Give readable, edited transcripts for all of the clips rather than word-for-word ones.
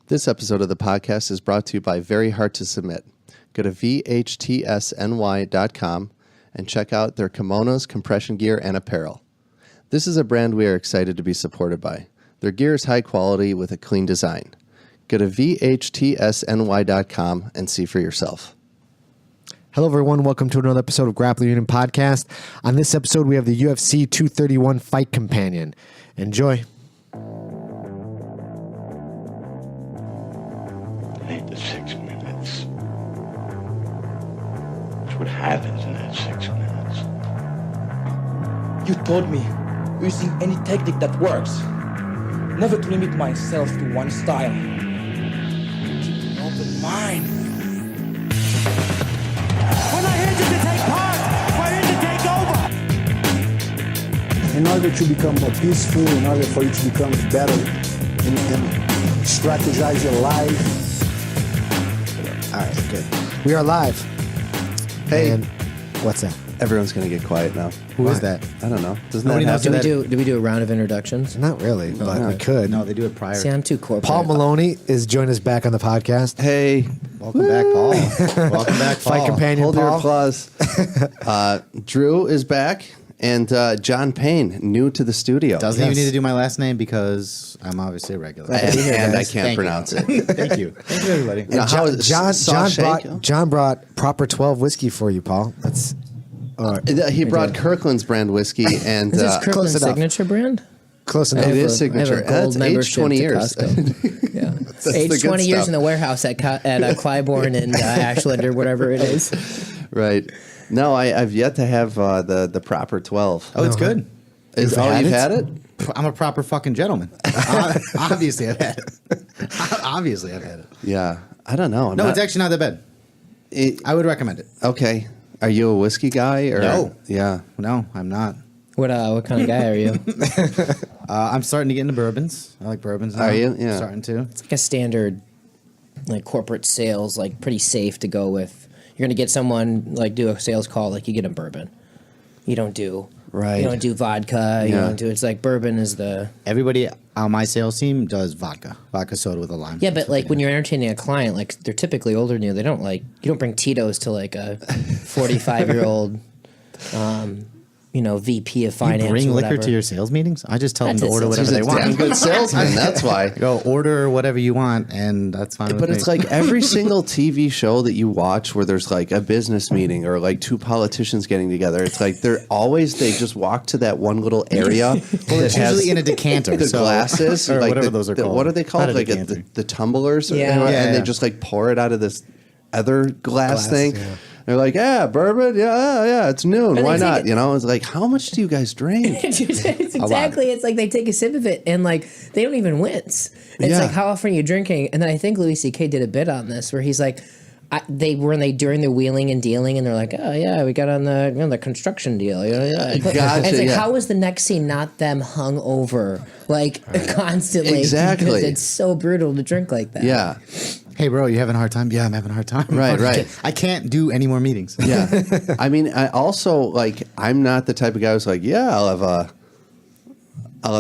This episode of the podcast is brought to you by Very Hard to Submit. Go to vhtsny.com and check out their kimonos, compression gear, and apparel. This is a brand we are excited to be supported by. Their gear is high quality with a clean design. Go to vhtsny.com and see for yourself. Hello, everyone. Welcome to another episode of Grappler Union podcast. On this episode, we have the UFC 231 Fight Companion. Enjoy. I need the 6 minutes. That's what happens in that 6 minutes. You told me using any technique that works, never to limit myself to one style. Open mind. We're not here just to take part. We're here to take over. In order to become more peaceful, in order for you to become better and strategize your life. All right, good. We are live. Hey. And what's that? Everyone's going to get quiet now. Who is that? I don't know. Doesn't Nobody that knows happen? Do we do a round of introductions? Not really, but we could. No, they do it prior. See, I'm too corporate. Paul Moloney is joining us back on the podcast. Hey, Welcome back, Paul. Welcome back, Paul. Fight companion hold Paul. your applause. Drew is back, and John Payne, new to the studio. Doesn't even need to do my last name because I'm obviously a regular. And I Thank can't you. pronounce it. Thank you. Thank you, everybody. You know, how is John brought proper 12 whiskey for you, Paul. That's He brought Kirkland's brand whiskey, and Is this Kirkland's close enough. signature brand? close it enough. is signature. I have a gold That's aged membership 20 to years. Costco. Yeah, the aged good 20 years stuff. in the warehouse at Clybourne and Ashland or whatever it is. Right. No, I've yet to have the proper 12. Oh, it's good. You've had it? I'm a proper fucking gentleman. Obviously, I've had it. Obviously, I've had it. Yeah. I don't know. No, it's actually not that bad. I would recommend it. Okay. Are you a whiskey guy? Or? No. Yeah. No, I'm not. What kind of guy are you? I'm starting to get into bourbons. I like bourbons now. Are you? Yeah. Starting to. It's like a standard, like corporate sales, like pretty safe to go with. You're gonna get someone like do a sales call, like you get a bourbon. You don't do Right. You don't do vodka. You Yeah. don't do. It's like bourbon is the. Everybody on my sales team does vodka soda with a lime. Yeah, but like when you're entertaining a client, like they're typically older than you. They don't like you don't bring Tito's to like a 45-year-old, VP of finance. You bring or liquor whatever. to your sales meetings? I just tell That's them to it, order sales. whatever He's a they damn want. good salesman. That's why. Go order whatever you want, and that's fine. But with it's me. like every single TV show that you watch where there's like a business meeting or like two politicians getting together. It's like they just walk to that one little area. Well, it's usually in a decanter. The so- glasses, or like whatever those are called. What are they called? Not a Like decanter. the tumblers, or- Yeah. and they Yeah. just like pour it out of this other glass thing. yeah. They're like, yeah, bourbon, yeah, it's noon. And Why they take not? it- You know, it's like, how much do you guys drink? It's exactly. It's like they take a sip of it and like they don't even wince. It's Yeah. like how often are you drinking? And then I think Louis C.K. did a bit on this where he's like, during the wheeling and dealing and they're like, oh yeah, we got on the construction deal. Yeah. Gotcha, And it's like, yeah. how is the next scene not them hung over like constantly? Exactly. Because it's so brutal to drink like that. Yeah, Hey, bro, you having a hard time? Yeah, I'm having a hard time. Right. I can't do any more meetings. yeah. I mean, I also like, I'm not the type of guy who's like, yeah, I'll have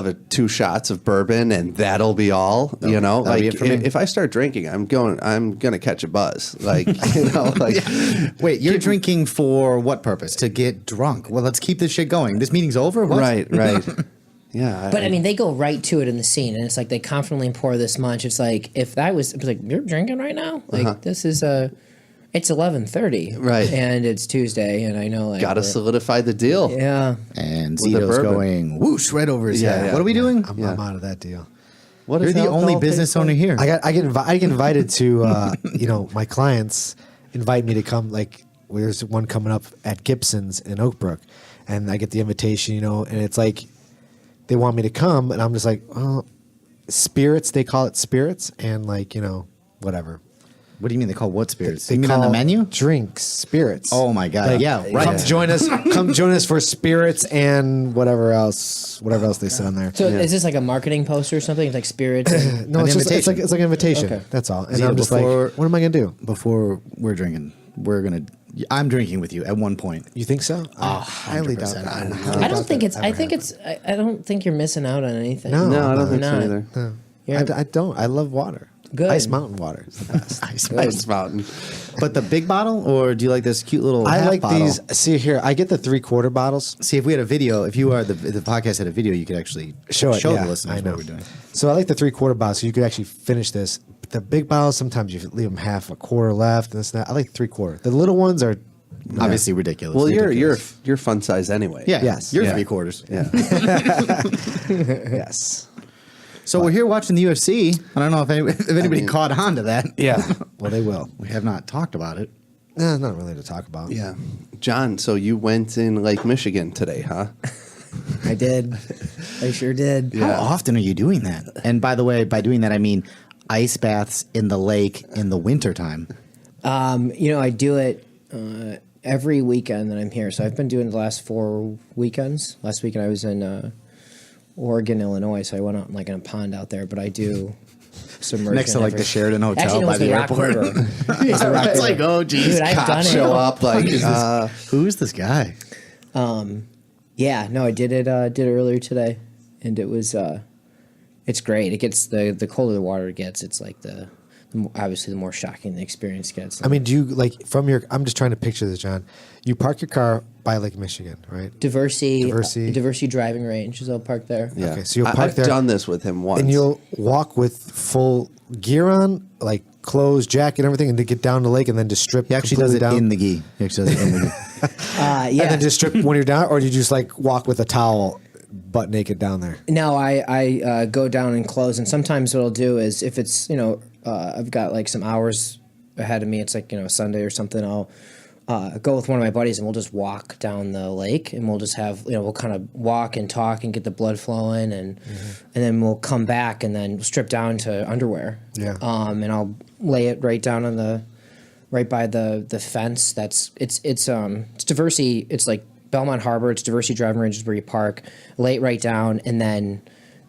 a 2 shots of bourbon and that'll be all. You know, that'll be like it for me. if I start drinking, I'm gonna catch a buzz. Like, like. Wait, you're drinking for what purpose? To get drunk? Well, let's keep this shit going. This meeting's over? What? Right. Yeah. But I mean, they go right to it in the scene, and it's like they confidently pour this much. It's like if it was like you're drinking right now, like this is it's 11:30, Right. and it's Tuesday, and I know like Gotta solidify the deal. yeah. And With the Zito's bourbon. going whoosh right over his Yeah, head. yeah. What are we doing? I'm out of that deal. What You're is the alcohol only taste business like? owner here. I get invited to, my clients invite me to come. Like, there's one coming up at Gibson's in Oakbrook, and I get the invitation, and it's like they want me to come, and I'm just like, oh, spirits. They call it spirits, and like whatever. What do you mean they call what spirits? They You mean on the call menu? drinks spirits. Oh my god! Like, yeah, right. Come join us. Come join us for spirits and whatever else they said on there. So is this like a marketing poster or something? It's like spirits. And, No, An it's invitation. like an invitation. Okay. That's all. And Zito, I'm just before- like, what am I gonna do? Before we're drinking, I'm drinking with you at one point. You think so? I highly doubt 100%. that. I don't think it's. ever I think happens. it's. I don't think you're missing out on anything. No. No, I don't think so Not. either. No. You're- I don't. I love water. Good. Ice Mountain water is the best. Ice Mountain. But the big bottle, or do you like this cute little I half like bottle? these. See here, I get the 3/4 bottles. See, if we had a video, if you are the podcast had a video, you could actually Show it. Yeah, the listeners I know. what we're doing. So I like the 3/4 bottles, so you could actually finish this. But the big bottles, sometimes you leave them half, a quarter left, and this and that. I like 3/4. The little ones are Obviously ridiculous. Well, Ridiculous. you're fun size anyway. yeah, Yes. you're Yeah. 3/4. Yeah. yes. So we're here watching the UFC. I don't know if anybody caught on to that. Yeah. Well, they will. We have not talked about it. Not really to talk about. Yeah. John, so you went in Lake Michigan today, huh? I did. I sure did. How often are you doing that? And by the way, by doing that, I mean ice baths in the lake in the wintertime. I do it every weekend that I'm here. So I've been doing it the last 4 weekends. Last weekend I was in Oregon, Illinois, so I went out in a pond out there. But I do submersion Next to the Sheraton Hotel Actually, no, by it's the Rock airport. River. It's like, oh, geez, Dude, I've done it. Show up like, who's this guy? Yeah, no, I did it earlier today, and it was it's great. It gets the colder the water gets, it's like obviously the more shocking the experience gets. I mean, do you from your? I'm just trying to picture this, John. You park your car by Lake Michigan, right? Diversity driving range is all parked there. yeah. Okay, so you'll park I've there- done this with him once. And you'll walk with full gear on, like clothes, jacket, everything, and to get down the lake, and then just strip. He actually does completely it down. in the gi. He actually does it in the gi. And then just strip when you're down, or do you just walk with a towel, butt naked down there? No, I go down and close, and sometimes what I'll do is if it's I've got some hours ahead of me, it's a Sunday or something, I'll go with one of my buddies and we'll just walk down the lake, and we'll just have we'll kind of walk and talk and get the blood flowing, and then we'll come back and then strip down to underwear. Yeah. And I'll lay it right down on right by the fence. It's Diversity. It's like Belmont Harbor. It's Diversity driving range is where you park. Lay it right down, and then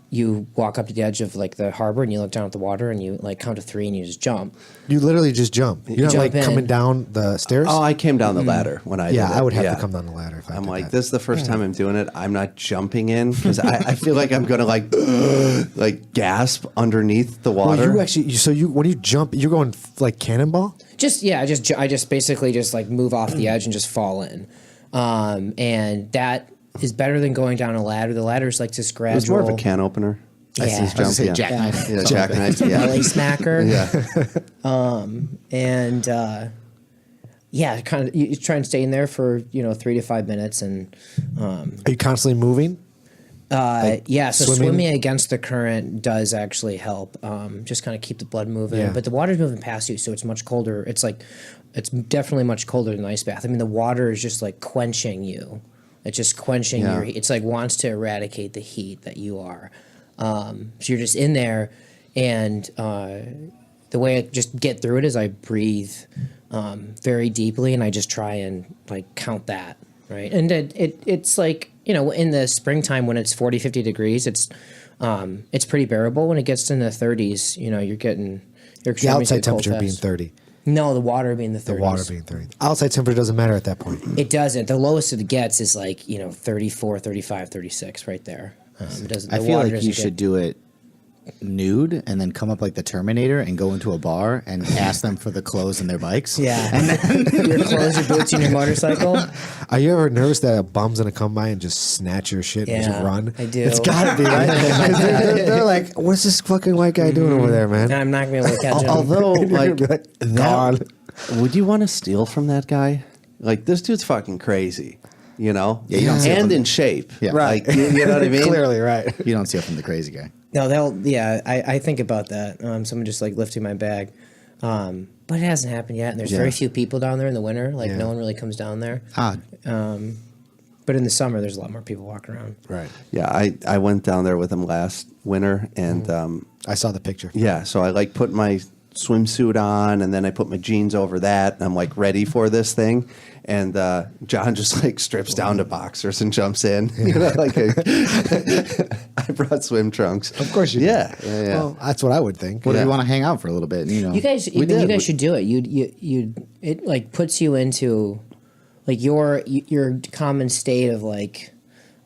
you walk up to the edge of the harbor, and you look down at the water, and you count to 3, and you just jump. You literally just jump. You're not jump in. coming down the stairs. Oh, I came down the ladder when I did yeah, it. I would have to come down the ladder if I I'm did like, that. this is the first time I'm doing it. I'm not jumping in because I feel like I'm going to gasp underneath the water. Well, you actually, when you jump, you're going like cannonball. I just basically just move off the edge and just fall in, and that is better than going down a ladder. The ladder is this gradual. It was more of a can opener. Yeah. I see his I was jump. jackknife. Yeah, jackknife. Yeah. belly smacker. Yeah. Kind of you try and stay in there for 3 to 5 minutes, and Are you constantly moving? so swimming? swimming against the current does actually help. Just kind of keep the blood moving, Yeah. but the water's moving past you, so it's much colder. It's definitely much colder than an ice bath. I mean, the water is just quenching you. It's just quenching Yeah. your heat. It's wants to eradicate the heat that you are. So you're just in there, and the way I just get through it is I breathe very deeply, and I just try and count that, right? And it's in the springtime when it's 40, 50 degrees, it's pretty bearable. When it gets in the 30s, you're getting your The outside cold temperature being fast. 30. No, the water being the 30s. The water being 30. Outside temperature doesn't matter at that point. It doesn't. The lowest it gets is 34, 35, 36 right there. It doesn't. I the feel water like you doesn't should get- do it nude and then come up like the Terminator and go into a bar and ask them for the clothes and their bikes. Yeah. Your clothes, your boots, and your motorcycle. Are you ever nervous that a bum's gonna come by and just snatch your shit and just Yeah, run? I do. It's gotta be, right? 'Cause they're like, what's this fucking white guy doing over there, man? And I'm not going to be able to catch him. Although, God. would you want to steal from that guy? This dude's fucking crazy, Yeah, you don't see it and from- in shape. Yeah. Right. You know what I mean? Clearly, right. You don't see it from the crazy guy. No, I think about that. Someone just lifting my bag. But it hasn't happened yet. And there's very few people down there in the winter. No one really comes down there. Odd. But in the summer, there's a lot more people walking around. Right. Yeah, I went down there with him last winter, and I saw the picture. yeah, so I put my swimsuit on, and then I put my jeans over that, and I'm ready for this thing. And John just strips down to boxers and jumps in. I brought swim trunks. Of course you Yeah, did. yeah, yeah. Well, that's what I would think. What if Yeah. you want to hang out for a little bit? You guys, We did. you guys should do it. It puts you into your common state of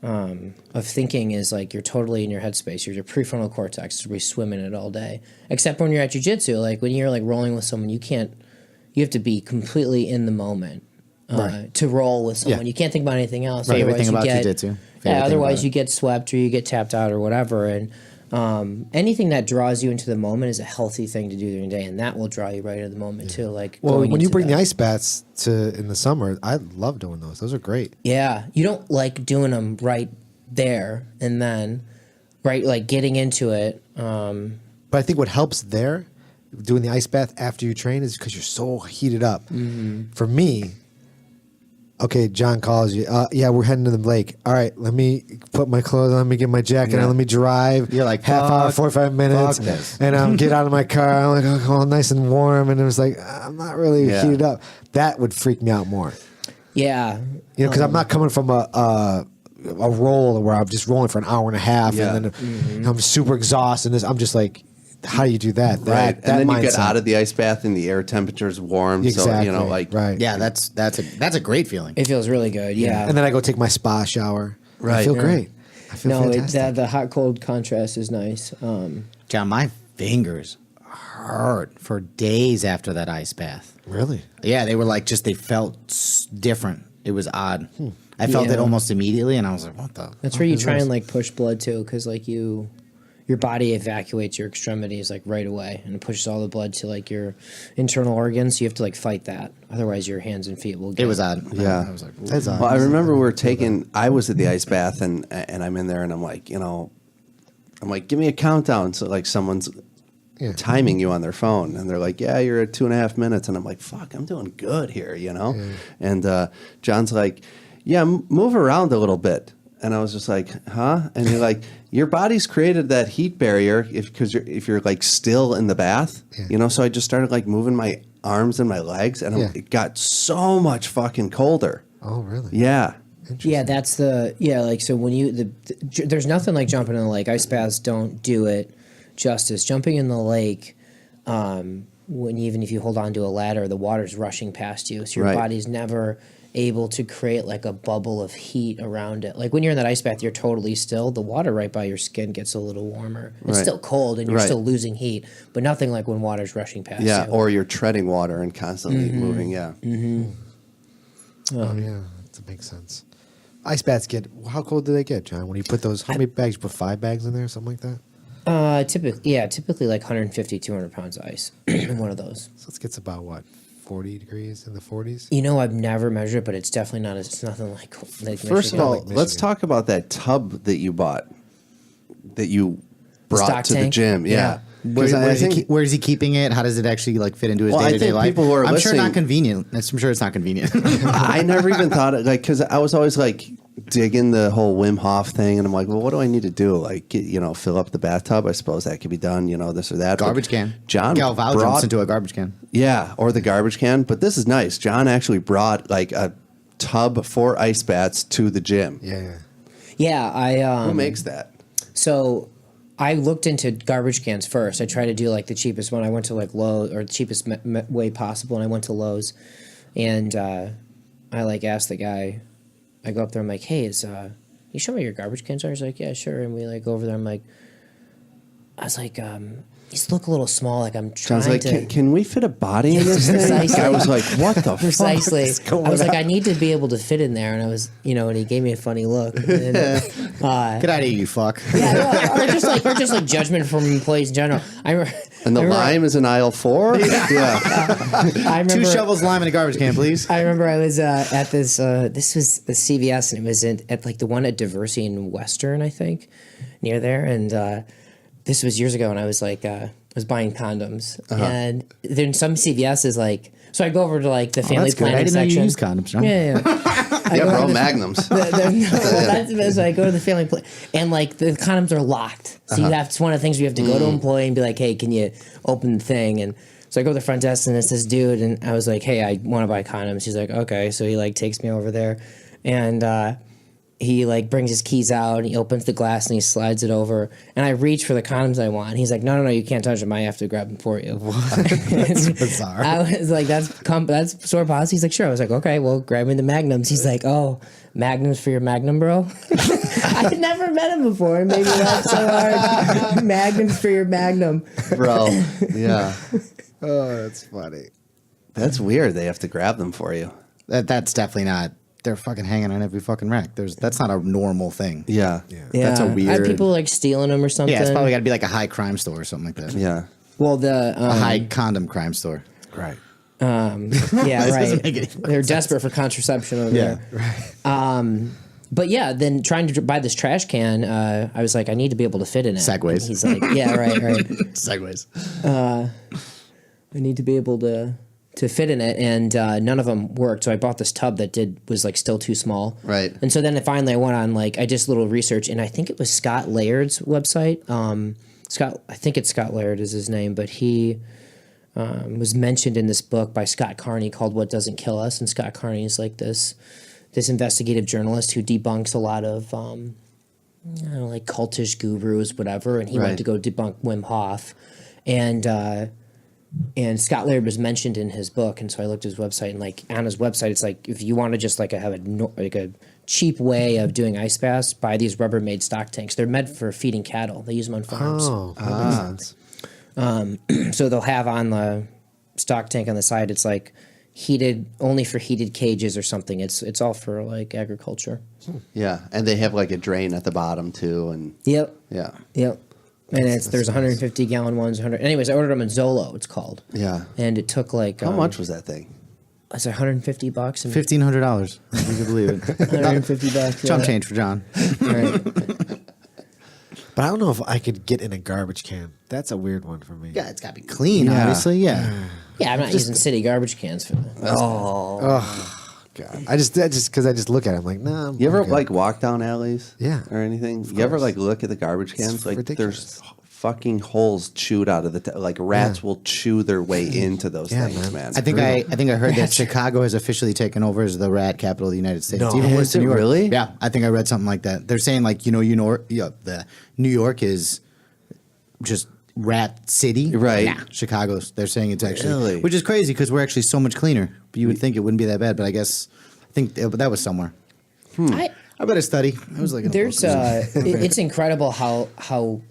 of thinking is like you're totally in your headspace. Your prefrontal cortex is where you swim in it all day. Except when you're at jiu-jitsu, like when you're like rolling with someone, you have to be completely in the moment to roll with someone. Yeah. You can't think about anything else. Favorite thing about get, jiu-jitsu. Yeah, otherwise you get swept or you get tapped out or whatever. And anything that draws you into the moment is a healthy thing to do during the day, and that will draw you right into the moment too. Like, Well, going when you into bring that. the ice baths in the summer, I love doing those. Those are great. Yeah, you don't like doing them right there and then, right? Like getting into it. But I think what helps there, doing the ice bath after you train, is because you're so heated up. Mm-hmm. For me, okay, John calls you. Yeah, we're heading to the lake. All right, let me put my clothes on. Let me get my jacket on. Let me drive. You're like, half hour, fuck 45 minutes. this. And get out of my car. I'm like, oh, nice and warm. And it was like, I'm not really heated up. That would freak me out more. Yeah, Because I'm not coming from a roll where I'm just rolling for an hour and a half, and then I'm super exhausted. I'm just like, how do you do that? Right. That And then you get mindset. out of the ice bath and the air temperature's warm. Exactly. So, like, right. Yeah, that's a great feeling. it feels really good. Yeah, And then I go take my spa shower. I Right. feel Yeah. great. I feel fantastic. the hot cold contrast is nice. John, my fingers hurt for days after that ice bath. Really? Yeah, they were like they felt different. It was odd. I felt it Yeah. almost immediately, and I was like, "What the?" That's where you try and like push blood too, because like your body evacuates your extremities like right away, and it pushes all the blood to like your internal organs. So you have to like fight that, otherwise your hands and feet will get. It was odd. Yeah. I was like, That's Well, I remember I was at the ice bath and I'm in there and I'm like, give me a countdown. So like someone's timing you on their phone and they're like, yeah, you're at 2.5 minutes. And I'm like, fuck, I'm doing good here, And John's like, yeah, move around a little bit. And I was just like, huh? And you're like, your body's created that heat barrier if you're like still in the bath, So I just started like moving my arms and my legs, and it got so much fucking colder. Oh, really? Yeah. Yeah, that's like so when there's nothing like jumping in the lake. Ice baths don't do it justice. Jumping in the lake, even if you hold on to a ladder, the water's rushing past you, so your body's never able to create like a bubble of heat around it. Like when you're in that ice bath, you're totally still. The water right by your skin gets a little warmer. It's still cold and you're still losing heat, but nothing like when water's rushing past you. Yeah, or you're treading water and constantly moving. Yeah. Oh, yeah. That makes sense. Ice baths how cold do they get, John? When you put those, how many bags? You put 5 bags in there, something like that? Typically like 150, 200 pounds of ice in one of those. So it gets about what, 40 degrees in the 40s? I've never measured, but it's definitely not. It's nothing like First of Michigan. all, like let's Michigan. talk about that tub that you bought, that you brought stock to the tank? gym. Yeah. 'Cause I think where is he keeping it? How does it actually like fit into his Well, I day-to-day think life? people who are I'm sure listening- not convenient. I'm sure it's not convenient. I never even thought it because I was always like digging the whole Wim Hof thing, and I'm like, well, what do I need to do? Like, fill up the bathtub. I suppose that could be done. This or that. But Garbage can. John Galval jumps brought into a garbage can. Yeah, or the garbage can. But this is nice. John actually brought like a tub for ice baths to the gym. Yeah. Yeah, Who makes that? So I looked into garbage cans first. I tried to do like the cheapest one. I went to like Lowe's, or the cheapest way possible, and I went to Lowe's, and I like asked the guy. I go up there. I'm like, "Hey, you show me where your garbage cans are?" He's like, "Yeah, sure." And we like go over there. I was like, these look a little small. Like I'm trying John's like, to. can we fit a body in this thing? Precisely. I was like, what the Precisely. fuck is going I was like, on? I need to be able to fit in there, and I was, and he gave me a funny look. And, Get out of here, you fuck. yeah, or just like judgment from employees in general. And the lime is in aisle 4? Yeah. I remember 2 shovels lime in a garbage can, please. I remember I was at this. This was the CVS, and it was at like the one at Diversity in Western, I think, near there. And this was years ago, and I was like, I was buying condoms, and then some CVS is like. So I go over to like the family That's good. planning I didn't know section. you use condoms, John. Yeah. Yeah, bro, magnums. So I go to the family and like the condoms are locked. So it's one of the things you have to go to an employee and be like, hey, can you open the thing? And so I go to the front desk and it's this dude, and I was like, hey, I want to buy condoms. He's like, okay. So he like takes me over there, and he like brings his keys out and he opens the glass and he slides it over. And I reach for the condoms I want. And he's like, no, you can't touch them. I have to grab them for you. That's bizarre. I was like, that's sore pause. He's like, sure. I was like, okay, well, grab me the magnums. He's like, oh, magnums for your magnum, bro? I had never met him before. And maybe that's so hard. Magnums for your magnum. Bro, yeah. Oh, that's funny. That's weird. They have to grab them for you. That's definitely not. They're fucking hanging on every fucking rack. That's not a normal thing. Yeah. That's a I had weird. people like stealing them or something. Yeah, it's probably got to be like a high crime store or something like that. Yeah. Well, the A high condom crime store. Right. yeah, This right. doesn't make any They're desperate for contraception over there. Right. But yeah, then trying to buy this trash can, I was like, I need to be able to fit in it. Segways. And he's like, yeah, right. Segways. I need to be able to fit in it, and none of them worked. So I bought this tub that was like still too small. Right. And so then finally I went on I just a little research, and I think it was Scott Laird's website. I think it's Scott Laird is his name, but he was mentioned in this book by Scott Carney called "What Doesn't Kill Us," and Scott Carney is like this investigative journalist who debunks a lot of like cultish gurus, whatever. And he went to go debunk Wim Hof, and Scott Laird was mentioned in his book, and so I looked at his website, and like on his website, it's like if you want to just like have a cheap way of doing ice baths, buy these Rubbermaid stock tanks. They're meant for feeding cattle. They use them on farms. Oh, that makes sense. So they'll have on the stock tank on the side, it's like heated only for heated cages or something. It's all for like agriculture. Yeah. And they have like a drain at the bottom too. And Yep. yeah. Yep. And there's 150 gallon ones. 100. Anyways, I ordered them in Zolo. It's called. Yeah. And it took like How much was that thing? It's $150 and $1,500. You can believe it. $150. Chump yeah. change for John. Right. But I don't know if I could get in a garbage can. That's a weird one for me. Yeah, it's got to be clean, Yeah. obviously. Yeah. Yeah, I'm not using city garbage cans for that. God. I just because I just look at it, I'm like, nah. You ever I'm good. like walk down alleys? Yeah. Or anything? You ever like look at the garbage cans? Like ridiculous. there's fucking holes chewed out of the like rats will chew their way into those Yeah, things, man. man. I think I heard that Chicago has officially taken over as the rat capital of the United States. No. Even worse Is than it New York. really? Yeah, I think I read something like that. They're saying like the New York is just rat city, Right. Nah, Chicago's. They're saying it's actually, Really? which is crazy because we're actually so much cleaner. But you would think it wouldn't be that bad, but I think that was somewhere. I better study. I was looking. There's it's incredible how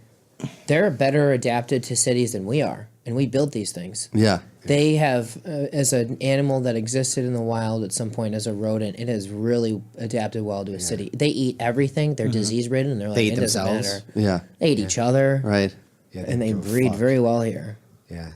they're better adapted to cities than we are, and we build these things. yeah. They have, as an animal that existed in the wild at some point as a rodent, it has really adapted well to a city. They eat everything. They're disease ridden, and they're like, They eat it doesn't themselves. matter. Yeah. They eat each other, Right. Yeah, and they give a breed fuck. very well here. Yeah.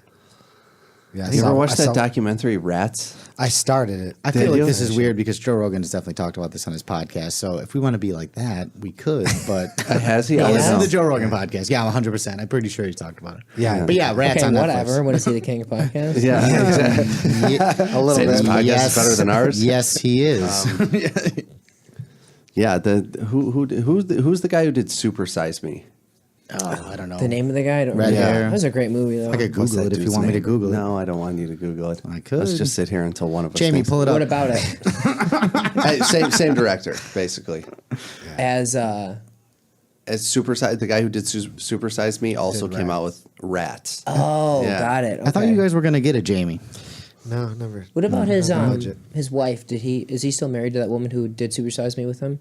Yeah. You ever watched that documentary Rats? I started it. I feel Did like you? this is weird because Joe Rogan has definitely talked about this on his podcast. So if we want to be like that, we could. But Has he? No, I don't listen to know. the Joe Rogan podcast. Yeah, 100%. I'm pretty sure he's talked about it. Yeah. But yeah, rats Okay, on whatever. Netflix. What is he, the king of podcasts? Yeah, exactly. A little Say this bit. podcast is better than ours? Yes, he is. Yeah. Who's the guy who did Super Size Me? Oh, I don't know. The name of the guy? I don't Red remember. hair. That was a great movie, though. I could What's Google that it if you dude's want me to name? Google it. No, I don't want you to Google it. I could. Let's just sit here until one of us. Jamie, thinks pull it up. What about it? Hey, same director, basically. As Super Size, the guy who did Super Size Me also Did came out Rats. with Rats. oh, Yeah. got it. I thought Okay. you guys were going to get a Jamie. No, never. What about his no budget. his wife? Is he still married to that woman who did Supersize Me with him?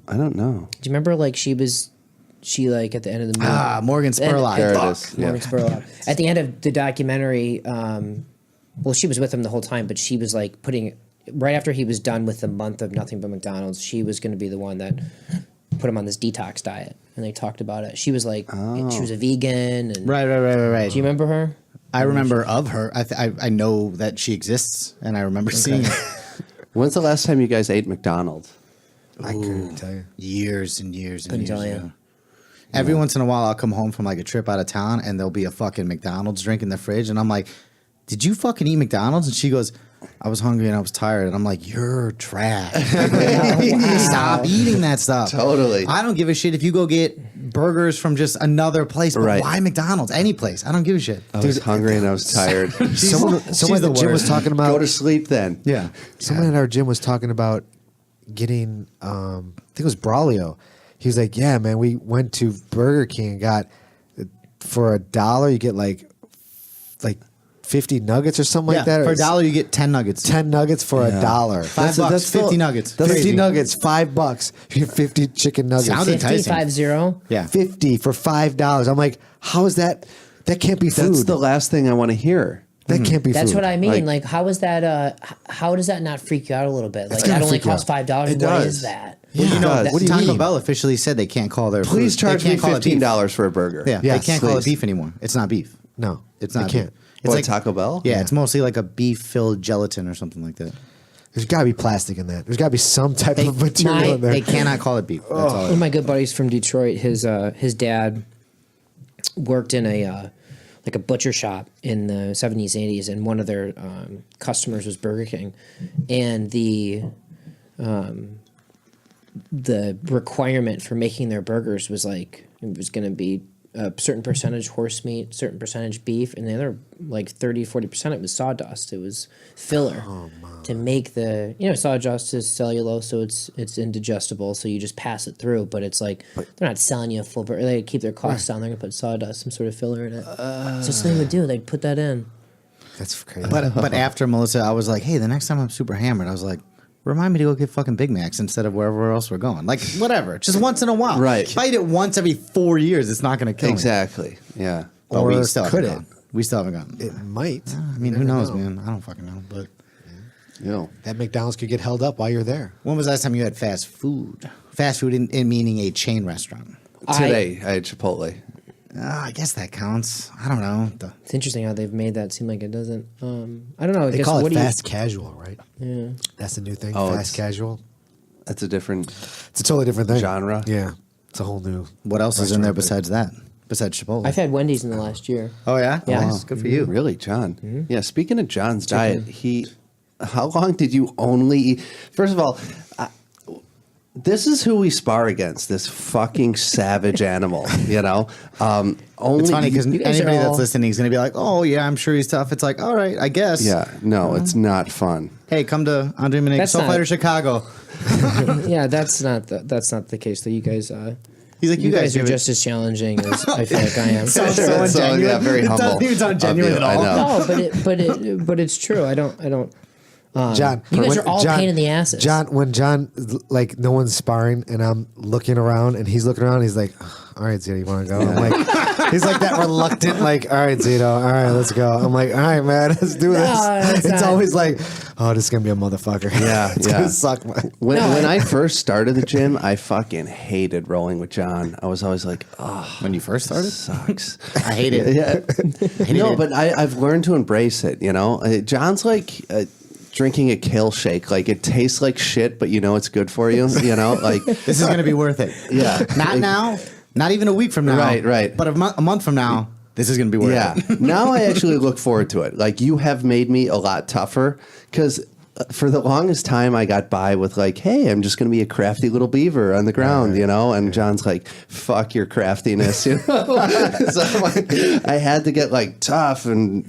I don't know. Do you remember like she like at the end of the movie? Morgan Spurlock. There it Fuck. is. Yeah. Morgan Spurlock. At the end of the documentary, well, she was with him the whole time, but she was like right after he was done with the month of nothing but McDonald's, she was going to be the one that put him on this detox diet, and they talked about it. She was like, she was a vegan, and Right. Do you remember her? I remember of her. I know that she exists, and I remember seeing it When's the last time you guys ate McDonald's? I couldn't tell you. years and years and Couldn't years tell you. ago. Every once in a while, I'll come home from like a trip out of town, and there'll be a fucking McDonald's drink in the fridge, and I'm like, "Did you fucking eat McDonald's?" And she goes, "I was hungry and I was tired." And I'm like, "You're trash. Stop eating that stuff." Totally. I don't give a shit if you go get burgers from just another place, but Right. why McDonald's? Any place. I don't give a shit. I was hungry and I was tired. Someone she's at the the gym was worst. talking about. Go to sleep then. Yeah. Someone at our gym was talking about getting, I think it was Braulio. He was like, yeah, man, we went to Burger King and got, for $1, you get like 50 nuggets or something like that. For $1, you get 10 nuggets. 10 nuggets for $1. $5, that's 50 nuggets. 50 nuggets, $5. You get 50 chicken nuggets. Sounds enticing. 50. Yeah. 50 for $5. I'm like, how is that? That can't be food. That's the last thing I want to hear. That can't be food. That's what I mean. Like- Like, how is that? How does that not freak you out a little bit? Like, gotta that only freak you costs out. $5. It What does. is that? Well, you know, does. What do you Taco mean? Bell officially said they can't call their Please food. charge they me can't call it beef. $15 for a burger. Yeah, Yes, they can't call it please. beef anymore. It's not beef. No, It's you not. can't. Beef. It's What, like Taco Bell? Yeah, it's mostly like a beef-filled gelatin or something like that. There's got to be plike in that. There's got to be some type of material in there. They cannot call it beef. That's all. One of my good buddies from Detroit, his dad worked in a like a butcher shop in the 70s, 80s, and one of their customers was Burger King, and the requirement for making their burgers was like it was going to be a certain percentage horse meat, certain percentage beef, and the other like 30-40% of it was sawdust. It was filler to make the sawdust is cellulose, so it's indigestible. So you just pass it through, but it's like they're not selling you a full burger. They keep their costs down. They're gonna put sawdust, some sort of filler in it. So that's what they would do. They'd put that in. That's crazy. But after Melissa, I was like, hey, the next time I'm super hammered, I was like, remind me to go get fucking Big Macs instead of wherever else we're going. Like, whatever. Just once in a while. Right. If I eat it once every 4 years, it's not going to kill me. Exactly. Yeah. But Or we still could haven't it? gone. We still haven't gone. It might. I mean, who knows, man? I don't fucking know. But That McDonald's could get held up while you're there. when was the last time you had fast food? Fast food in meaning a chain restaurant. Today I had Chipotle. I guess that counts. I don't know. It's interesting how they've made that seem like it doesn't. I don't know. I They guess call what it do you? fast casual, right? Yeah. That's the new thing. Oh, fast it's- casual. That's a different. It's a totally different thing. Genre? Yeah. It's a whole new. What else is in there restaurant besides that? Besides Chipotle? I've had Wendy's in the last year. Oh, yeah? Yeah. Nice. Good for you. Really, John? Yeah. Speaking of John's diet, how long did you only eat? First of all, this is who we spar against. This fucking savage animal. Only. It's funny because You guys anybody are all- that's listening is going to be like, oh, yeah, I'm sure he's tough. It's like, all right, I guess. Yeah. No, it's not fun. Hey, come to Andre Manick, That's Soul not- Fighter Chicago. Yeah, that's not the case though. You guys, He's like, you guys are give it- just as challenging as I feel like I am. Sounds so So, ungenuine. yeah, very It humble doesn't even sound of genuine you, at I all. know. No, but it's true. I don't. John, You guys when- are all pain in the asses. John, when John, like, no one's sparring and I'm looking around and he's looking around, he's like, all right, Zito, you want to go? I'm like, he's like that reluctant, like, all right, Zito, all right, let's go. I'm like, all right, man, let's do this. that's It's not- always like, oh, this is going to be a motherfucker. Yeah, it's yeah. going to suck. Man. When No, when I- I first started the gym, I fucking hated rolling with John. I was always like, oh, When you first started? sucks. I hate it. Yeah. No, but I've learned to embrace it. John's like drinking a kale shake. Like it tastes like shit, but it's good for you. Like This is going to be worth it. Yeah. Not now. Not even a week from now. Right. But a month from now, this is going to be worth yeah. it. Now I actually look forward to it. Like you have made me a lot tougher because. For the longest time, I got by with like, "Hey, I'm just going to be a crafty little beaver on the ground," And John's like, "Fuck your craftiness," So I'm like, I had to get like tough, and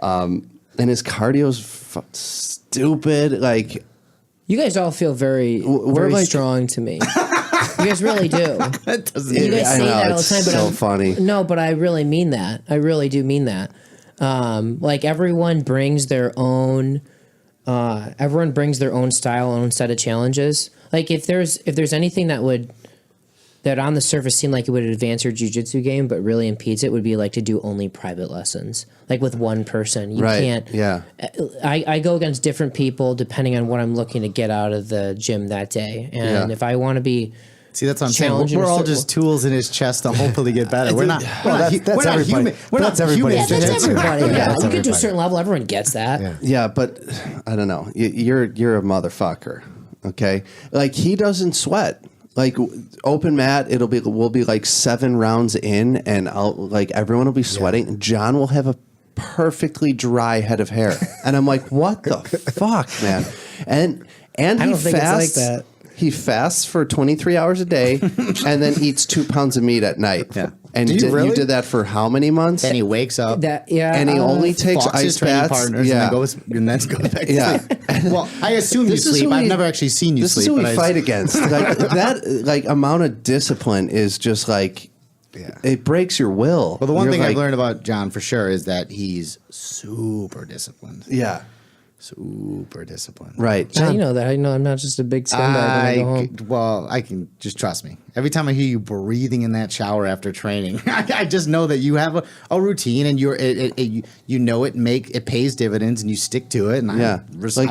and his cardio's stupid. Like, You guys all feel very, We're very like- strong to me. You guys really do. That doesn't You guys I say know, that all the it's time, but so I'm- funny. No, but I really mean that. I really do mean that. Like everyone brings their own. Everyone brings their own style, own set of challenges. Like if there's anything that on the surface seemed like it would advance your jiu-jitsu game, but really impedes it, would be like to do only private lessons, like with one person. You Right, can't. yeah. I go against different people depending on what I'm looking to get out of the gym that day, and Yeah. if I want to be. See, that's what I'm saying. Challenge in We're a all certain- just tools in his chest to hopefully get better. We're not. We're not that's we're not everybody. human. We're That's not everybody. human. Yeah, that's Jiu-jitsu. everybody. Yeah, Yeah, that's you get to a everybody. certain level, everyone gets that. Yeah. yeah, but I don't know. You're a motherfucker. Okay, like he doesn't sweat. Like open mat, we'll be like 7 rounds in, and everyone will be sweating. John will have a perfectly dry head of hair, and I'm like, what the fuck, man? And I he don't think it's like fasts. that. He fasts for 23 hours a day, and then eats 2 pounds of meat at night. Yeah. And Do you really? you did that for how many months? Then he wakes up. And he only takes fucks his ice training baths. partners Yeah. and then goes back to Yeah. sleep. Well, I assume you This is sleep. who I've we- never actually seen you This sleep. is who we but I- fight against. Like that, like amount of discipline is just like, it breaks your will. Well, the one You're thing like, I've learned about John for sure is that he's super disciplined. Yeah. Super disciplined. Right. How do you know that? How do you know I'm not just a big scumbag when I go home? Well, I can just trust me. Every time I hear you breathing in that shower after training, I just know that you have a routine and you know it pays dividends and you stick to it. And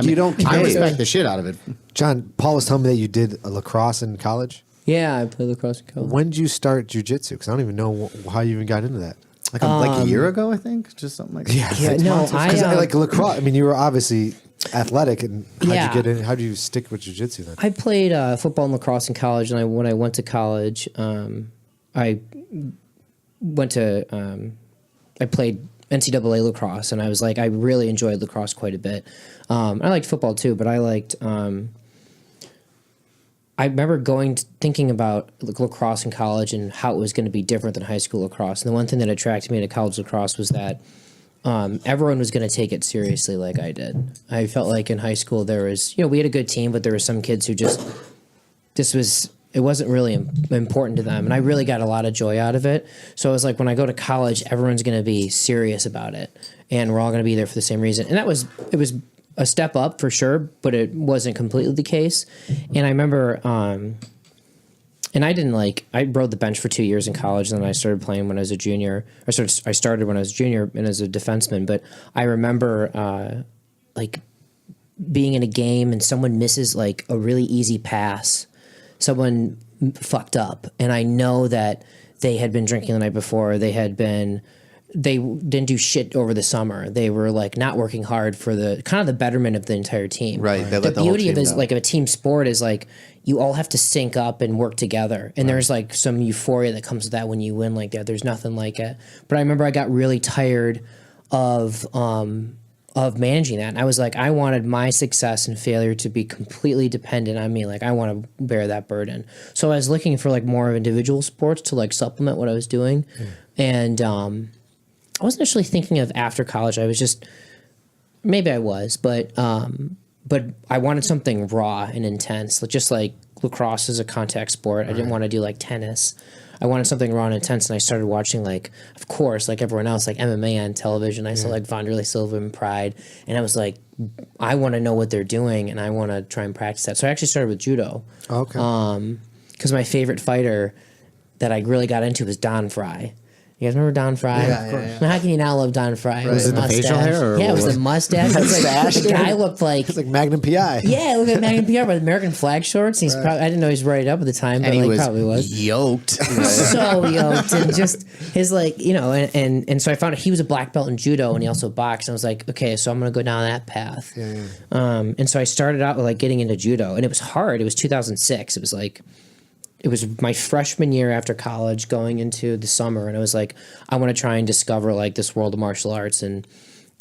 you don't I cave. respect the shit out of it. John, Paul was telling me that you did lacrosse in college. Yeah, I played lacrosse in college. When did you start jujitsu? Because I don't even know how you even got into that. Like a year ago, I think, just something like that. Yeah, no, I like lacrosse. I mean, you were obviously athletic, and how'd Yeah. you get in? How do you stick with jujitsu then? I played football and lacrosse in college, and when I went to college, I went to I played NCAA lacrosse, and I was like, I really enjoyed lacrosse quite a bit. I liked football too, but I liked. I remember thinking about lacrosse in college and how it was going to be different than high school lacrosse. And the one thing that attracted me to college lacrosse was that everyone was going to take it seriously like I did. I felt like in high school there was, we had a good team, but there were some kids who it wasn't really important to them. And I really got a lot of joy out of it. So I was like, when I go to college, everyone's going to be serious about it. And we're all going to be there for the same reason. And it was a step up for sure, but it wasn't completely the case. And I remember, and I rode the bench for 2 years in college, and then I started playing when I was a junior. I started when I was a junior and as a defenseman. But I remember being in a game and someone misses like a really easy pass. Someone fucked up, and I know that they had been drinking the night before. They didn't do shit over the summer. They were like not working hard for the betterment of the entire team. Right. They The let the whole beauty of team it is down. like a team sport is like you all have to sync up and work together. And there's like some euphoria that comes with that when you win like that. There's nothing like it. But I remember I got really tired of managing that. And I was like, I wanted my success and failure to be completely dependent on me. Like I want to bear that burden. So I was looking for like more of individual sports to like supplement what I was doing. And I wasn't actually thinking of after college. I was just, maybe I was, but I wanted something raw and intense, just like lacrosse is a contact sport. I didn't want to do like tennis. I wanted something raw and intense, and I started watching of course, like everyone else, like MMA on television. I saw like Vanderlei Silva and Pride, and I was like, I want to know what they're doing, and I want to try and practice that. So I actually started with judo. Okay. Because my favorite fighter that I really got into was Don Fry. You guys remember Don Fry? Yeah, of course. How can you not love Don Fry? Was it the facial hair or yeah, it was what? the mustache. It was like, the guy looked like It's like Magnum PI. yeah, look at Magnum PR with American flag shorts. He's probably, I didn't know he was right up at the time, but And he was probably was yoked. so yoked, and just his and so I found out he was a black belt in judo, and he also boxed. And I was like, okay, so I'm gonna go down that path. And so I started out with like getting into judo, and it was hard. It was 2006. It was my freshman year after college, going into the summer, and I was like, I want to try and discover like this world of martial arts. And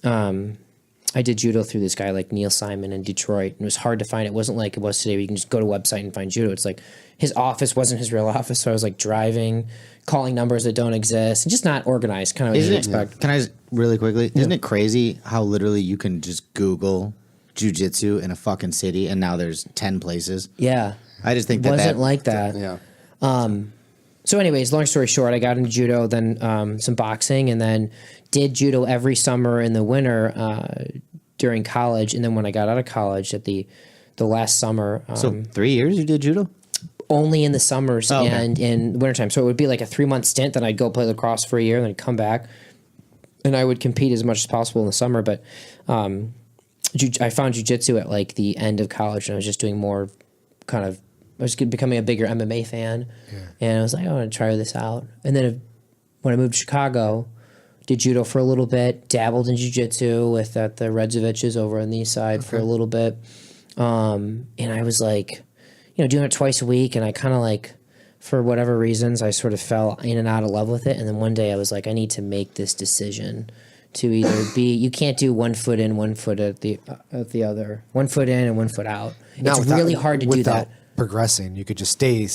I did judo through this guy like Neil Simon in Detroit, and it was hard to find. It wasn't like it was today where you can just go to a website and find judo. It's like his office wasn't his real office, so I was like driving, calling numbers that don't exist, and just not organized, kind of what you'd expect. Can I just really quickly? Isn't it crazy how literally you can just Google jujitsu in a fucking city, and now there's 10 places? Yeah. I just think Wasn't like that. Yeah. So anyways, long story short, I got into judo, then some boxing, and then did judo every summer in the winter during college. And then when I got out of college at the last summer, So 3 years you did judo? only in the summers Oh, okay. and in wintertime. So it would be like a 3-month stint. Then I'd go play lacrosse for a year and then come back. And I would compete as much as possible in the summer. But I found jiu-jitsu at like the end of college, and I was just doing more I was becoming a bigger MMA fan. And I was like, I want to try this out. And then when I moved to Chicago, did judo for a little bit, dabbled in jiu-jitsu with the Redzoviches over on the east side for a little bit. And I was like, doing it twice a week, and I kind of like, for whatever reasons, I sort of fell in and out of love with it. And then one day I was like, I need to make this decision to either be, you can't do 1 foot in, 1 foot at the other, 1 foot in and 1 foot out. Now It's without- really hard to do that. progressing. You could just stay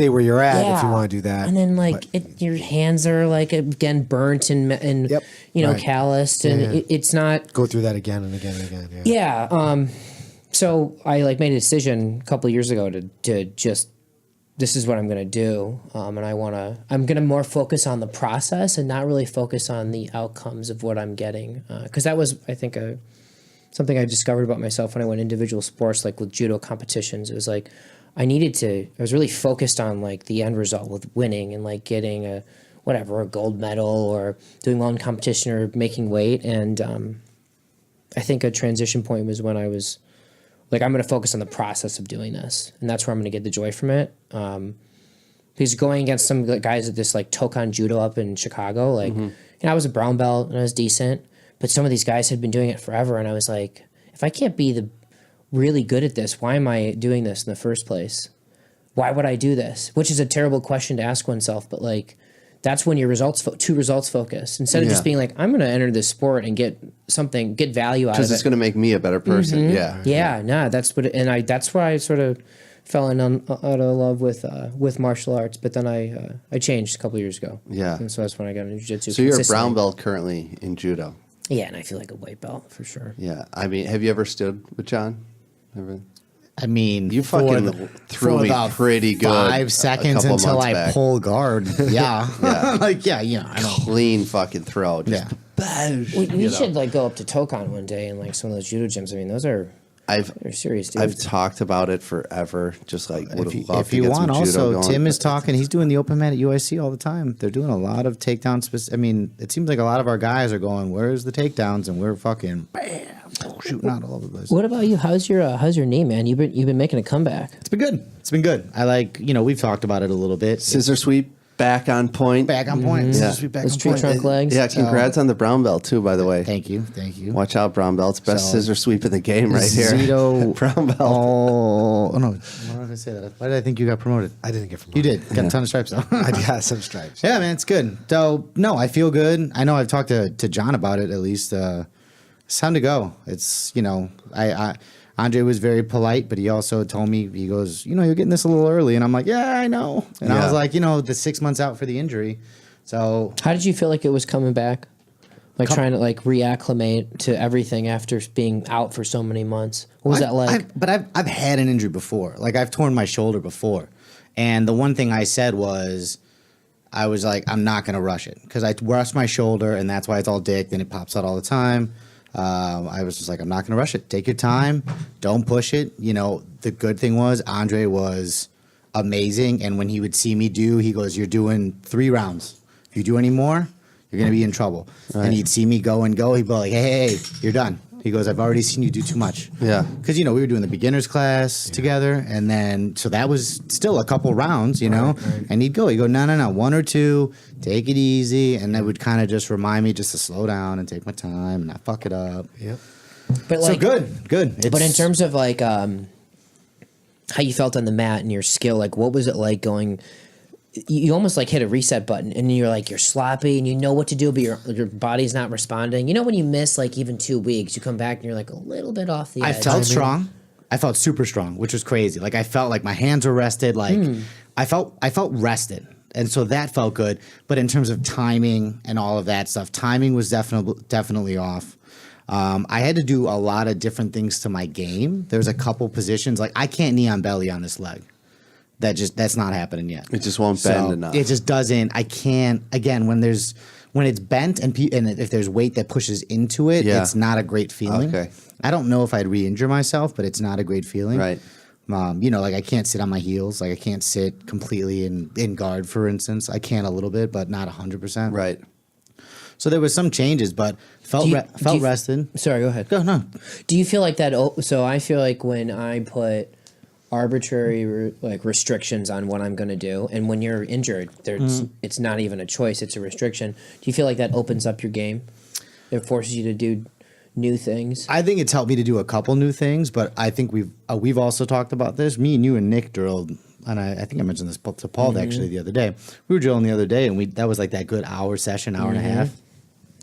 where you're at if you want to do that. And then like your hands are like again burnt and calloused, and it's not go through that again and again and again. Yeah. So I like made a decision a couple of years ago to just this is what I'm gonna do, and I'm gonna more focus on the process and not really focus on the outcomes of what I'm getting, because that was I think something I discovered about myself when I went individual sports, like with judo competitions. It was like I was really focused on like the end result with winning and like getting a gold medal or doing well in competition or making weight. And I think a transition point was when I was like, I'm going to focus on the process of doing this. And that's where I'm going to get the joy from it. Because going against some guys at this like Tokan Judo up in Chicago, like, I was a brown belt and I was decent. But some of these guys had been doing it forever, and I was like, if I can't be really good at this, why am I doing this in the first place? Why would I do this? Which is a terrible question to ask oneself, but like that's when your results focus. Instead of just being like, I'm going to enter this sport and get value out of it. Because it's going to make me a better person. That's why I sort of fell out of love with martial arts, but then I changed a couple of years ago. Yeah. And so that's when I got into jiu-jitsu. So you're a brown belt currently in judo. Yeah, and I feel like a white belt for sure. Yeah, I mean, have you ever stood with John? Ever? I mean, you fucking threw me pretty good. 5 seconds until I pull guard. Yeah, like I know. Clean fucking throw. Just we should like go up to Tokan one day and like some of those judo gyms. I mean, they're serious dudes. I've talked about it forever. Just like if you want, also Tim is talking. He's doing the open mat at UIC all the time. They're doing a lot of takedowns. I mean, it seems like a lot of our guys are going, "Where's the takedowns?" And we're fucking bam, shooting out all over the place. What about you? How's your knee, man? You've been making a comeback. It's been good. It's been good. I like we've talked about it a little bit. Scissor sweep. Back on point. Back on point. Mm-hmm. Those tree trunk legs. Yeah, congrats on the brown belt too, by the way. Thank you. Watch out, brown belts. Best scissor sweep in the game right here. Zito brown belt. Oh no! Why did I say that? Why did I think you got promoted? I didn't get promoted. You did. Got a ton of stripes though. I got some stripes. Yeah, man, it's good. So no, I feel good. I know I've talked to John about it at least. It's time to go. It's Andre was very polite, but he also told me, he goes, you're getting this a little early. And I'm like, yeah, I know. And I was like, the 6 months out for the injury. So how did you feel like it was coming back? Like trying to like reacclimate to everything after being out for so many months. What was that like? I've had an injury before. Like I've torn my shoulder before. And the one thing I said was, I was like, I'm not going to rush it. Because I rushed my shoulder and that's why it's all dicked and it pops out all the time. I was just like, I'm not going to rush it. Take your time. Don't push it. The good thing was Andre was amazing. And when he would see me he goes, you're doing 3 rounds. If you do any more, you're going to be in trouble. Right. And he'd see me go and go. He'd be like, hey, you're done. He goes, I've already seen you do too much. Yeah. Because, we were doing the beginner's class together. And then, so that was still a couple rounds, Right. And he'd go, no, 1 or 2, take it easy. And that would kind of just remind me just to slow down and take my time and not fuck it up. Yep. But like, so good. But in terms of like how you felt on the mat and your skill, like what was it like going... You almost like hit a reset button and you're sloppy and you know what to do, but your body's not responding. When you miss like even 2 weeks, you come back and you're like a little bit off the edge. I felt strong. I felt super strong, which was crazy. Like I felt like my hands were rested. Like I felt rested. And so that felt good. But in terms of timing and all of that stuff, timing was definitely off. I had to do a lot of different things to my game. There's a couple positions. Like I can't knee on belly on this leg. That's not happening yet. It just won't bend enough. It just doesn't. I can't. Again, when it's bent and if there's weight that pushes into it, it's not a great feeling. Okay. I don't know if I'd re-injure myself, but it's not a great feeling. Right. Like I can't sit on my heels. Like I can't sit completely in guard, for instance. I can a little bit, but not 100%. Right. So there was some changes, but felt rested. Sorry, go ahead. No. Do you feel like that? So I feel like when I put arbitrary restrictions on what I'm going to do, and when you're injured, it's not even a choice; it's a restriction. Do you feel like that opens up your game? It forces you to do new things. I think it's helped me to do a couple new things, but I think we've also talked about this. Me and you and Nick drilled, and I think I mentioned this to Paul actually the other day. We were drilling the other day, and that was like that good hour session, hour and a half.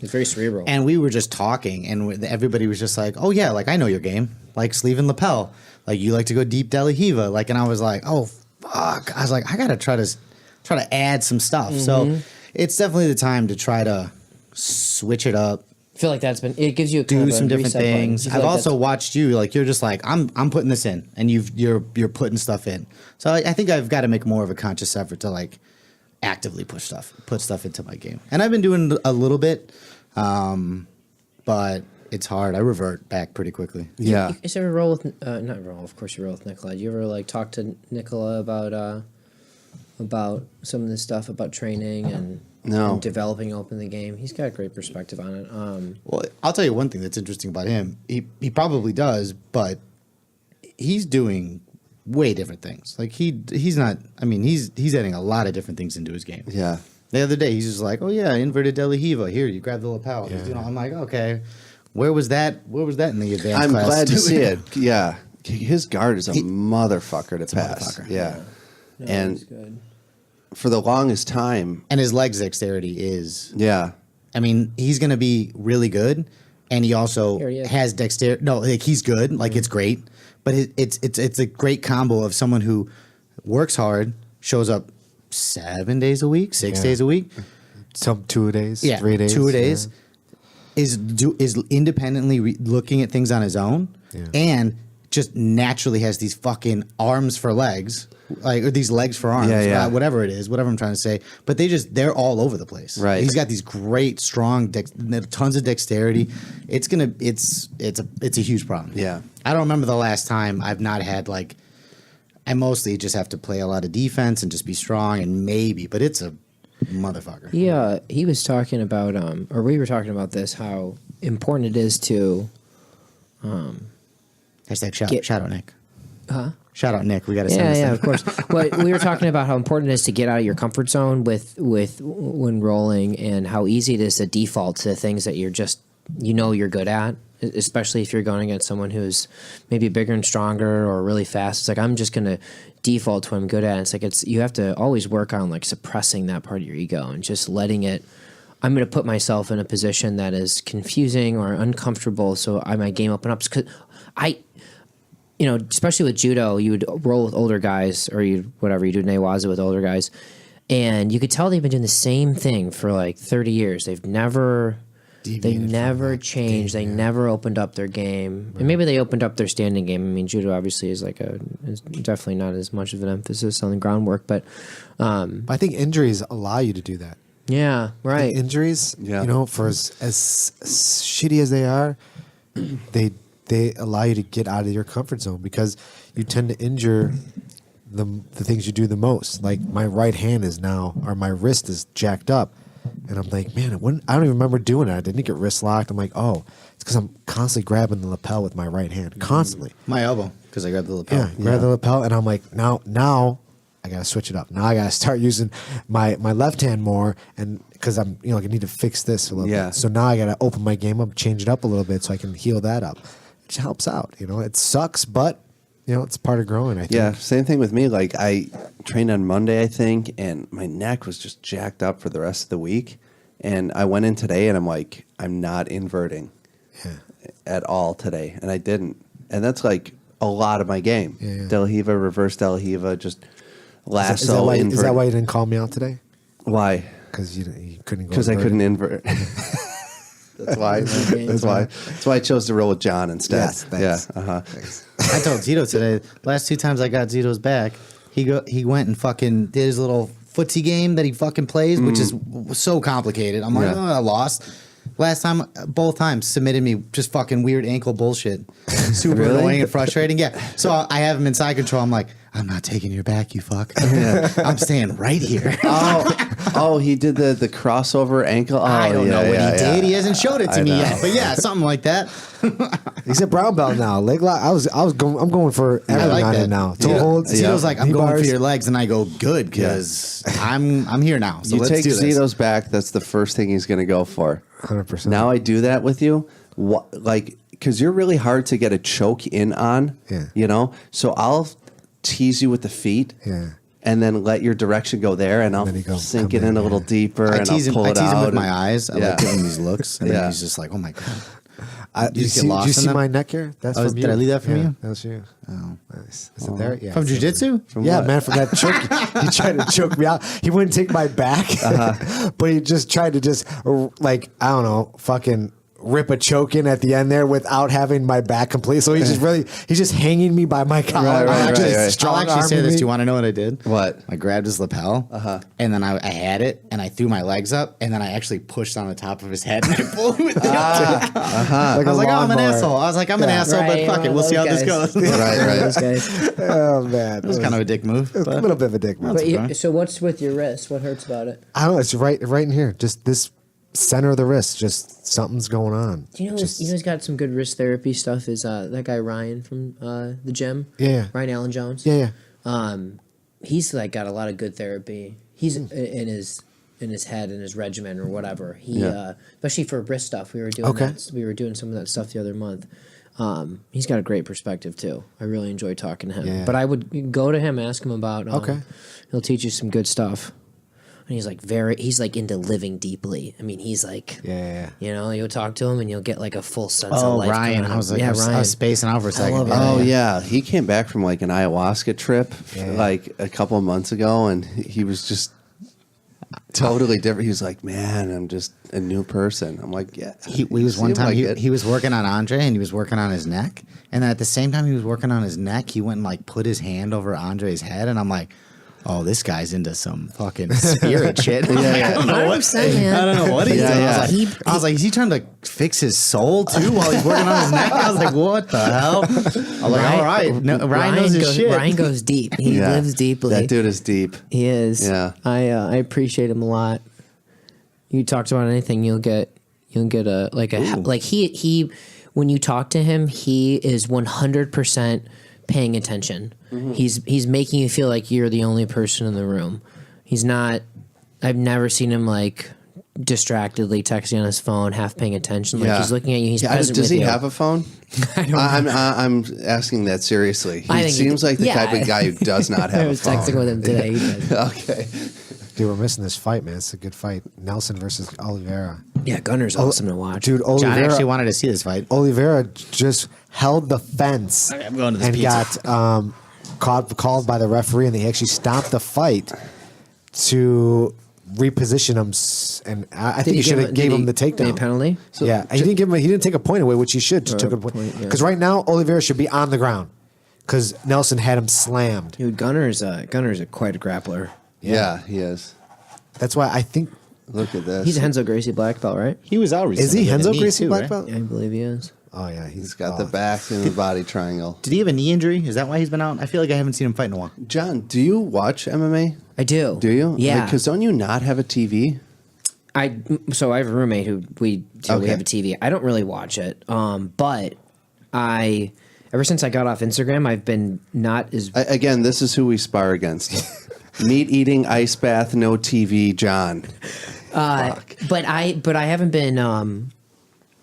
It's very cerebral. And we were just talking, and everybody was just like, "Oh yeah, like I know your game, like sleeve and lapel, like you like to go deep deli hiva, like." And I was like, "Oh fuck!" I was like, "I gotta try to add some stuff." So it's definitely the time to try to switch it up. I feel like it gives you a kind Do of some a different reset button. things. You feel I've like also watched you, like you're just like I'm putting this in, and you're putting stuff in. So I think I've got to make more of a conscious effort to like actively put stuff into my game, and I've been doing a little bit, but it's hard. I revert back pretty quickly. Yeah. You guys ever roll with not roll? Of course, you roll with Nicola. Do you ever like talk to Nicola about some of this stuff about training and developing open the game? He's got a great perspective on it. Well, I'll tell you one thing that's interesting about him. He probably does, but he's doing way different things. Like he's not. I mean, he's adding a lot of different things into his game. Yeah. The other day, he's just like, "Oh yeah, inverted deli hiva. Here, you grab the lapel." Yeah. You know, I'm like, okay, where was that in the advanced I'm class? glad to see it. Yeah. His guard is a motherfucker to pass. motherfucker. Yeah. No, And he's good. for the longest time, And his legs dexterity is. yeah. I mean, he's going to be really good, and he also Here he is. has dexterity. No, like he's good, like it's great, but it's a great combo of someone who works hard, shows up 7 days a week, 6 Yeah. days a week, Some 2 days, yeah, 3 days, 2 days, yeah. is independently looking at things on his own, Yeah. and just naturally has these fucking arms for legs, like or these legs for arms, Yeah. whatever it is, whatever I'm trying to say. But they're all over the place. Right. He's got these great, strong, tons of dexterity. It's a huge problem. Yeah. I don't remember the last time I've not had like. I mostly just have to play a lot of defense and just be strong and maybe, but it's a motherfucker. Yeah, he was talking about, or we were talking about this, how important it is to, Hashtag shout out Nick. huh? Shout out Nick. We got to send this Yeah, thing. of course. But we were talking about how important it is to get out of your comfort zone with when rolling, and how easy it is to default to things that you're just you're good at, especially if you're going against someone who's maybe bigger and stronger or really fast. It's like I'm just gonna default to what I'm good at. It's like you have to always work on like suppressing that part of your ego and just letting it. I'm going to put myself in a position that is confusing or uncomfortable, so my game open up. Because especially with judo, you would roll with older guys, or you do newaza with older guys, and you could tell they've been doing the same thing for like 30 years. They've never changed. They never opened up their game, and maybe they opened up their standing game. I mean, judo obviously is is definitely not as much of an emphasis on the groundwork, but I think injuries allow you to do that. yeah, right. Injuries, for as shitty as they are, they allow you to get out of your comfort zone, because you tend to injure the things you do the most. Like my right hand or my wrist is jacked up, and I'm like, man, I don't even remember doing it. I didn't get wrist locked. I'm like, oh, it's because I'm constantly grabbing the lapel with my right hand, constantly. My elbow, because I grabbed the lapel. Yeah, grab the lapel, and I'm like, now I gotta switch it up. Now I gotta start using my left hand more, and because I'm I need to fix this a little bit. So now I gotta open my game up, change it up a little bit, so I can heal that up, which helps out. It sucks, but it's part of growing. I think. Yeah, same thing with me. Like I trained on Monday, I think, and my neck was just jacked up for the rest of the week. And I went in today, and I'm like, I'm not inverting at all today, and I didn't. And that's like a lot of my game. Yeah. Del Hiva, reverse Del Hiva, just lasso. Is that why you didn't call me out today? Why? Because you couldn't go. Because I couldn't invert. That's why. That's why I chose to roll with John instead. Yes, thanks. Yeah. Thanks. I told Zito today. Last 2 times I got Zito's back, he went and fucking did his little footsie game that he fucking plays, which is so complicated. I'm like, I lost. Last time, both times, submitted me just fucking weird ankle bullshit. Super Really? annoying and frustrating. Yeah. So I have him in side control. I'm like, I'm not taking your back, you fuck. I'm staying right here. Oh, he did the crossover ankle. Oh, I don't know what he did. He hasn't showed it to I me know. yet. But yeah, something like that. He's a brown belt now. Leg lock. I'm going for I everything like on that. it now. Toe Zito- holds. Zito's like, I'm going V-bars. for your legs, and I go, good, because I'm here now. So You let's take do this. Zito's back. That's the first thing he's going to go for. 100%. Now I do that with you, because you're really hard to get a choke in on. Yeah. So I'll tease you with the feet. Yeah. and then let your direction go there, and I'll then you go, sink come it in a in, little yeah. deeper, I and tease I'll him. pull I it tease him out. with my and- eyes. I Yeah. like giving him these looks, and Yeah. then he's just like, "Oh my god." You just get see, lost do you in see them? my neck here? That's Oh, from you. did I leave that from Yeah, you? That was you. Oh. Nice. Is it there? Yeah. From it's there. jujitsu? Yeah, what? man, from that choke. He tried to choke me out. He wouldn't take my back, but he just tried to like, I don't know, fucking rip a choke in at the end there without having my back complete. So he's just hanging me by my collar. Right, just right. I'll strong actually say arming this. me. Do you want to know what I did? What? I grabbed his lapel, and then I had it, and I threw my legs up, and then I actually pushed on the top of his head, and I pulled him with the Like I was a like, "Oh, I'm an lawnmower. asshole." I was like, "I'm an Yeah. asshole," Right, but fuck it, one we'll of see how those this goes. guys. Right. Those guys. Oh man, It was kind of a dick move. a But little bit of a dick move. But okay. so what's with your wrist? What hurts about it? I don't know. It's right in here. Just this center of the wrist. Just something's going on. Do you know who's got some good wrist therapy stuff? Is that guy Ryan from the gym? Yeah. Ryan Allen Jones. Yeah. He's like got a lot of good therapy. He's in his head and his regimen or whatever. He especially for wrist stuff. We were doing Okay. that. We were doing some of that stuff the other month. He's got a great perspective too. I really enjoy talking to him. Yeah. But I would go to him, ask him about. Okay. He'll teach you some good stuff. And he's like into living deeply. I mean, he's like, Yeah. you know, you'll talk to him and you'll get like a full sense of oh, life. Ryan, going on. I was like, yeah, I was Ryan. spacing out for a second. love it. Oh yeah, he came back from like an ayahuasca trip like a couple of months ago, and he was just totally different. He was like, "Man, I'm just a new person." I'm like, "Yeah." He was one seem time like he, it. he was working on Andre and he was working on his neck, and then at the same time he was working on his neck, he went and like put his hand over Andre's head, and I'm like, "Oh, this guy's into some fucking spirit shit." I don't know what. 100%, man. I don't know what he's Yeah, doing. yeah. I was like, "Is he trying to fix his soul too while he's working on his neck?" I was like, "What the hell?" I was like, "All right, no, Ryan knows his shit." Ryan goes deep. He Yeah. lives deeply. That dude is deep. He is. Yeah. I appreciate him a lot. You talked about anything, you'll get a like he when you talk to him, he is 100% paying attention. Mm-hmm. He's making you feel like you're the only person in the room. He's not. I've never seen him like distractedly texting on his phone, half paying attention. Like he's looking at you. He's present does with he you. have a phone? I'm asking that seriously. I He think seems like the type of guy who does not have I a was phone. texting with him today. He does. Okay. Dude, we're missing this fight, man. It's a good fight. Nelson versus Oliveira. Yeah, Gunner's awesome to watch. Dude, John Oliveira actually wanted to see this fight. Oliveira just held the fence I'm going to this and pizza. got called by the referee, and they actually stopped the fight to reposition him. And I think he should have gave him the takedown. Any penalty? Yeah, he didn't give him. He didn't take a point away, which he should. Just took a point point, yeah. because right now Oliveira should be on the ground because Nelson had him slammed. Dude, Gunner's quite a grappler. Yeah, he is. That's why I think Look at this. He's a Henzo Gracie black belt, right? He was out recently. is he with a Henzo knee Gracie too, black right? belt? Yeah, I believe he is. Oh yeah, He's got the back and the body triangle. Did he have a knee injury? Is that why he's been out? I feel like I haven't seen him fight in a while. John, do you watch MMA? I do. Do you? Yeah. Because don't you not have a TV? So I have a roommate who we Okay. have a TV. I don't really watch it, but I ever since I got off Instagram, I've been not as Again, this is who we spar against. Meat eating, ice bath, no TV, John. but I haven't been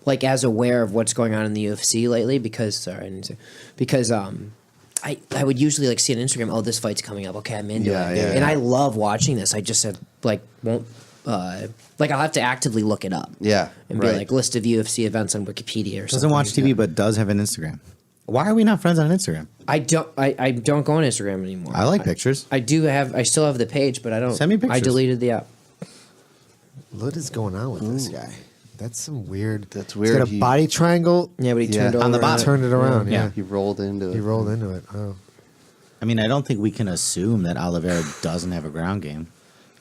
like as aware of what's going on in the UFC lately because I would usually like see on Instagram, oh, this fight's coming up. Okay, I'm into Yeah, it, yeah, and yeah. I love watching this. I just have, like won't like I'll have to actively look it up. Yeah, and be right. like list of UFC events on Wikipedia or something. Doesn't watch TV, but does have an Instagram. Why are we not friends on Instagram? I don't go on Instagram anymore. I like pictures. I still have the page, but I don't. Send me pictures. I deleted the app. What is going on with this guy? That's some weird. That's He's weird. got a body triangle. Yeah, but he Yeah. turned On over the bottom. Turned it around. Yeah, He rolled into it. he rolled into it. Oh, I mean, I don't think we can assume that Oliveira doesn't have a ground game.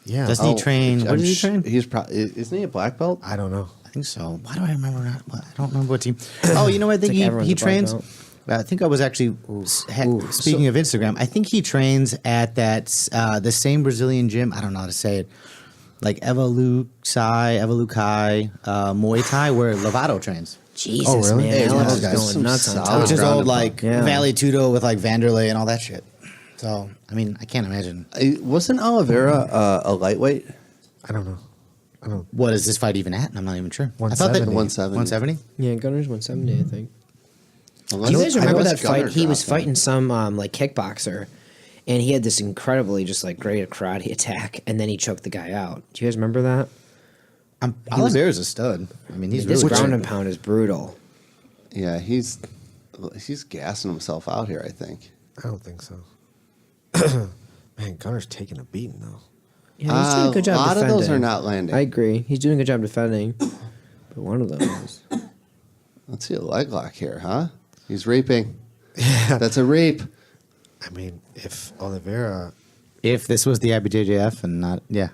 yeah. Doesn't he train? What I'm does he sh- train? He's isn't he a black belt? I don't know. I think so. Why do I remember that? I don't remember what team. Oh, you know what? I think like everyone's he a black trains. belt. I think I was actually speaking of Instagram. I think he trains at that the same Brazilian gym. I don't know how to say it, like Evolukai Muay Thai, where Lovato trains. Jesus, Oh, really? man, Hey, that yeah, level's guys, going some nuts on solid top. Which is ground old and like Yeah. Vale Tudo with like Vanderlei and all that shit. So I mean, I can't imagine. Wasn't Oliveira a lightweight? I don't know. I don't. What is this fight even at? I'm not even sure. 170. 170. Yeah, Gunner's 170, I think. Unless- Do you guys I remember know that it's Gunner fight? He was dropped him. fighting some like kickboxer, and he had this incredibly just like great karate attack, and then he choked the guy out. Do you guys remember that? Oliveira's a stud. I mean, he's This really ground good. and pound is brutal. Yeah, he's gassing himself out here, I think. I don't think so. Man, Connor's taking a beating though. Yeah, he's doing a good job. A lot defending. of those are not landing. I agree. He's doing a good job defending, but one of them is. Let's see a leg lock here, huh? He's reaping. Yeah. That's a reap. I mean, if Oliveira, If this was the IBJJF and not, yeah.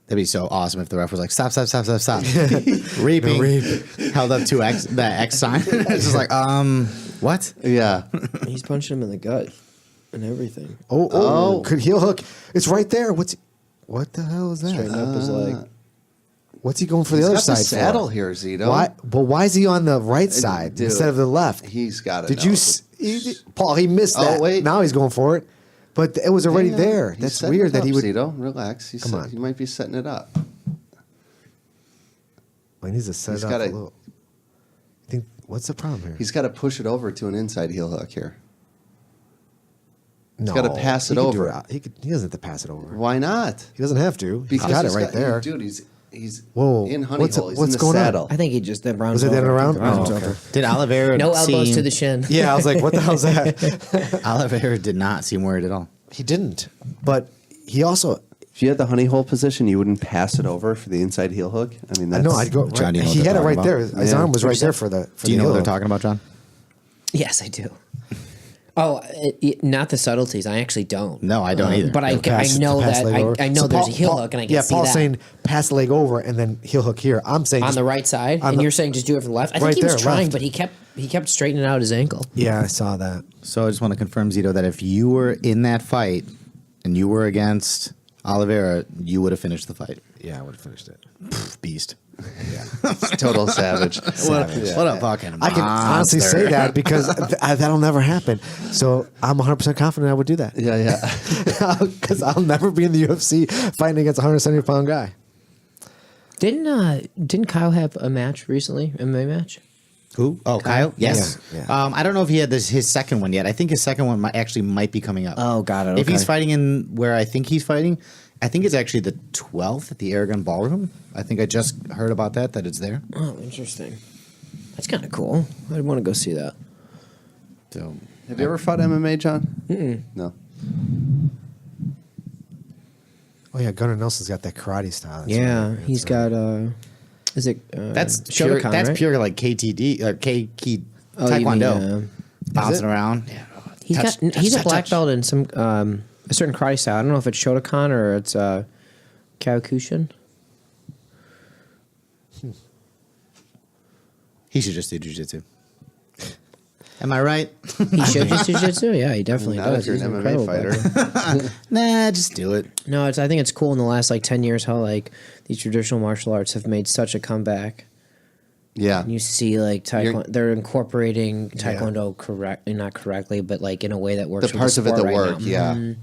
That'd be so awesome if the ref was like, stop. Reaping. No reap. Held up that X sign. It's just like, what? Yeah. He's punching him in the gut and everything. oh, could heel hook? It's right there. What the hell is that? Straighten up his leg. What's he going for He's the other got the side? saddle for? here, Zito. Why? But why is he on the right side Dude, instead of the left? He's got it. Did you, Paul? He missed Oh, that. wait. Now he's going for it, but it was already there. He's That's setting weird it that up, he would. Zito, relax. Come on. He might be setting it up. He needs to set He's it up gotta- a little. I think. What's the problem here? He's got to push it over to an inside heel hook here. no, gotta pass he it could over. do He doesn't have to pass it over. Why not? He doesn't have to. He's Because got it he's right there. Dude, he's Whoa, in honey what's- hole. He's what's in the going on? saddle. I think he just the round. Was it that around? Oh, okay. Did Oliveira No elbows seem- to the shin. Yeah, I was like, what the hell's that? Oliveira did not seem worried at all. He didn't, but he also. If you had the honey hole position, you wouldn't pass it over for the inside heel hook. I mean, I that's know. I'd go. John, Right, do you know what he they're had it right talking there. about? His Yeah. arm was right What's there that? for the. Do you know what they're heel talking about, John? Yes, I do. Oh, not the subtleties. I actually don't. No, I don't either. But I Pass- know pass that leg over. I know So there's Paul- a heel Paul- hook, and I can yeah, see Paul's that saying pass the leg over and then heel hook here. I'm saying on just- the right side, on and the- you're saying just do it from the left. I Right think he was there, trying, left. but he kept straightening out his ankle. Yeah, I saw that. So I just want to confirm, Zito, that if you were in that fight and you were against Oliveira, you would have finished the fight. Yeah, I would have finished it. Beast. total savage. What a fucking I can honestly monster. say that because that'll never happen. So I'm 100% confident I would do that. Yeah, yeah. Because I'll never be in the UFC fighting against a 170-pound guy. Didn't Kyle have a match recently? MMA match? Who? Oh, Kyle? Yes. Yeah. I don't know if he had his second one yet. I think his second one might be coming up. Oh, got it. If he's okay. fighting in where I think he's fighting, I think it's actually the 12th at the Aragon Ballroom. I think I just heard about that it's there. Oh, interesting. That's kind of cool. I'd want to go see that. So Have you ever fought MMA, John? No. Oh, yeah, Gunnar Nelson's got that karate style. That's Yeah, right. he's That's got is it that's pure, Shotokan, that's right? pure like KTD or K Oh, you Taekwondo. mean, Bouncing around. Yeah. he's a black belt in some a certain karate style. I don't know if it's Shotokan or it's Kyokushin. He should just do jiu-jitsu. Am I right? He should just jiu-jitsu. Yeah, he definitely Not does. if you're He's an an MMA incredible fighter. fighter. Nah, just do it. No, I think it's cool in the last like 10 years how like these traditional martial arts have made such a comeback. Yeah. You see like Taekwondo, they're incorporating Taekwondo not correctly, but like in a way that works. The with parts of it sport that right work, now. yeah. Mhm.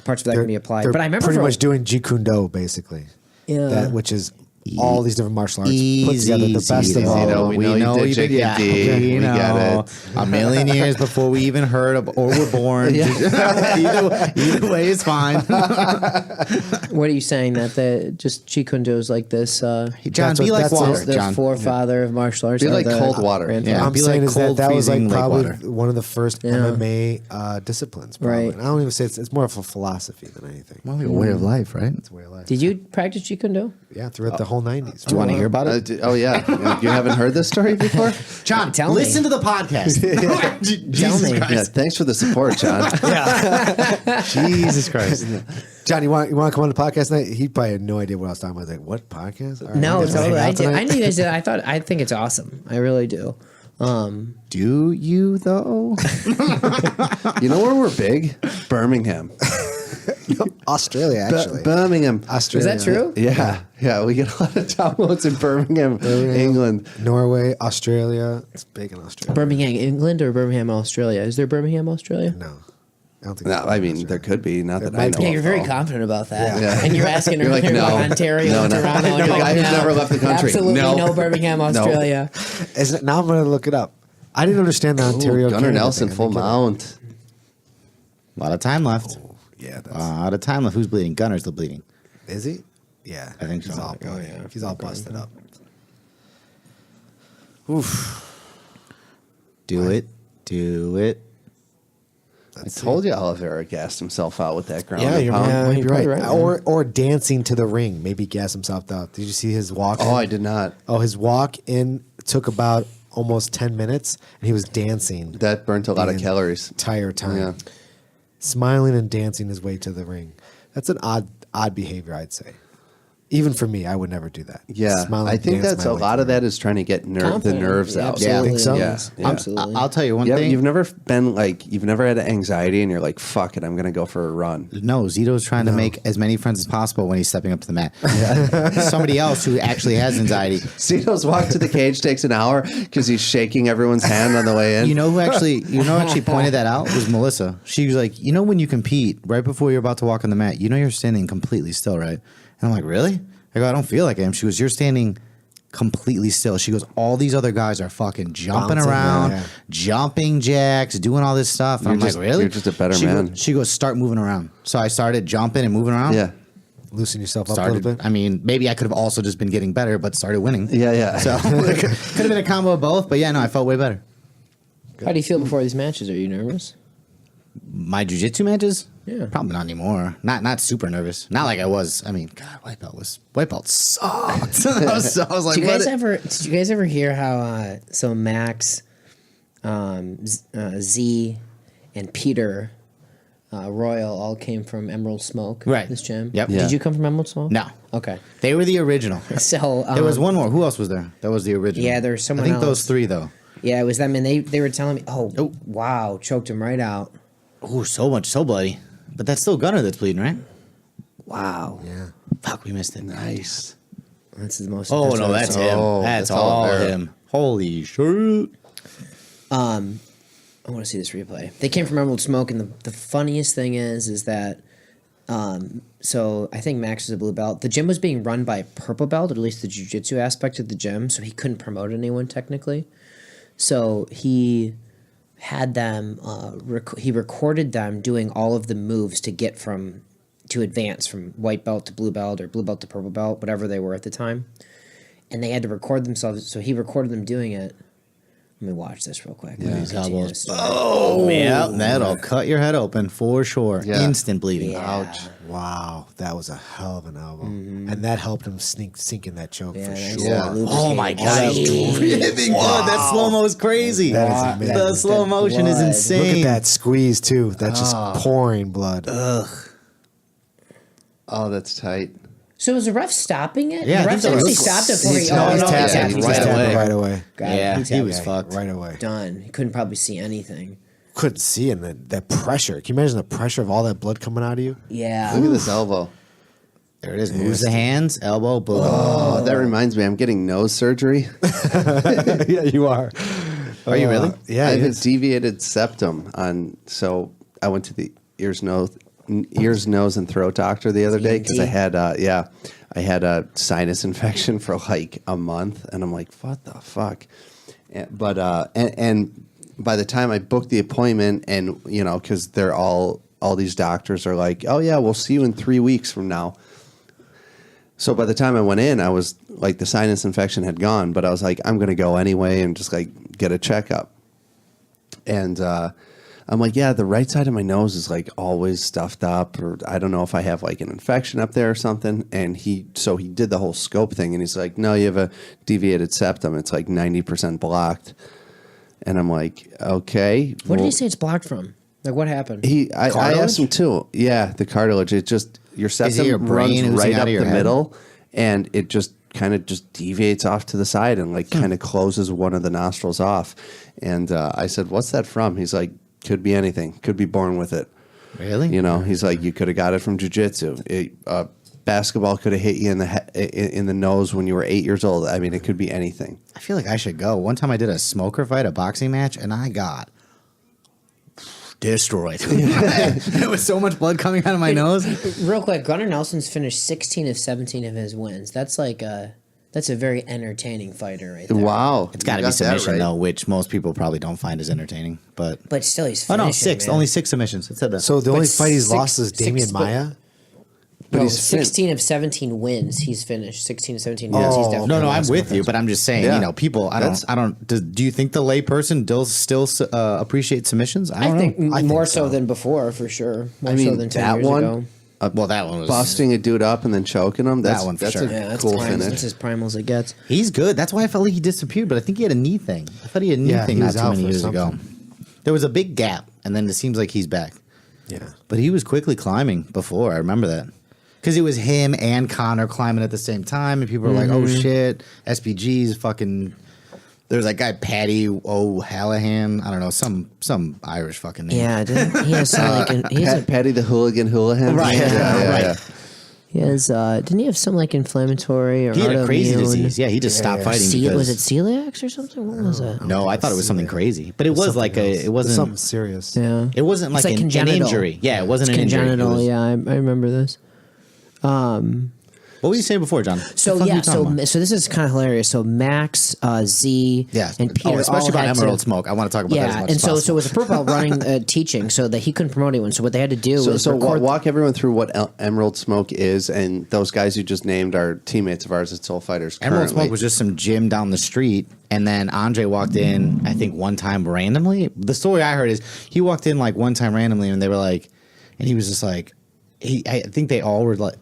Parts of that They're- can be applied. they're But I remember pretty for- much doing Jeet Kune Do, basically. Yeah. That, which is all these different martial arts put Easy, together, the best of easy, all. Zito, we know you did JKD. We We know. get it. A million years before we even heard of or were born. either way is fine. What are you saying that the just Jeet Kune Do is like this? John, That's be what- like that's water, what- The John. forefather of martial arts. Be or like the cold water. grandfather. Yeah. I'm be saying like is that cold, that was like freezing lake probably water. one of the first Yeah. MMA disciplines. Probably. Right. I don't even say it's more of a philosophy than anything. Well, like a way of life, right? It's a way of life. Did you practice Jeet Kune Do? Yeah, throughout the whole 90s. Do you want to hear about it? Oh, yeah. You haven't heard this story before? John, Tell me. listen to the podcast. Jesus me. Yeah, Christ. thanks for the support, John. Jesus Christ. John, you want to come on the podcast tonight? He probably had no idea what I was talking about. I was like, what podcast? All right, No, you guys wanna totally. hang I out did. I tonight? knew you guys did. I think it's awesome. I really do. Do you, though? You know where we're big? Birmingham. Australia, actually. Birmingham. Australia. Is that true? Yeah. Yeah, we get a lot of downloads in Birmingham, England. Norway, Australia. It's big in Australia. Birmingham, England, or Birmingham, Australia? Is there Birmingham, Australia? No. I don't think No, it's I mean, Australia. there could be, not that I might know be. Yeah, of, you're very though. confident about that. Yeah. And you're asking You're her like, like, no. Ontario, No, no. Toronto. and The you're like, guy who's no, never left the country. Absolutely No. no Birmingham, Australia. Now I'm going to look it up. I didn't understand the Ontario. Gunnar Canada Nelson, thing. I full didn't get it. mount. A lot of time left. Yeah, A lot of time left. Who's bleeding? Gunner's the bleeding. is he? Yeah, I think he's so. all bloody. He's all busted up. Do it. I told you Oliveira gassed himself out with that ground. Yeah, and you're, pound. you're right. Or dancing to the ring. Maybe gas himself out. Did you see his walk? Oh, I did not. Oh, his walk in took about almost 10 minutes, and he was dancing That burnt a lot of the calories. entire time. Yeah. Smiling and dancing his way to the ring. That's an odd behavior, I'd say. Even for me, I would never do that. Yeah, Smile I and think dance that's my a way lot to of the that ring. is trying to get the Confident. nerves Yeah, out. absolutely. Think so? Yeah. Absolutely. I'll tell you one thing. You've never been like, you've never had anxiety and you're like, fuck it, I'm going to go for a run. No, Zito's trying to make as many friends as possible when he's stepping up to the mat. Somebody else who actually has anxiety. Cito's walk to the cage takes an hour because he's shaking everyone's hand on the way in. You know who actually pointed that out was Melissa. She was like, you know, when you compete right before you're about to walk on the mat, you know you're standing completely still, right? And I'm like, really? I go, I don't feel like I am. She goes, you're standing completely still. She goes, all these other guys are fucking jumping Bouncing, around, yeah. jumping jacks, doing all this stuff. And You're I'm just- like, really? you're just a better she man. She goes, start moving around. So I started jumping and moving around. Yeah. Loosen yourself up a Started, little bit. I mean, maybe I could have also just been getting better, but started winning. Yeah. So could have been a combo of both. But yeah, no, I felt way better. How do you feel before these matches? Are you nervous? My jiu-jitsu matches? Yeah. Probably not anymore. Not super nervous. Not like I was. I mean, God, white belt sucked. I was like, Did what? you guys ever hear how so Max, Z, and Peter Royal all came from Emerald Smoke? Right. This gym. Yep. Yeah. Did you come from Emerald Smoke? No. Okay. They were the original. So There was one more. Who else was there? That was the original. Yeah, there was someone I think else. those three, though. Yeah, it was them, and they were telling me, oh, wow, choked him right out. Oh, so bloody. But that's still Gunner that's bleeding, right? Wow. Yeah. Fuck, we missed it. Nice. That's the most. Oh, what no, I that's saw. him. Oh, That's that's all all there. him. Holy shit. I want to see this replay. They came from Emerald Smoke, and the funniest thing is that, so I think Max is a blue belt. The gym was being run by a purple belt, or at least the jiu-jitsu aspect of the gym, so he couldn't promote anyone technically. So he had them, he recorded them doing all of the moves to advance from white belt to blue belt, or blue belt to purple belt, whatever they were at the time. And they had to record themselves, so he recorded them doing it. Let me watch this real quick. Yeah. Continue Elbows. this story. Oh, yeah. That'll cut your head open for sure. Yeah. Instant bleeding. Yeah. Ouch. Wow, that was a hell of an elbow, and that helped him sink in that choke Yeah, for nice sure. Yeah. Oh my lubricated God. cheese. Ripping blood. That slow-mo is crazy. That is amazing. The slow motion is blood. insane. Look at that squeeze too. That's just pouring blood. Oh, that's tight. So was the ref stopping it? Yeah, the I ref think actually so. stopped it before he. He's Oh, no, tapped yeah, it he's right tapped away. it. Right away. Got it. Yeah, He's he tapped was it. fucked. Right away. Done. He couldn't probably see anything. Couldn't see it. And that pressure. Can you imagine the pressure of all that blood coming out of you? Yeah. Look at this elbow. There it is. Moves the hands, elbow, boom. Oh, that reminds me, I'm getting nose surgery. Yeah, you are. Are you really? Yeah, I have it a is. deviated septum so I went to the ears, nose, and throat doctor the other day because I had I had a sinus infection for like a month, and I'm like, what the fuck? But by the time I booked the appointment, and you know, because they're all these doctors are like, oh yeah, we'll see you in 3 weeks from now. So by the time I went in, I was like, the sinus infection had gone, but I was like, I'm going to go anyway and just like get a checkup. And I'm like, yeah, the right side of my nose is like always stuffed up, or I don't know if I have like an infection up there or something. And he did the whole scope thing, and he's like, no, you have a deviated septum. It's like 90% blocked. And I'm like, okay. What did he say it's blocked from? Like, what happened? I asked him too. Yeah, the cartilage. It just, your septum your brain runs oozing right out up of the your head? middle, and it just kind of just deviates off to the side and like kind of closes one of the nostrils off. And I said, what's that from? He's like, could be anything. Could be born with it. Really? You know, he's like, you could have got it from jiu-jitsu. Basketball could have hit you in the nose when you were 8 years old. I mean, it could be anything. I feel like I should go. One time I did a smoker fight, a boxing match, and I got destroyed. There was so much blood coming out of my nose. Real quick, Gunnar Nelson's finished 16 of 17 of his wins. That's like That's a very entertaining fighter right there. Wow. It's got to You be got that submission right. though, which most people probably don't find as entertaining. But But still, he's oh finishing, no, 6, man. only 6 submissions. It said that. So the only fight he's six- lost is Damian six- but- Maia. But No, he's 16 of 17 wins. He's finished 16 of 17 wins. He's Oh, definitely no, I'm lost with you, confidence. but I'm just saying, Yeah. you know, people. I don't. Do you think the layperson still appreciate submissions? I I don't think know. more so than before, for sure. More I mean, so than 10 that years one, ago. Well, that one was busting a dude up and then choking him. That's one for that's sure. a Yeah, that's cool primal. finish. That's as primal as it gets. He's good. That's why I felt like he disappeared. But I think he had a knee thing. I thought he had a knee Yeah, thing he not was too out many for years ago. something. There was a big gap, and then it seems like he's back. Yeah. But he was quickly climbing before. I remember that. Because it was him and Connor climbing at the same time, and people were like, "Oh shit, SPG's fucking." There's that guy Paddy O'Hallahan. I don't know, some Irish fucking name. Yeah, he has something like he has, Patty the Hooligan Houlihan. Right, right. he has didn't he have something like inflammatory or He had a crazy autoimmune? disease. Yeah, he just stopped fighting. Was it because celiac or something? What was it? No, I thought it was something crazy, but it was Something like else. it wasn't something serious. Yeah, It wasn't It's like, an congenital. injury. Yeah, it wasn't It's an injury. It congenital. was- Yeah, I remember this. What were you saying before, John? So What the fuck are yeah, you talking about? so this is kind of hilarious. So Max, Z, Yeah, and Peter, especially all about had Emerald to, Smoke. I want to talk about that as Yeah, much and as so possible. it was a protocol running teaching, so that he couldn't promote anyone. So what they had to do was record. Walk everyone through what Emerald Smoke is, and those guys you just named are teammates of ours at Soul Fighters. Emerald currently. Smoke was just some gym down the street, and then Andre walked in, I think one time randomly. The story I heard is he walked in like one time randomly, and they were like, and he was just like, I think they all were like,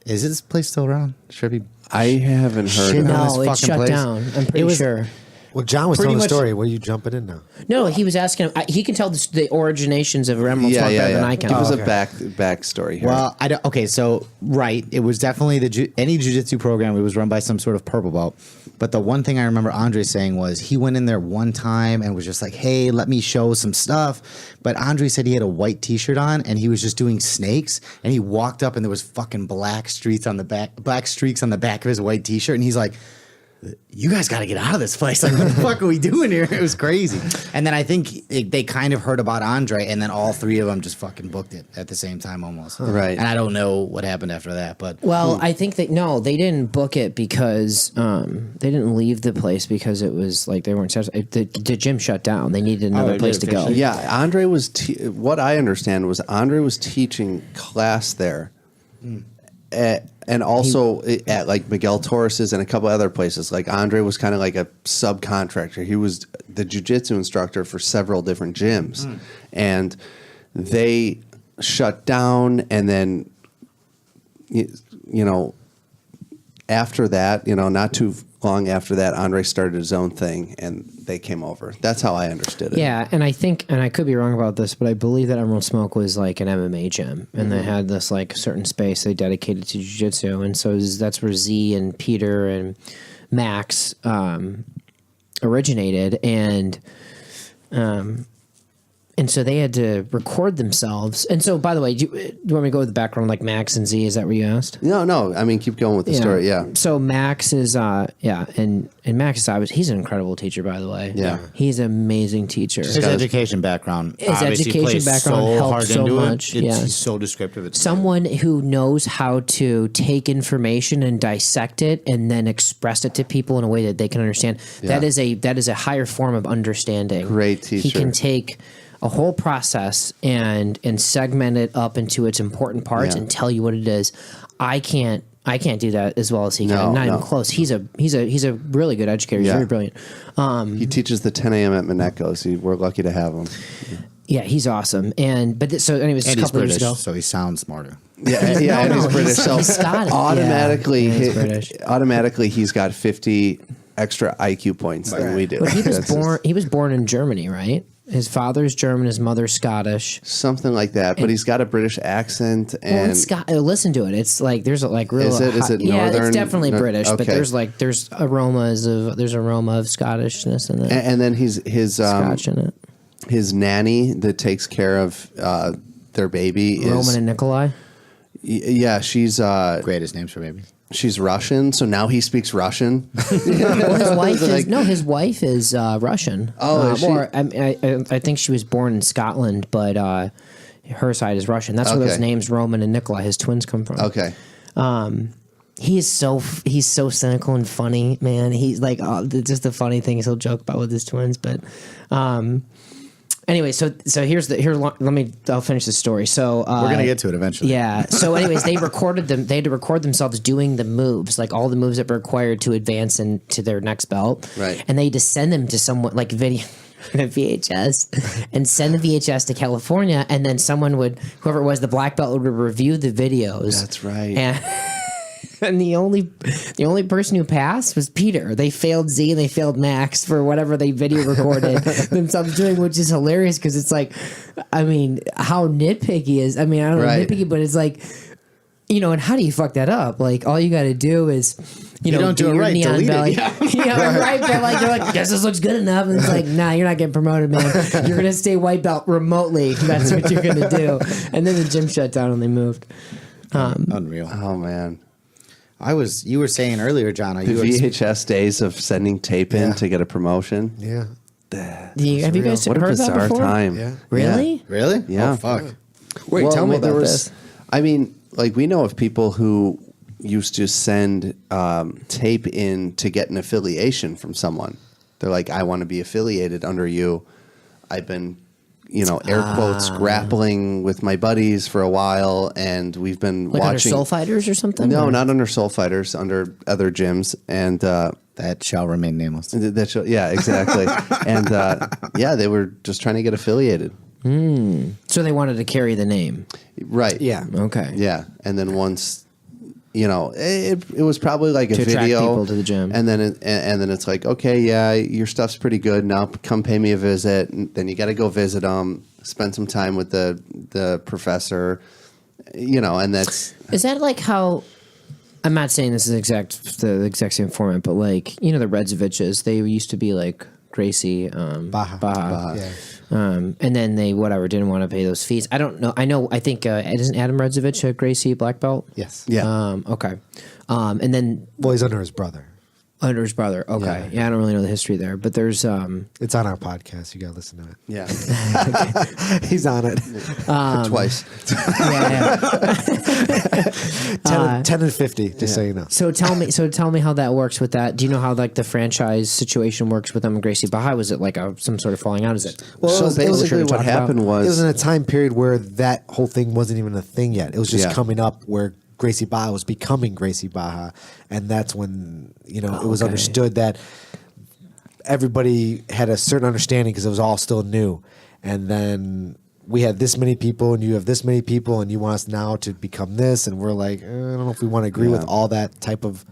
is this place still around? Should I be? I haven't heard Shit of on it. this No, it fucking shut place? down. I'm pretty It was- sure. Well, John was Pretty telling the much- story. What are you jumping in now? No, he was asking him. He can tell the originations of Emerald Smoke better than I can. Give us okay. a backstory here. Well, I don't. Okay, so right, it was definitely any jiu-jitsu program. It was run by some sort of purple belt. But the one thing I remember Andre saying was he went in there one time and was just like, "Hey, let me show some stuff." But Andre said he had a white T-shirt on and he was just doing snakes. And he walked up and there was fucking black streaks on the back of his white T-shirt. And he's like, "You guys got to get out of this place. Like, what the fuck are we doing here?" It was crazy. And then I think they kind of heard about Andre, and then all three of them just fucking booked it at the same time almost. Right. And I don't know what happened after that, but Well, I think they didn't book it because they didn't leave the place because it was like they weren't satisfied. The gym shut down. They needed another they place did to go. officially? yeah, Andre was. What I understand was Andre was teaching class there, and also at like Miguel Torres's and a couple other places. Like Andre was kind of like a subcontractor. He was the jiu-jitsu instructor for several different gyms, and they shut down. And then, you know, after that, not too long after that, Andre started his own thing, and they came over. That's how I understood it. Yeah, and I think, and I could be wrong about this, but I believe that Emerald Smoke was like an MMA gym, and they had this like certain space they dedicated to jiu-jitsu, and so that's where Z and Peter and Max originated, and so they had to record themselves. And so, by the way, do you want me to go with the background, like Max and Z? Is that what you asked? No. I mean, keep going with the story. Yeah. So Max is and Max is obviously he's an incredible teacher, by the way. Yeah. He's an amazing teacher. his education background, His obviously education plays background so helped hard so into much, It. It's yes. so descriptive. It's Someone who knows how to take information and dissect it and then express it to people in a way that they can understand. Yeah. That is a higher form of understanding. Great He teacher. can take a whole process and segment it up into its important parts Yeah. and tell you what it is. I can't do that as well as he can. No, Not no. even close. He's a really good educator. He's Yeah. very brilliant. He teaches the 10 a.m. at Mineko's. We're lucky to have him. Yeah, he's awesome. So anyways, and a he's couple years British, ago. so he sounds smarter. Yeah, yeah, and he's British. So he's Scottish. automatically, Yeah, he's British. automatically, he's got 50 extra IQ points than we do. But he was That's just born. He was born in Germany, right? His father's German, his mother's Scottish. something like that. But he's got a British accent, Well, and in listen to it. It's like there's like real. Is it Yeah, northern? it's definitely No- British, but okay. there's aroma of Scottishness in it. and then his Scotch in it. his nanny that takes care of their baby is Roman and Nikolai. yeah, she's Greatest names for babies. she's Russian, so now he speaks Russian. Well, his wife Like- is his wife is Russian. Oh, is she? Or I think she was born in Scotland, but her side is Russian. That's where Okay. those names Roman and Nikolai, his twins, come from. Okay, he's so cynical and funny, man. He's like just the funny things he'll joke about with his twins. But anyway, so I'll finish the story. So We're gonna get to it eventually. Yeah. So anyways, they recorded them. They had to record themselves doing the moves, like all the moves that were required to advance into their next belt. Right. And they had to send them to someone like video. A VHS and send the VHS to California, and then whoever it was, the black belt would review the videos. That's right. And the only person who passed was Peter. They failed Z and they failed Max for whatever they video recorded themselves doing, which is hilarious because it's like, I mean, how nitpicky is. I mean, I don't know nitpicky, but it's like, you know, and how do you fuck that up? Like, all you got to do is. You know, don't do it your right, neon delete belly. it. Yeah, right. But like, they're like, guess this looks good enough. And it's like, nah, you're not getting promoted, man. You're gonna stay white belt remotely. That's what you're gonna do. And then the gym shut down and they moved. Unreal. Oh man. You were saying earlier, John. The VHS days of sending tape in to get a promotion. Yeah. Have you guys What a heard that bizarre before? time. Yeah. Really? Really? Yeah. Oh, fuck. Wait, tell me about this. I mean, like we know of people who used to send tape in to get an affiliation from someone. They're like, I want to be affiliated under you. I've been, air quotes, grappling with my buddies for a while, and we've been Like watching. under Soul Fighters or something? No, or? not under Soul Fighters, under other gyms. And That shall remain nameless. yeah, exactly. And they were just trying to get affiliated. So they wanted to carry the name. Right. Yeah. Okay. Yeah. And then once, it was probably like a To attract video people to the gym. and then it's like, okay, yeah, your stuff's pretty good. Now come pay me a visit. And then you got to go visit them, spend some time with the professor, and that's. Is that like how? I'm not saying this is the exact same format, but like the Redzoviches, they used to be like Gracie, Baja. Yeah. And then they didn't want to pay those fees. I don't know. I think isn't Adam Redzovich a Gracie black belt? Yes. Yeah. Okay. And then Well, he's under his brother. under his brother. Okay. Yeah, I don't really know the history there, but there's It's on our podcast. You got to listen to it. Yeah. He's on it. Twice. yeah. 10 and 50, just so you know. So tell me how that works with that. Do you know how like the franchise situation works with them and Gracie Baja? Was it like some sort of falling out? Is it? Well, So it was basically what happened it was was in a time period where that whole thing wasn't even a thing yet. It was just Yeah. coming up where Gracie Baja was becoming Gracie Baja, and that's when it was Okay. understood that everybody had a certain understanding because it was all still new. And then we had this many people, and you have this many people, and you want us now to become this, and we're like, I don't know if we want to agree with all that type of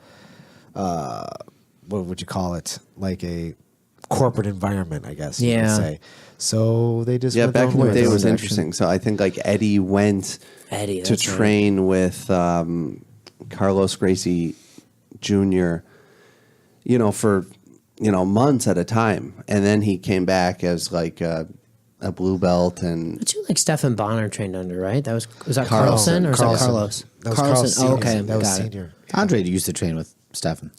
what would you call it, like a corporate environment, I guess you Yeah. could say. So they just Yeah, went their back in the own day way. it was Their own interesting. So I think like Eddie went Eddie, to that's right. train with Carlos Gracie Jr. For months at a time, and then he came back as like a blue belt. And But you like Stefan Bonner trained under, right? Was that Carlson. Carlson or was that Carlos? That was Carlos Oh, Senior. okay, That was got it. senior. Andre used to train with Stefan.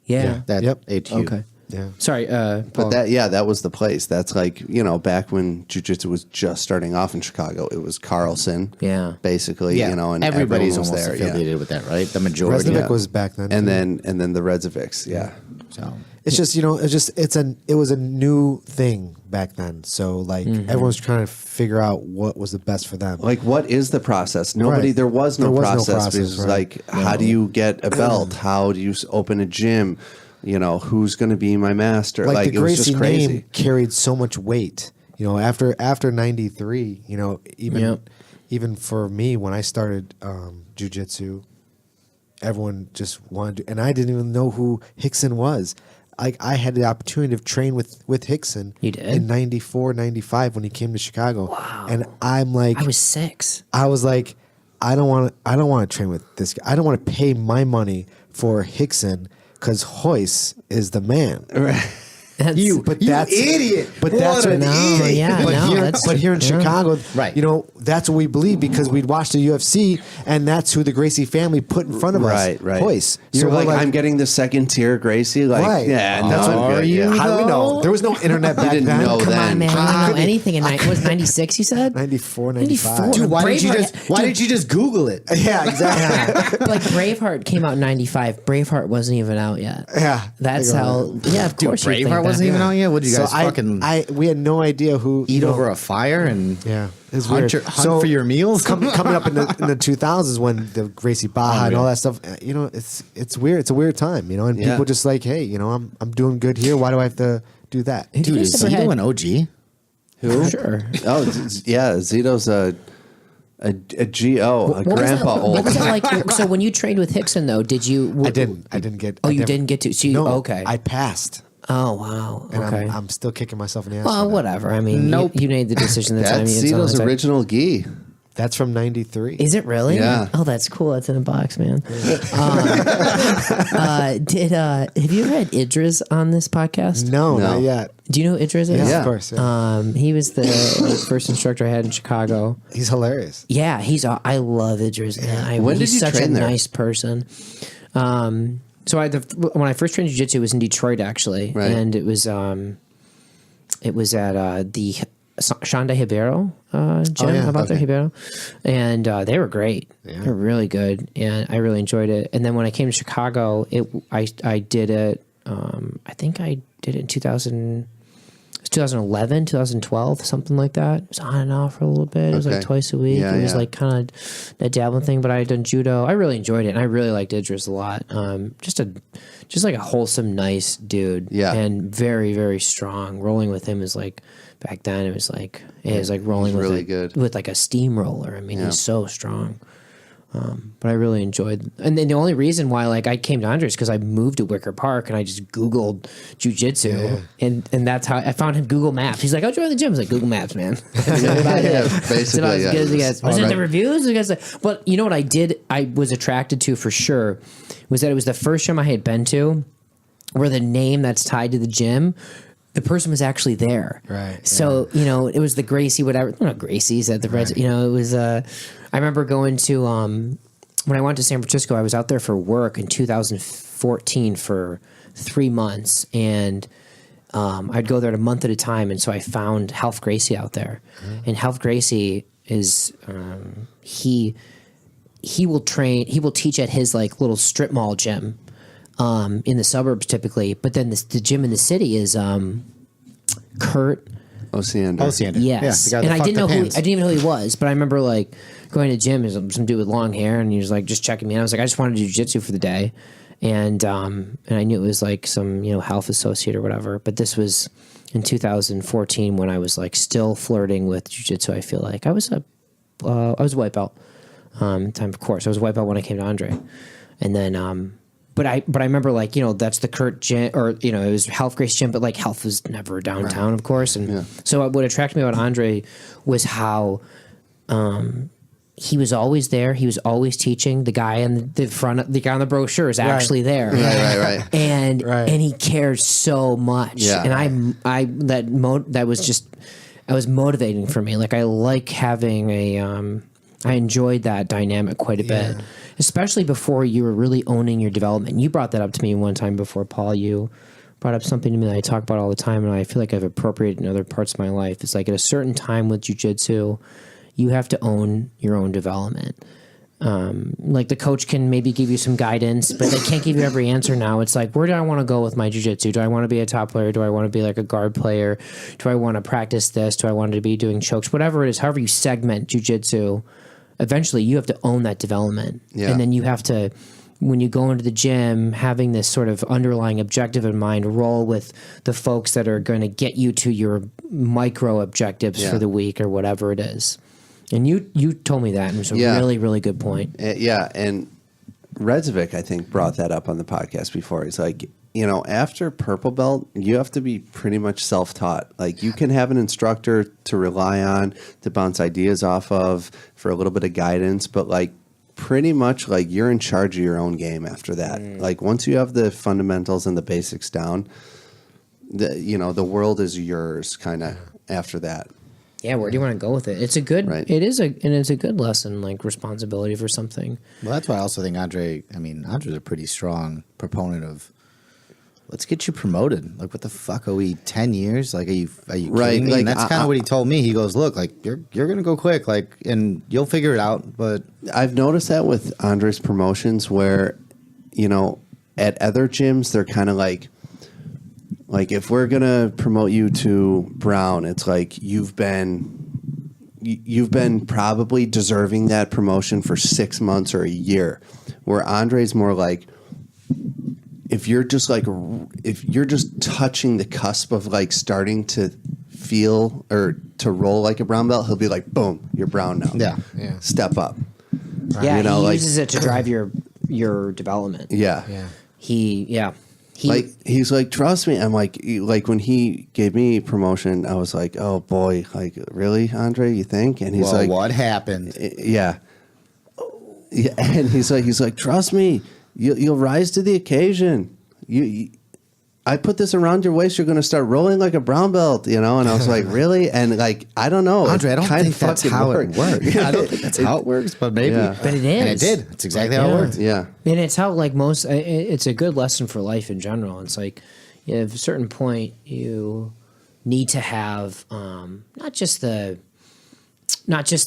Yeah. That Yep. HU. Okay. Yeah. Sorry, Paul. but that was the place. That's like back when jiu-jitsu was just starting off in Chicago, it was Carlson. Yeah. basically. And everybody's everyone was almost there. affiliated with that, right? The majority. Resnick was back then. And too. then the Redzovics. Yeah. So It's just it was a new thing back then. So like everyone's trying to figure out what was the best for them. Like, what is the process? There was no process. Because, right. like, how do you get a belt? How do you open a gym? Who's going to be my master? Like the it was Gracie just crazy. name carried so much weight. After 93, even for me when I started jiu-jitsu, everyone just wanted to, and I didn't even know who Hickson was. Like I had the opportunity to train with Hickson. You did? In 94, 95 when he came to Chicago. Wow. And I'm like I was 6. I was like, I don't want to train with this guy. I don't want to pay my money for Hickson because Hoyce is the man. You idiot. But What that's an No, idiot. yeah, but, no, here, that's- but here in yeah. Chicago, Right. you know, that's what we believe because we'd watch the UFC and that's who the Gracie family put in front of us. Right. Royce. You're we're like, I'm getting the second tier Gracie. Like, Right. yeah, That's no, what- I'm Are good, you? yeah. How do we know? There was no internet back didn't then. know Come then. on, man. I don't know anything in it was 96. You said 94, 94. 95. Dude, why didn't you Braveheart- just Google it? Yeah, exactly. like Braveheart came out in 95. Braveheart wasn't even out yet. Yeah. That's Think about how. it. Yeah, of Dude, course. you think Braveheart that. wasn't even Yeah. out yet. What did you So guys fucking we had no idea who eat you know, over a fire and Yeah, it's hunt weird. for your meals? coming up in the 2000s when the Gracie Baja and all that stuff. You know, it's weird. It's a weird time. You know, and Yeah. people just like, hey, you know, I'm doing good here. Why do I have to do that? Who do Dude, you is guys ever Zito had- an OG? Who? Sure. Oh, yeah. Zito's a GO, a What was that- grandpa What old. was that like? So when you trained with Hickson, though, did you? I didn't get. Oh, I you never- didn't get to. So you, No, okay. I passed, Oh wow. and Okay. I'm still kicking myself in the ass. Well, for that. whatever. I mean, Nope. you made the decision. The time That's you had Zito's time. original gi. That's from '93. Is it really? Yeah. Oh, that's cool. That's in a box, man. Have you ever had Idris on this podcast? No, No. not yet. Do you know who Idris is? Yes, Yeah. of course. Yeah. He was the first instructor I had in Chicago. He's hilarious. Yeah, I love Idris. Man. When did he's you such train a there? nice person. So when I first trained jiu-jitsu, it was in Detroit actually, Right. and it was at the Shonda Hibero gym, yeah, about okay. Hibero, and they were great. Yeah. They were really good, and I really enjoyed it. And then when I came to Chicago, I did it. I think I did it in 2011, 2012, something like that. It was on and off for a little bit. It was like Okay. twice a week. Yeah, it was yeah. like kind of that dabbling thing, but I had done judo. I really enjoyed it, and I really liked Idris a lot. Just like a wholesome, nice dude. Yeah. And very, very strong. Rolling with him is like, back then it was like rolling with really good. with like a steamroller. I mean, Yeah. he's so strong. But I really enjoyed, and then the only reason why like I came to Andre's because I moved to Wicker Park and I just Googled jujitsu, and that's how I found him. Google Maps. He's like, "I'll join the gym." I was like, "Google Maps, man." basically, yeah. Was it the reviews? But you know what I did? I was attracted to for sure was that it was the first gym I had been to where the name that's tied to the gym. The person was actually there, Right, So you know, it was the Gracie, whatever. Not Gracie's at the Reds. You know, it was. I remember going to when I went to San Francisco. I was out there for work in 2014 for 3 months, and I'd go there a month at a time. And so I found Half Gracie out there, and Half Gracie is he will train. He will teach at his like little strip mall gym. In the suburbs typically, but then the gym in the city is Kurt. Osiander. Yes, Yeah, the guy that and I fucked didn't know the who pants. I didn't even know who he was, but I remember like going to the gym. There's some dude with long hair, and he was like just checking me out. I was like, I just wanted to do jiu-jitsu for the day, and I knew it was like some health associate or whatever. But this was in 2014 when I was like still flirting with jiu-jitsu. I feel like I was a white belt. Time of course I was a white belt when I came to Andre, and then. But I remember like that's the Kurt gym, or it was Health Grace gym, but like Health was never downtown, of course, and so what attracted me about Andre was how he was always there. He was always teaching. The guy in the front, the guy on the brochure is actually there, Right. and Right. and he cared so much, Yeah. and I was motivating for me. Like I like having I enjoyed that dynamic quite a bit, especially before you were really owning your development. You brought that up to me one time before, Paul. You brought up something to me that I talk about all the time, and I feel like I've appropriated in other parts of my life. It's like at a certain time with jiu-jitsu, you have to own your own development. Like the coach can maybe give you some guidance, but they can't give you every answer now. It's like, where do I want to go with my jiu-jitsu? Do I want to be a top player? Do I want to be like a guard player? Do I want to practice this? Do I want to be doing chokes? Whatever it is, however you segment jiu-jitsu, eventually you have to own that development. Yeah. And then you have to, when you go into the gym, having this sort of underlying objective in mind, roll with the folks that are going to get you to your micro objectives for the week or whatever it is. And you told me that, and it was a really, really good point. Yeah, and Redzovic, I think, brought that up on the podcast before. He's like, after purple belt, you have to be pretty much self-taught. Like, you can have an instructor to rely on, to bounce ideas off of, for a little bit of guidance, but, like, pretty much, like, you're in charge of your own game after that. Like, once you have the fundamentals and the basics down, the world is yours kind of after that. Yeah, where do you want to go with it? It's a good, Right. it's a good lesson, like responsibility for something. Well, that's why I also think Andre's a pretty strong proponent of, let's get you promoted. Like, what the fuck are we, 10 years? Like, are you Right, kidding me? like, And that's kind of what he told me. He goes, look, like, you're going to go quick, like, and you'll figure it out. But I've noticed that with Andre's promotions where, at other gyms, they're kind of like if we're going to promote you to Brown, it's like you've been probably deserving that promotion for 6 months or a year, where Andre's more like, if you're just touching the cusp of like starting to feel or to roll like a brown belt, he'll be like, boom, you're brown now. Yeah. Step up. Yeah, You know, he like- uses it to drive your development. Yeah. He's like, trust me. I'm like when he gave me promotion, I was like, oh boy, like really, Andre, you think? And he's well, like, what happened? yeah. And he's like, trust me, you'll rise to the occasion. I put this around your waist, you're going to start rolling like a brown belt, And I was like, really? And like, I don't know, Andre, I don't kind think of that's fucking how worked. it works. I don't think that's how it works, but maybe. Yeah. But it is. And it did. It's exactly how it worked. Yeah. And it's how like most. It's a good lesson for life in general. It's like at a certain point you need to have not just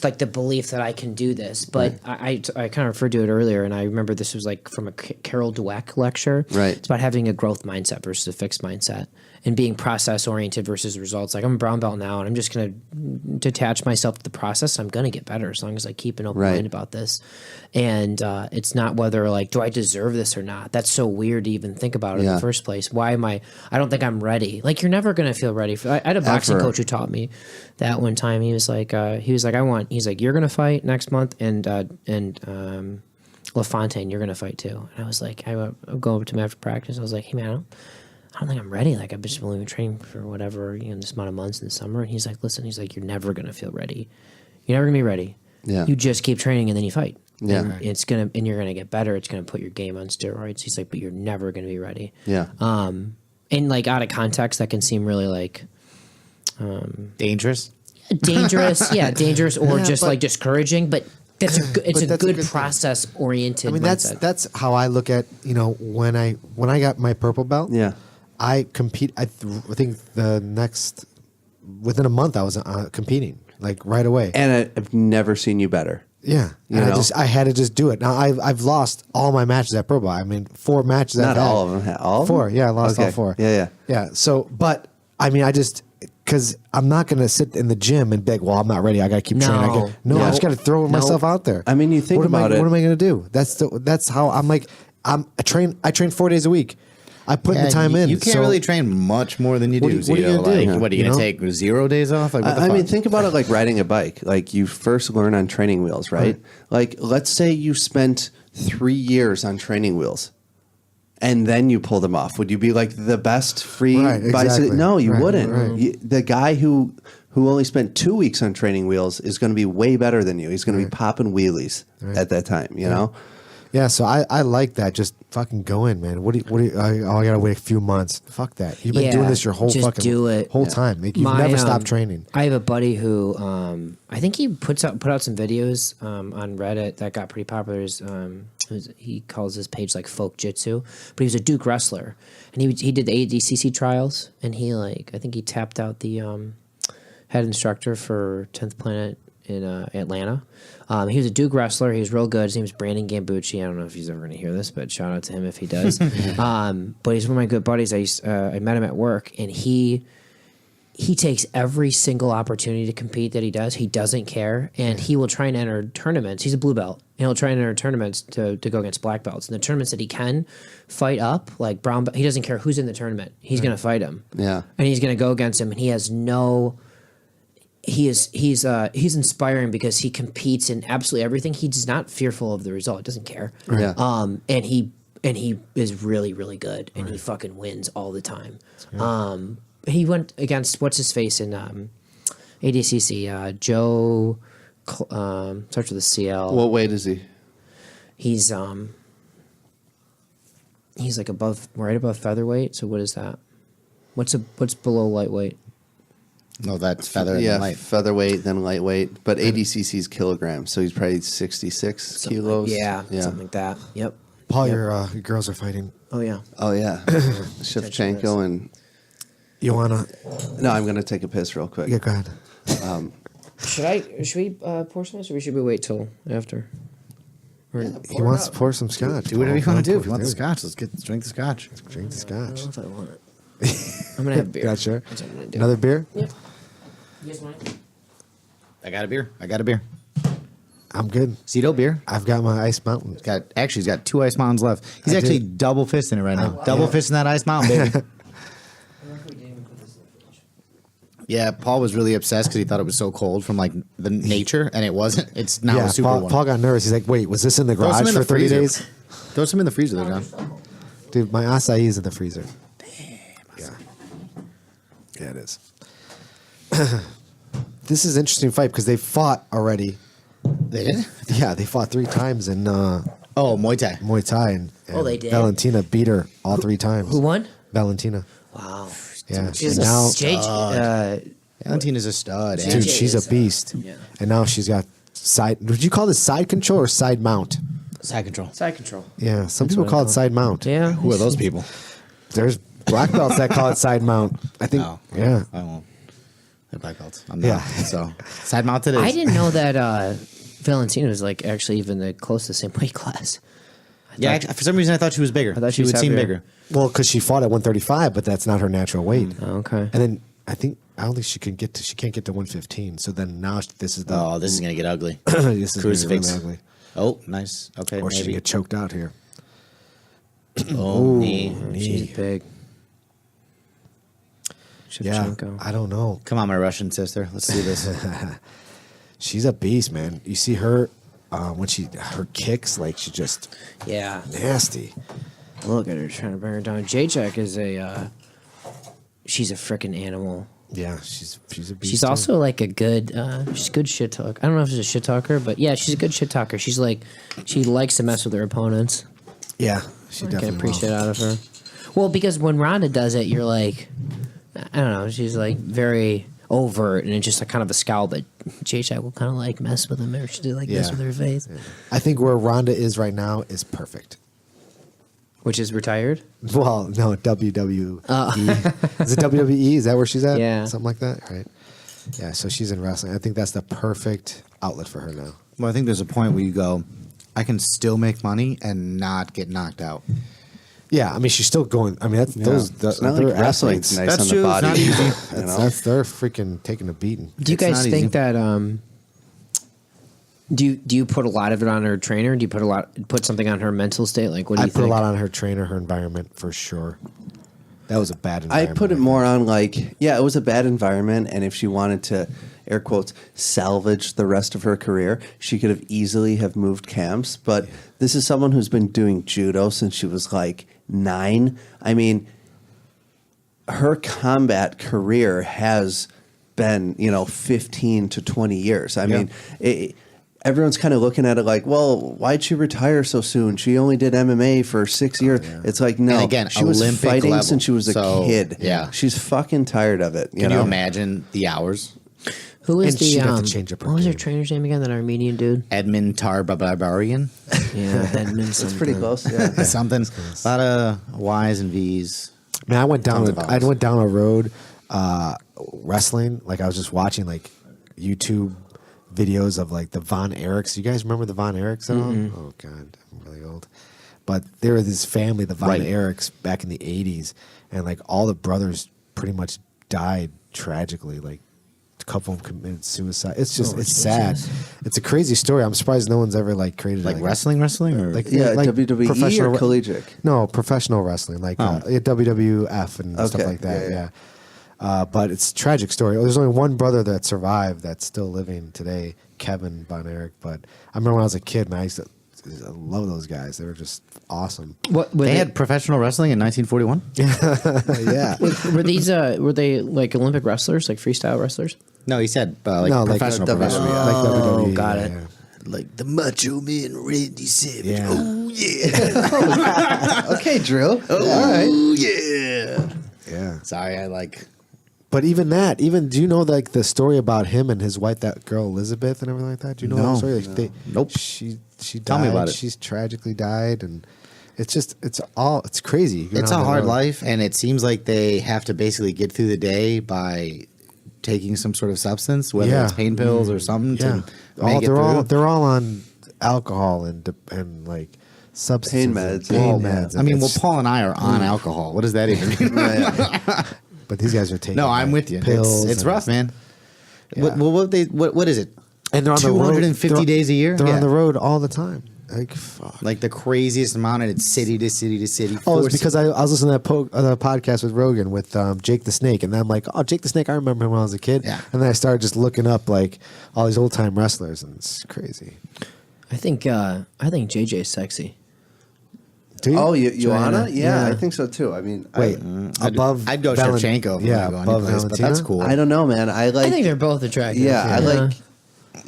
like the belief that I can do this, but I kind of referred to it earlier, and I remember this was like from a Carol Dweck lecture. Right. It's about having a growth mindset versus a fixed mindset, and being process oriented versus results. Like I'm a brown belt now, and I'm just going to detach myself to the process. I'm going to get better as long as I keep an open mind about this. And it's not whether like, do I deserve this or not? That's so weird to even think about in the first place. Why am I don't think I'm ready. Like you're never going to feel ready. I had a boxing coach who taught me that one time. He was like, you're going to fight next month, and LaFontaine, you're going to fight too. And I was like, I would go over to him after practice. I was like, hey man, I don't think I'm ready. Like I've just only been training for whatever, this amount of months in the summer. And he's like, listen, you're never going to feel ready. You're never going to be ready. Yeah. You just keep training and then you fight. Yeah. And you're going to get better. It's going to put your game on steroids. He's like, but you're never going to be ready. Yeah. And like out of context, that can seem really like Dangerous? dangerous or just but- like discouraging, but it's a But good that's a good thing. process oriented. I mean, that's how I look at when I got my purple belt. Yeah. I compete. I think within a month I was competing like right away. And I've never seen you better. Yeah, and I had to just do it. Now I've lost all my matches at Pro Bowl. I mean, 4 matches. Not I've had. all of them. All of Four. them? Yeah, I lost Okay. all 4. Yeah. So, but I mean, because I'm not going to sit in the gym and be like, well, I'm not ready. I got to keep training. No. I just got to throw myself out there. I mean, you think about it. What am I going to do? That's how I'm like. I train 4 days a week. I put the time in. You can't really train much more than you do. What are you gonna do? What are you You going know? to take 0 days off? Like, what the I fuck? mean, think about it like riding a bike. Like you first learn on training wheels, right? Like let's say you spent 3 years on training wheels and then you pull them off. Would you be like the best free bicycle? exactly. No, you Right, wouldn't. right. The guy who only spent 2 weeks on training wheels is going to be way better than you. He's going to be popping wheelies at that time, you know? Yeah, so I like that. Just fucking go in, man. I gotta wait a few months. Fuck that. You've been doing this your whole just fucking do it. whole time. Like, you've never stopped training. I have a buddy who I think he put out some videos on Reddit that got pretty popular. He calls his page like folk jitsu, but he was a Duke wrestler, and he did the ADCC trials, and I think he tapped out the head instructor for 10th Planet in Atlanta. He was a Duke wrestler. He was real good. His name was Brandon Gambucci. I don't know if he's ever going to hear this, but shout out to him if he does. But he's one of my good buddies. I met him at work, and he takes every single opportunity to compete that he does. He doesn't care, and he will try and enter tournaments. He's a blue belt, and he'll try and enter tournaments to go against black belts. And the tournaments that he can fight up, like brown belt, he doesn't care who's in the tournament. He's going to fight him. Yeah. And he's going to go against him, and he has no... He's inspiring because he competes in absolutely everything. He's not fearful of the result. He doesn't care. Yeah. And he is really, really good, and he fucking wins all the time. He went against what's his face in ADCC, Joe starts with a CL. What weight is he? He's like right above featherweight. So what is that? What's below lightweight? No, that's feather and Yeah, light. featherweight, then lightweight. But ADCC is kilograms, so he's probably 66 Something kilos. Like, something like that. Yep. Paul, Yep. your girls are fighting. Oh yeah. Oh, yeah. Shevchenko and... You wanna? No, I'm going to take a piss real quick. Yeah, go ahead. Should we pour some, or should we wait till after? Or, He wants to pour some scotch. Do whatever you Paul. want to do. If Pour you want the it. scotch, let's drink the scotch. Drink the I scotch. don't know if I want it. I'm gonna have beer. Yeah, sure. That's what I'm gonna do. Another beer? Yeah. You guys want? I got a beer. I'm good. Cito beer. I've got my Ice Mountain. He's got 2 Ice Mountains left. He's I actually did. double fisting it right now. Double fisting that Ice Mountain, baby. Yeah, Paul was really obsessed because he thought it was so cold from like the nature, and it wasn't. It's now Yeah, a super Paul, warm. Paul got nervous. He's like, wait, was this in the Throw some garage in for the 30 freezer. days? Throw some in the freezer there, John. Dude, my acai is in the freezer. Yeah. Yeah, it is. This is an interesting fight because they fought already. They did? Yeah, they fought 3 times in Oh, Muay Thai. Muay Thai. And they did? Valentina beat her all 3 times. Who won? Valentina. Wow. Yeah. She's And now, Valentina's a stud. dude, JJ she's is, a beast. yeah. And now she's got side. Would you call this side control or side mount? Side control. Side control. Yeah, some people call it side mount. Yeah. Who are those people? There's black belts that call it side mount. I think. Oh. Yeah. I won't. They're black belts. I'm Yeah. not. So side mounted is. I didn't know that Valentina was like actually even close to the same weight class. Yeah, for some reason I thought she was bigger. I thought she she was would seem heavier. bigger. Well, because she fought at 135, but that's not her natural weight. Oh, okay. And then I don't think she can't get to 115. So then now this is the Oh, this is gonna get ugly. this is Crucifix. really ugly. Oh, nice. Okay, Or she maybe. get choked out here. Oh, knee. She's big. Yeah, Shevchenko. I don't know. Come on, my Russian sister. Let's do this. She's a beast, man. You see her when her kicks, like she just Yeah. nasty. Look at her trying to bring her down. Jacek is she's a freaking animal. Yeah, she's a beast. She's too. also like a good, she's a good shit talker. I don't know if she's a shit talker, but yeah, she's a good shit talker. She's like, she likes to mess with her opponents. yeah, she I definitely can appreciate will. out of her. Well, because when Ronda does it, you're like, I don't know, she's like very overt and it's just a kind of a scowl, but Jacek will kind of like mess with him or she did like mess Yeah. with her face. I think where Ronda is right now is perfect. Which is retired? Well, no, WWE. Is it WWE? Is that where she's at? Yeah. Something like that, right? Yeah, so she's in wrestling. I think that's the perfect outlet for her now. Well, I think there's a point where you go, I can still make money and not get knocked out. Yeah, I mean, she's still going. I mean, that's those. It's not like they're wrestling's athletes. nice That's on true. the It's body. not easy. You know? They're freaking taking a beating. Do you It's guys not think easy. that do you put a lot of it on her trainer? Do you put something on her mental state? Like what do I you put think? a lot on her trainer, her environment for sure. That was a bad I environment. put it more on like, yeah, it was a bad environment, and if she wanted to, air quotes, salvage the rest of her career, she could have easily have moved camps. But this is someone who's been doing judo since she was like 9. I mean, her combat career has been, 15 to 20 years. I mean, everyone's kind of looking at it like, well, why'd she retire so soon? She only did MMA for 6 years. It's like, no, And again, she was Olympic fighting level. since she was a So, kid. yeah. She's fucking tired of it. Can you know? imagine the hours? Who is And she'd the have to change up her what was her game. trainer's name again? That Armenian dude? Edmund Barbarian? Yeah, Edmund It's something. pretty close. Yeah. Something. A lot of Y's and V's. Man, I went down. Tons of I vibes. went down a road wrestling. Like I was just watching like YouTube videos of like the Von Erichs. You guys remember the Von Erichs at all? Oh God, I'm really old. But there was this family, the Von Right. Erichs, back in the '80s, and like all the brothers pretty much died tragically. Like a couple of them committed suicide. It's just it's sad. It's a crazy story. I'm surprised no one's ever like created Like a wrestling or like Yeah, like WWE professional or collegiate? No, professional wrestling, like WWF and stuff Okay, like that. yeah, Yeah. But it's a tragic story. There's only one brother that survived that's still living today, Kevin Von Erich. But I remember when I was a kid, man, I love those guys. They were just awesome. What were they had professional wrestling in 1941? Yeah. were these were they like Olympic wrestlers, like freestyle wrestlers? No, he said No, like professional. WWE. professional. Like WWE. got yeah, it. yeah. Like the Macho Man Randy Savage. Yeah. Oh, yeah. Okay, Drew. Oh, yeah. Yeah. Sorry, I like. But even that, do you know like the story about him and his wife, that girl Elizabeth, and everything like that? Do you know No. that story? Like Nope. She died. Tell me about it. She's tragically died, and it's crazy. It's a hard life, and it seems like they have to basically get through the day by taking some sort of substance, whether it's pain pills or something. Yeah. To make it through. They're all on alcohol and like substances. Pain meds. Pain Yeah. meds. I mean, well, Paul and I are on alcohol. What does that even mean? But these guys are taking. No, I'm like, with you. pills. It's and- rough, man. Yeah. What is it? And they're on the road. 250 days a year? They're Yeah. on the road all the time. Like fuck. Like the craziest amount, and it's city to city to city. Oh, it's because I was listening to that podcast with Rogan with Jake the Snake, and then I'm like, oh, Jake the Snake, I remember him when I was a kid. Yeah. And then I started just looking up like all these old time wrestlers, and it's crazy. I think JJ's sexy. Do you? Oh, Joanna? Joanna? Yeah, Yeah. I think so too. I mean, Wait, above I'd go Valen- Shevchenko. If Yeah, I'm gonna go above anyplace, but Valentina. that's cool. I don't know, man. I like. I think they're both attractive. yeah, I like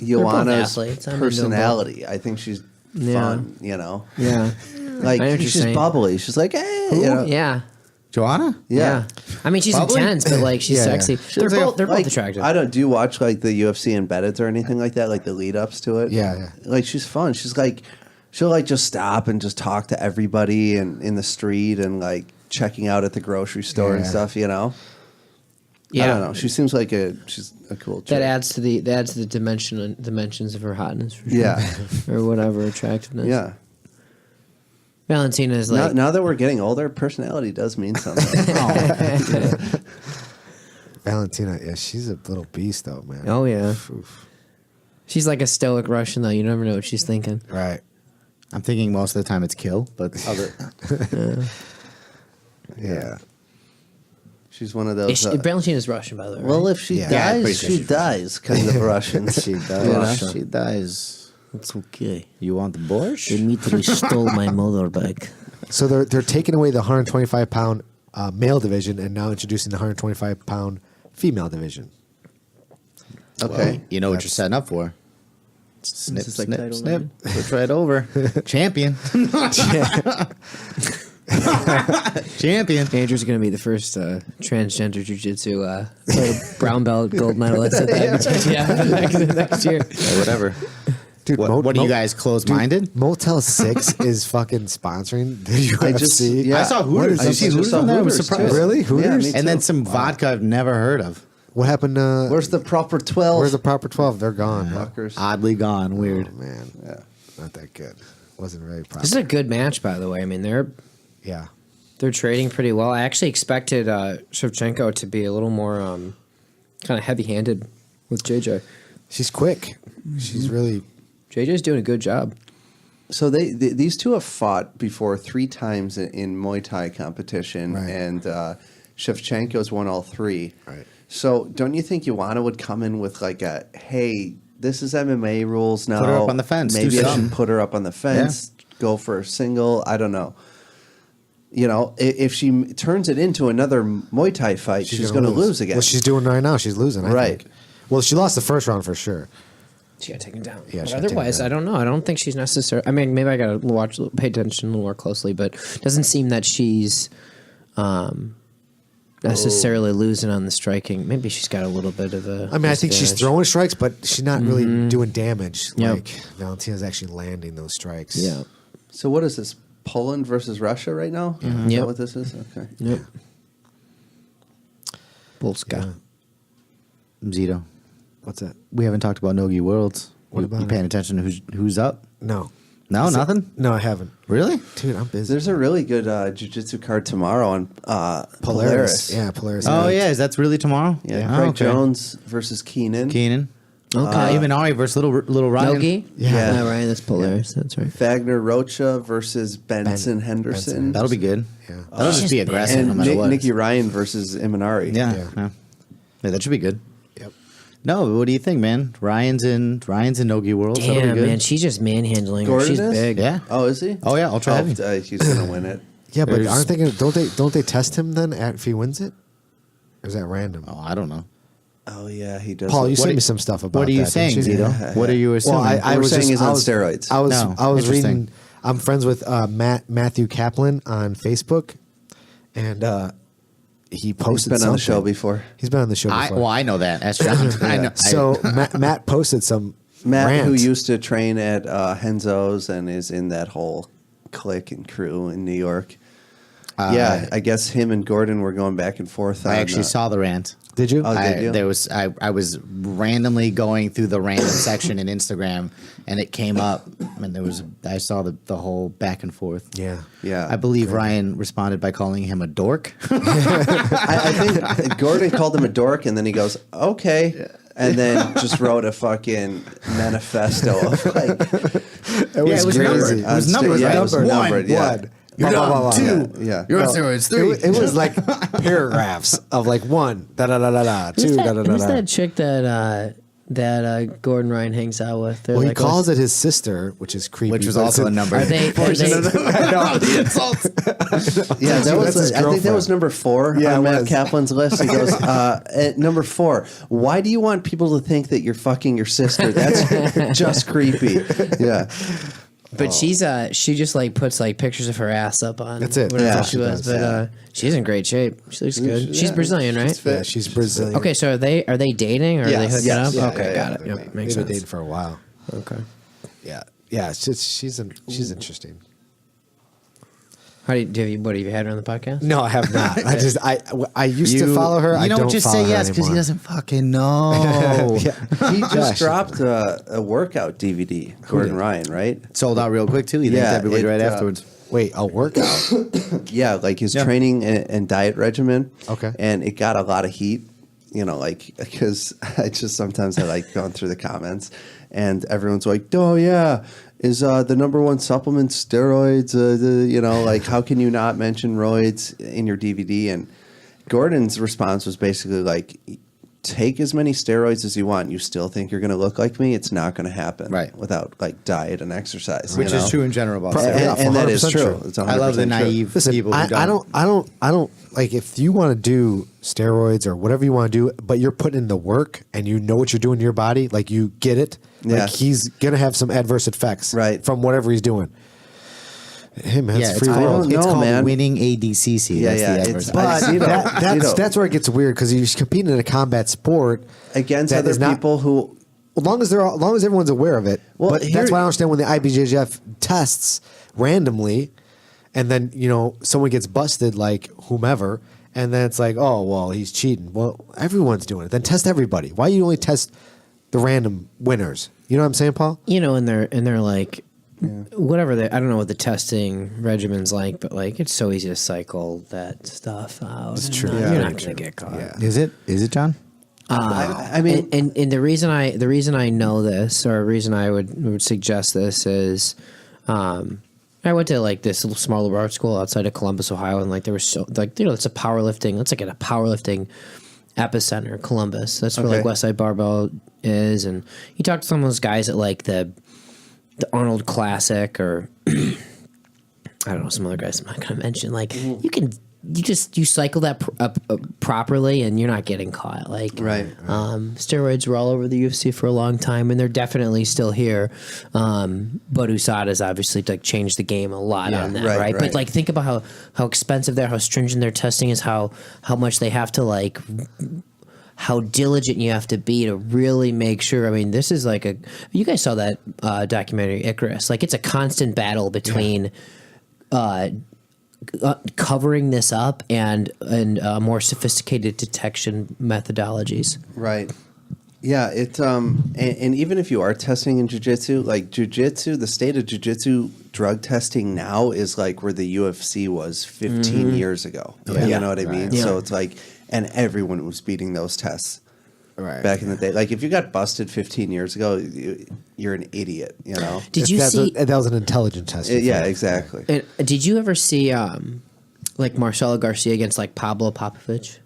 Joanna's athletes. I'm into them both. personality. I think she's Yeah. fun. You know, Yeah. like I know what you're she's saying. bubbly. She's like, hey, you know? Yeah. Joanna? Yeah. I mean, she's Bubbly? intense, but like she's Yeah. sexy. They're looks like both. They're Like, both attractive. I don't. Do you watch like the UFC embedded or anything like that? Like the lead ups to it? Yeah. Like she's fun. She's like, she'll like just stop and just talk to everybody and in the street and like checking out at the grocery store and Yeah. stuff. You know. Yeah. I don't know. She seems like she's a cool chick. That adds to the dimensions of her hotness. For sure. Yeah. Or whatever attractiveness. Yeah. Valentina is like. Now that we're getting older, personality does mean something. Valentina, yeah, she's a little beast though, man. Oh yeah. Oof. She's like a stoic Russian though. You never know what she's thinking. Right. I'm thinking most of the time it's kill, but other. Yeah. She's one of those. Valentina's Russian, by the way. Well, if she Yeah. Yeah, I'm pretty dies, sure she she's dies kind of Russians. She does. You know? She dies. it's okay. You want the borscht? Dmitry stole my motorbike. So they're taking away the 125 pound male division and now introducing the 125 pound female division. Okay. Well, you know what you're setting up for. Snip, is like snip, title snip. Switch right over. Champion. Champion. Andrew's going to be the first transgender jiu-jitsu brown belt gold medalist at that next year. Or whatever. Dude, What are you guys closed-minded? Motel 6 is fucking sponsoring the UFC. I just yeah. I saw Hooters. I Did you see just Hooters saw on there? I was Hooters, surprised. too. Really? Yeah, Hooters? me And then too. some vodka I've never heard of. What happened? Where's the proper 12? Where's the proper 12? They're gone. huh? fuckers? Oddly gone. Weird. Oh, man. Yeah. Not that good. Wasn't very proper. This is a good match, by the way. I mean, they're trading pretty well. I actually expected Shevchenko to be a little more kind of heavy-handed with JJ. She's quick. She's really. JJ's doing a good job. So these two have fought before 3 times in Muay Thai competition, Right. and Shevchenko's won all 3. Right. So don't you think Joanna would come in with like a, hey, this is MMA rules now. Put her up on the fence. Maybe Do I something. should put her up on the fence. Go for a single. I don't know. You know, if she turns it into another Muay Thai fight, she's going to lose again. Well, she's doing right now. She's losing. I Right. think. Well, she lost the first round for sure. She got taken down. Yeah, But she got taken otherwise, down. I don't know. I don't think she's necessary. I mean, maybe I got to pay attention a little more closely, but it doesn't seem that she's necessarily losing on the striking. Maybe she's got a little bit of a. I mean, I think she's disadvantage. throwing strikes, but she's not really doing damage. Yep. Like Valentina's actually landing those strikes. Yeah. So what is this? Poland versus Russia right now? Is Yep. that what this is? Okay. Yep. Polska. Zito. What's that? We haven't talked about Nogi Worlds. What about you paying attention to who's up? No. No, Is it- nothing? No, I haven't. Really? Dude, I'm busy. There's a really good jiu-jitsu card tomorrow on Polaris. Yeah, Polaris. Oh, yeah. Is that really tomorrow? Yeah, Oh, Craig okay. Jones versus Keenan. Keenan. Okay. Even Ari versus little Ryan. Nogi? Yeah. Right. That's Polaris. That's right. Wagner Rocha versus Benson Henderson. That'll be good. Yeah. That'll just be aggressive no And matter what. Nicky Ryan versus Imanari. Yeah. Yeah. Yeah. Yeah, that should be good. Yep. No, what do you think, man? Ryan's in Nogi Worlds. That'll be Damn, good. man. She's just manhandling her. Gordon She's is? big. Yeah. Oh, is he? Oh, yeah, ultra heavy. He's gonna win it. Yeah, but There's- aren't they gonna, don't they test him then if he wins it? Or is that random? Oh, I don't know. Oh yeah, he does. Paul, you What sent are- me some stuff about What are you that, saying, didn't you? Zito? What are you assuming? Well, I We're was saying just, he's I on was, steroids. I was, No, I was interesting. reading. I'm friends with Matthew Kaplan on Facebook, and he posted been on the show something. before. He's been on the show before. I know that. That's John. I know. So Matt posted some Matt, rant. who used to train at Henzo's and is in that whole clique and crew in New York. I guess him and Gordon were going back and forth. I actually saw the rant. Did you? Oh, did you? I was randomly going through the random section in Instagram, and it came up, and I saw the whole back and forth. Yeah. I believe Ryan responded by calling him a dork. I think Gordon called him a dork, and then he goes, "Okay." And then just wrote a fucking manifesto of like It was was crazy. numbered. It was numbered, Yeah, right? it was numbered. Yeah. You're done. 2. Yeah. You're on steroids. 3. It was like paragraphs of like 1, da da da da da, 2, da da da Who's da. that chick that Gordon Ryan hangs out with? They're Well, he like, calls it his sister, which is creepy. Which was but also a it's number. Are they? The insults. Yeah, that That's was. his I think that girlfriend. was number 4 Yeah, on it Matt was. Kaplan's list. He goes, at number 4. Why do you want people to think that you're fucking your sister? That's just creepy. Yeah. But she just like puts like pictures of her ass up on. That's it. Whatever Yeah, she she was, does, but she's in great shape. She looks good. She's Brazilian, right? Yeah, she's Brazilian. Okay, so are they dating or are they Yes, hooking yes. up? Yeah, Okay, yeah, got it. yeah. Yep, They've makes been sense. dating for a while. Okay. Yeah. She's interesting. What have you had her on the podcast? No, I have not. I used to follow her. I don't just follow say her yes because he anymore. doesn't fucking know. He just Gosh. dropped a workout DVD, Gordon Ryan, right? Sold out real quick too. He thanked everybody right afterwards. Wait, a workout? Yeah, like his training and diet regimen. Okay. And it got a lot of heat, like, because I like going through the comments and everyone's like, oh, yeah, is the number one supplement steroids? Like, how can you not mention roids in your DVD? And Gordon's response was basically like, take as many steroids as you want. You still think you're going to look like me? It's not going to happen, Right. Without like diet and exercise, Which is true in general about steroids. And that is 100% true. true. It's 100% I love the true. naive Listen, people who I don't like if you want to do steroids or whatever you want to do, but you're putting in the work and you know what you're doing to your body, like you get it. Yeah. Like he's gonna have some adverse effects, Right. from whatever he's doing. Hey man, Yeah, it's it's free called, world. it's know, called man. winning ADCC. Yeah, That's yeah, the it's- adverse. I- Zito. That's where it gets weird because you're competing in a combat sport Against that other is not- people who As long as everyone's aware of it. Well, but here- that's why I don't understand when the IBJJF tests randomly, and then someone gets busted, like whomever, and then it's like, oh well, he's cheating. Well, everyone's doing it. Then test everybody. Why you only test the random winners? You know what I'm saying, Paul? And they're like, whatever. I don't know what the testing regimen's like, but like it's so easy to cycle that stuff out. It's true. You're Yeah. not going to get caught. Yeah. Is it, John? I mean, And the reason I know this, or the reason I would suggest this is, I went to like this little small liberal arts school outside of Columbus, Ohio, and like there was it's a powerlifting. It's like a powerlifting epicenter, Columbus. That's where like Westside Barbell is, and you talk to some of those guys at like the Arnold Classic, or I don't know, some other guys I'm not going to mention. Like you cycle that properly, and you're not getting caught. Like Right. Steroids were all over the UFC for a long time, and they're definitely still here. But USADA's obviously like changed the game a lot on that, right? But right. like think about how expensive how stringent their testing is, how much they have to like. How diligent you have to be to really make sure. I mean, this is like you guys saw that documentary Icarus. Like it's a constant battle between covering this up and more sophisticated detection methodologies. Right. Yeah. It and even if you are testing in jiu-jitsu, like jiu-jitsu, the state of jiu-jitsu drug testing now is like where the UFC was 15 years ago. Yeah. You know what I mean? Yeah. So it's like, and everyone was beating those tests Right. back in the day. Like if you got busted 15 years ago, you're an idiot. Did you see? that was an intelligent test? Yeah, exactly. And did you ever see like Marcelo Garcia against like Pablo Popovich?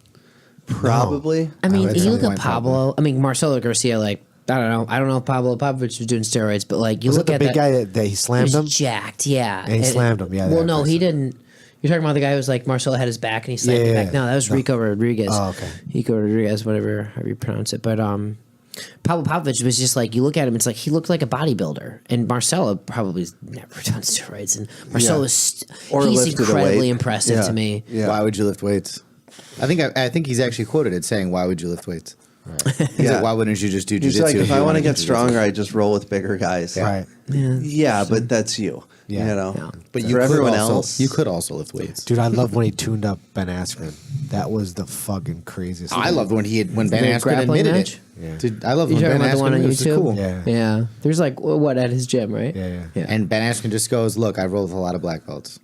Probably. I mean, at you some look at point, Pablo. I mean, Marcelo Garcia. Like I don't know if Pablo Popovich was doing steroids, but like you Was look that the at big guy that he slammed He's him? jacked, yeah. And he slammed him, yeah, Well, that no, he person. didn't. You're talking about the guy who was like Marcelo had his back and he slammed him Yeah, back. No, that was Rico Rodriguez. Oh, okay. Rico Rodriguez, however you pronounce it. But Pablo Popovich was just like, you look at him, it's like he looked like a bodybuilder. And Marcelo probably never done steroids. And Marcelo Or he's lifted a incredibly weight. impressive Yeah. to me. Yeah. Why would you lift weights? I think he's actually quoted it saying, "Why would you lift weights?" He's Yeah. like, "Why wouldn't you just do He's jujitsu?" like, if I want to do get jujitsu?" stronger, I just roll with bigger guys. Right. Yeah, but that's you. Yeah. You know, Yeah. But for you could everyone also, else, you could also lift weights. Dude, I love when he tuned up Ben Askren. That was the fucking craziest. I thing. loved when Ben The Askren grappling admitted match? it. Yeah. Dude, I love You when talking Ben about the one Askren on it was just YouTube? cool. Yeah. Yeah. There's like what at his gym, right? Yeah. And Ben Askren just goes, "Look, I roll with a lot of black belts.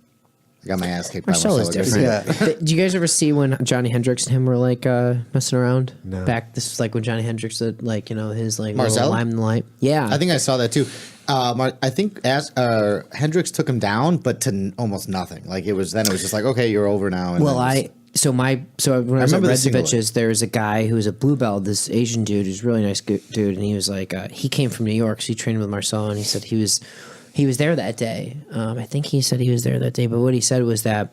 I got my ass kicked by Marcelo is Marcelo different. Garcia." Yeah. Did you guys ever see when Johnny Hendricks and him were like messing around? No. Back this was like when Johnny Hendricks did like his like Marcelo? little lime in the light. Yeah. I think I saw that too. I think Hendricks took him down, but to almost nothing. Like it was just like, okay, you're over now. And Well, then when I was at remember the single Redzovich's, there was a guy who was a blue belt, this Asian dude who's a really nice dude, and he was like, he came from New York, so he trained with Marcelo, and he said he was there that day. I think he said he was there that day, but what he said was that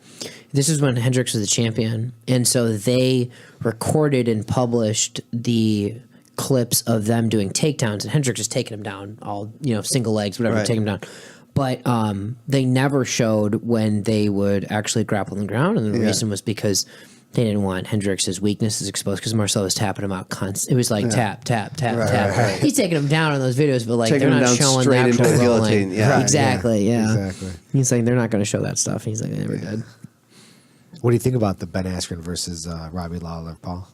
this is when Hendricks was the champion, and so they recorded and published the clips of them doing takedowns, and Hendricks is taking him down, all single legs, whatever, Right. take him down. But they never showed when they would actually grapple on the ground, and the reason was because they didn't want Hendricks' weaknesses exposed because Marcelo was tapping him out constantly. It was like tap, tap, tap, tap. right. He's taking him down in those videos, but like Taking they're him not down showing the straight into actual a rolling. guillotine, yeah. Right, Exactly, yeah. Exactly. He's like, they're not going to show that stuff. He's like, they never did. What do you think about the Ben Askren versus Robbie Lawler, Paul?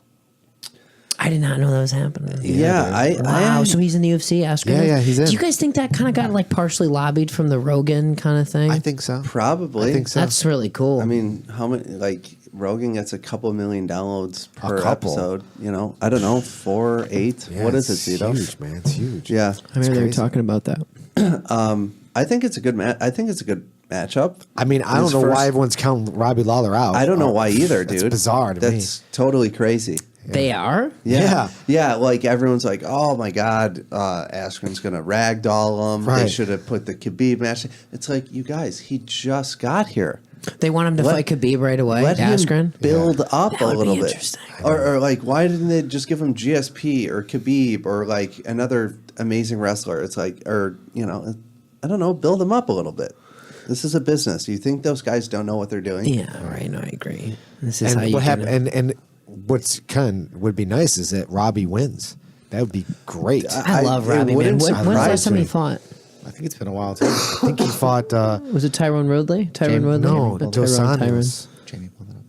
I did not know that was happening. yeah, Wow, so he's in the UFC, Askren? Yeah, he's in. Do you guys think that kind of got like partially lobbied from the Rogan kind of thing? I think so. probably. I think so. That's really cool. I mean, how many? Like Rogan gets a couple million downloads per couple. episode. I don't know, 4, 8. Yeah, what is it's it, Zito? huge, man. It's huge. Yeah, I mean, they were crazy. talking about that. I think it's a good I think it's a good matchup. I mean, I don't His know first- why everyone's counting Robbie Lawler out. I don't know why either, dude. That's bizarre to me. That's totally crazy. They are? Yeah. Yeah, like everyone's like, oh my God, Askren's going to ragdoll him. They Right. should have put the Khabib match. It's like, you guys, he just got here. They want him to fight Khabib right away, Let him Askren? build up That a would be little bit. interesting. Or like, why didn't they just give him GSP or Khabib or like another amazing wrestler? It's like, or, I don't know, build him up a little bit. This is a business. You think those guys don't know what they're doing? Yeah, right. No, I agree. This is how And you what can- happened? And what's would be nice is that Robbie wins. That would be great. I love it Robbie, man. wouldn't When's the surprise last time he me. fought? I think it's been a while too. I think he fought. Was it Tyrone Woodley? Tyrone Woodley? No, Not Dos Tyrone, Anjos. Jamie, pull that up.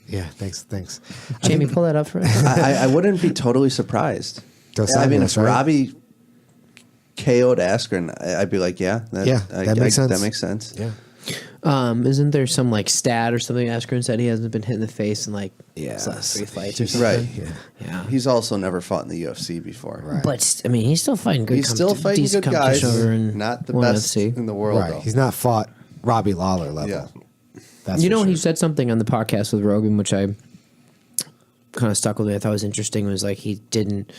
Yeah, thanks. Jamie, pull that up for us. I wouldn't be totally surprised. Dos I mean, if Anjos, right? Robbie KO'd Askren, I'd be like, yeah, that makes sense. That makes sense. Yeah. Isn't there some like stat or something Askren said he hasn't been hit in the face in like Yeah. his last 3 fights or something? Right. Yeah. He's also never fought in the UFC before. Right. But I mean, he's still fighting good. He's still fighting decent good guys. competition in Not the ONE best UFC. in the world, Right. though. He's not fought Robbie Lawler level. Yeah. That's You for know, sure. he said something on the podcast with Rogan, which I kind of stuck with me. I thought was interesting. Was like he didn't.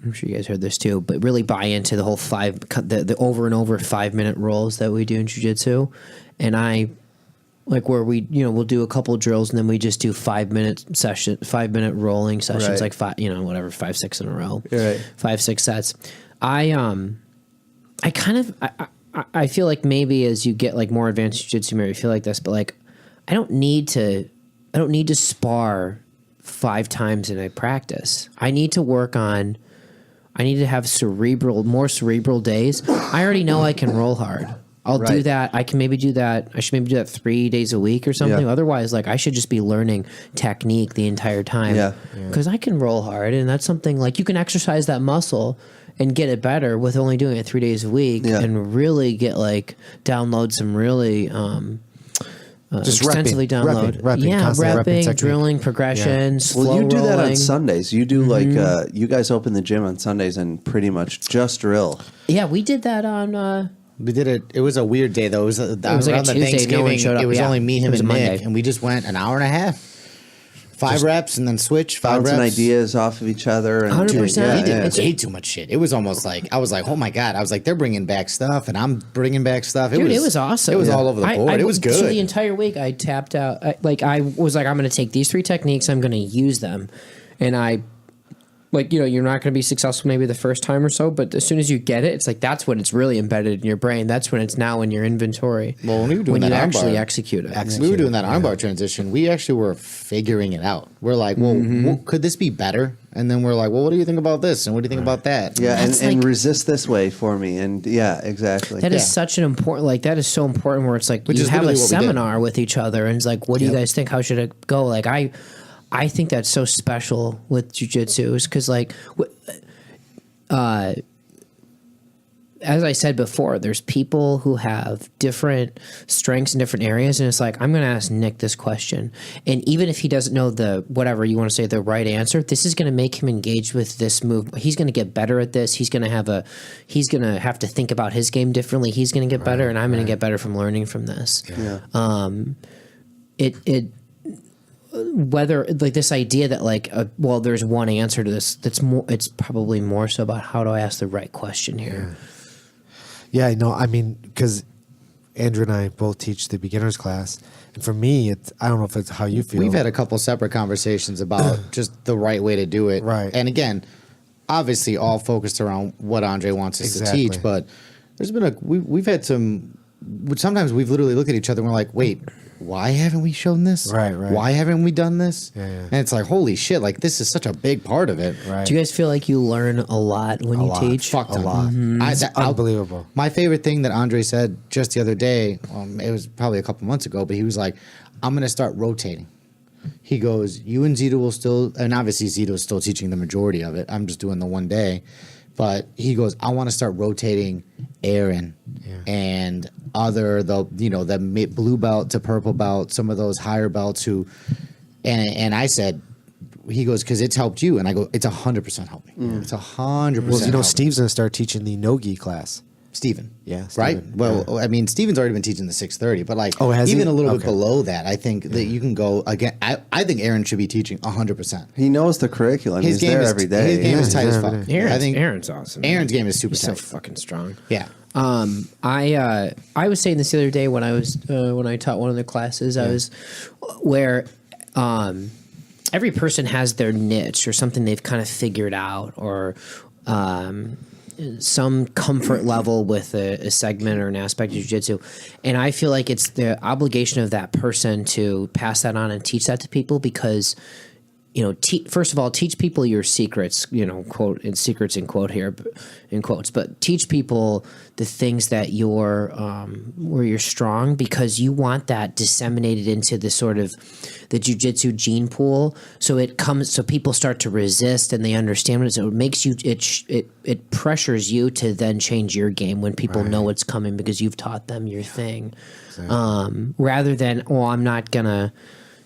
I'm sure you guys heard this too, but really buy into the whole the over and over 5-minute rolls that we do in jiu-jitsu. And I like where we, we'll do a couple kind and then we just do 5-minute rolling sessions, Right. like 5, 6 in a row, Right. 5, 6 sets. I feel like maybe as you get like more advanced jiu-jitsu, maybe you feel like this, but like I don't need to spar 5 times in a practice. I need to have more cerebral days. I already know I can roll hard. I'll do Right. that. I can maybe do that. I should maybe do that 3 days a week or something. Yeah. Otherwise, like I should just be learning technique the entire time. Yeah. Because I can roll hard, and that's something like you can exercise that muscle and get it better with only doing it 3 days a week, Yeah. and really get like download some really Just extensively repping, download. repping, Yeah, constantly repping repping, technique. drilling, progression, slow Well, you do that on rolling. Sundays. You do like you guys open the gym on Sundays and pretty much just drill. Yeah, we did that on. We did it. It was a weird day though. It was was like a around the Tuesday, no one Thanksgiving. showed up. It was Yeah. only me, It him, was and a Nick, Monday. and we just went an hour and a half, 5 reps, and then switch 5 Bouncing reps. ideas off of each other. And 100%. We did yeah. way too much shit. It was almost like I was like, oh my god! I was like, they're bringing back stuff, and I'm bringing back stuff. Dude, it was awesome. It was all over the board. It was good. So the entire week, I tapped out. I was like, I'm going to take these 3 techniques. I'm going to use them, and I like, you're not going to be successful maybe the first time or so, but as soon as you get it, it's like that's when it's really embedded in your brain. That's when it's now in your inventory. Well, when we were doing that you armbar, actually execute it. we were doing that armbar transition. We actually were figuring it out. We're like, well, could this be better? And then we're like, well, what do you think about this? And what do you think about that? Yeah, That's and like- resist this way for me. And yeah, exactly. That is such an important, like, that is so important where it's like, Which you is have a literally what we did. seminar with each other and it's like, what do you guys think? How should it go? Like, I think that's so special with jiu-jitsu is because, like, as I said before, there's people who have different strengths in different areas, and it's like, I'm going to ask Nick this question, and even if he doesn't know the whatever you want to say the right answer, this is going to make him engage with this move. He's going to get better at this. He's going to have to think about his game differently. He's going to get better, and I'm going to get better from learning from this. Whether like this idea that like there's one answer to this, it's probably more so about how do I ask the right question here. Yeah, I know. I mean, because Andrew and I both teach the beginners class, and for me, I don't know if it's how you feel. We've had a couple separate conversations about just the right way to do it. Right. And again, obviously all focused around what Andre wants us to teach, but there's been we've had some, sometimes we've literally looked at each other and we're like, wait, why haven't we shown this? Right. Why haven't we done this? Yeah. And it's like, holy shit, like this is such a big part of it. Right. Do you guys feel like you learn a lot when you teach? Fuck a lot. It's unbelievable. My favorite thing that Andre said just the other day, it was probably a couple months ago, but he was like, I'm going to start rotating. He goes, you and Zito will still, and obviously Zito's still teaching the majority of it. I'm just doing the one day. But he goes, I want to start rotating Aaron and the blue belt to purple belt, some of those higher belts who, and I said, he goes, because it's helped you. And I go, it's 100% helped me. It's 100%. Well, Steve's going to start teaching the no-gi class. Steven. Yeah, right? Steven, Well, I mean, Steven's already been teaching the 630, but like has even he? a little bit Okay. below that, I think that you can go again. I think Aaron should be teaching 100%. He knows the curriculum. His He's there game is every day. His game is Yeah, tight he's as there fuck. every Aaron's, I think Aaron's awesome. Aaron's game is super He's so tight. fucking strong. Yeah. I was saying this the other day when I was when I taught one of the classes. I was where every person has their niche or something they've kind of figured out or some comfort level with a segment or an aspect of jiu-jitsu, and I feel like it's the obligation of that person to pass that on and teach that to people because. First of all, teach people your secrets, quote in secrets in quote here, in quotes, but teach people the things that where you're strong because you want that disseminated into the sort of the jiu-jitsu gene pool. So people start to resist and they understand it. So it makes you, it pressures you to then change your game when people know it's coming because you've taught them your thing. Exactly. Rather than, I'm not gonna,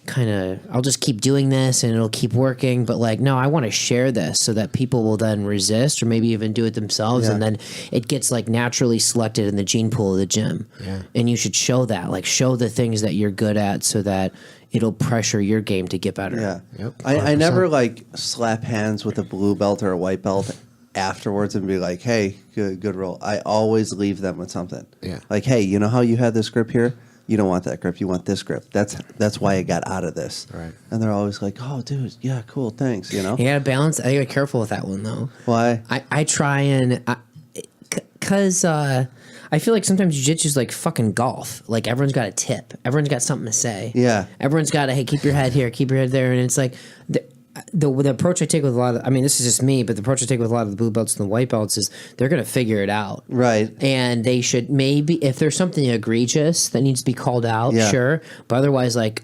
I'll just keep doing this and it'll keep working. But like, no, I want to share this so that people will then resist or maybe even do it themselves. And then it gets like naturally selected in the gene pool of the gym. Yeah. And you should show that, like show the things that you're good at so that it'll pressure your game to get better. Yeah. Yep, I never like slap hands with a blue belt or a white belt afterwards and be like, hey, good roll. I always leave them with something. Yeah. Like, hey, you know how you had this grip here? You don't want that grip. You want this grip. That's why I got out of this. Right. And they're always like, oh, dude, yeah, cool, thanks, You gotta balance. I gotta be careful with that one though. Why? I try and because I feel like sometimes jiu-jitsu is like fucking golf. Like everyone's got a tip. Everyone's got something to say. Yeah. Everyone's got hey, keep your head here, keep your head there, and it's like the approach I take with a lot of, this is just me, but the approach I take with a lot of the blue belts and the white belts is they're going to figure it out. Right. And they should maybe, if there's something egregious that needs to be called out, sure. But otherwise, like,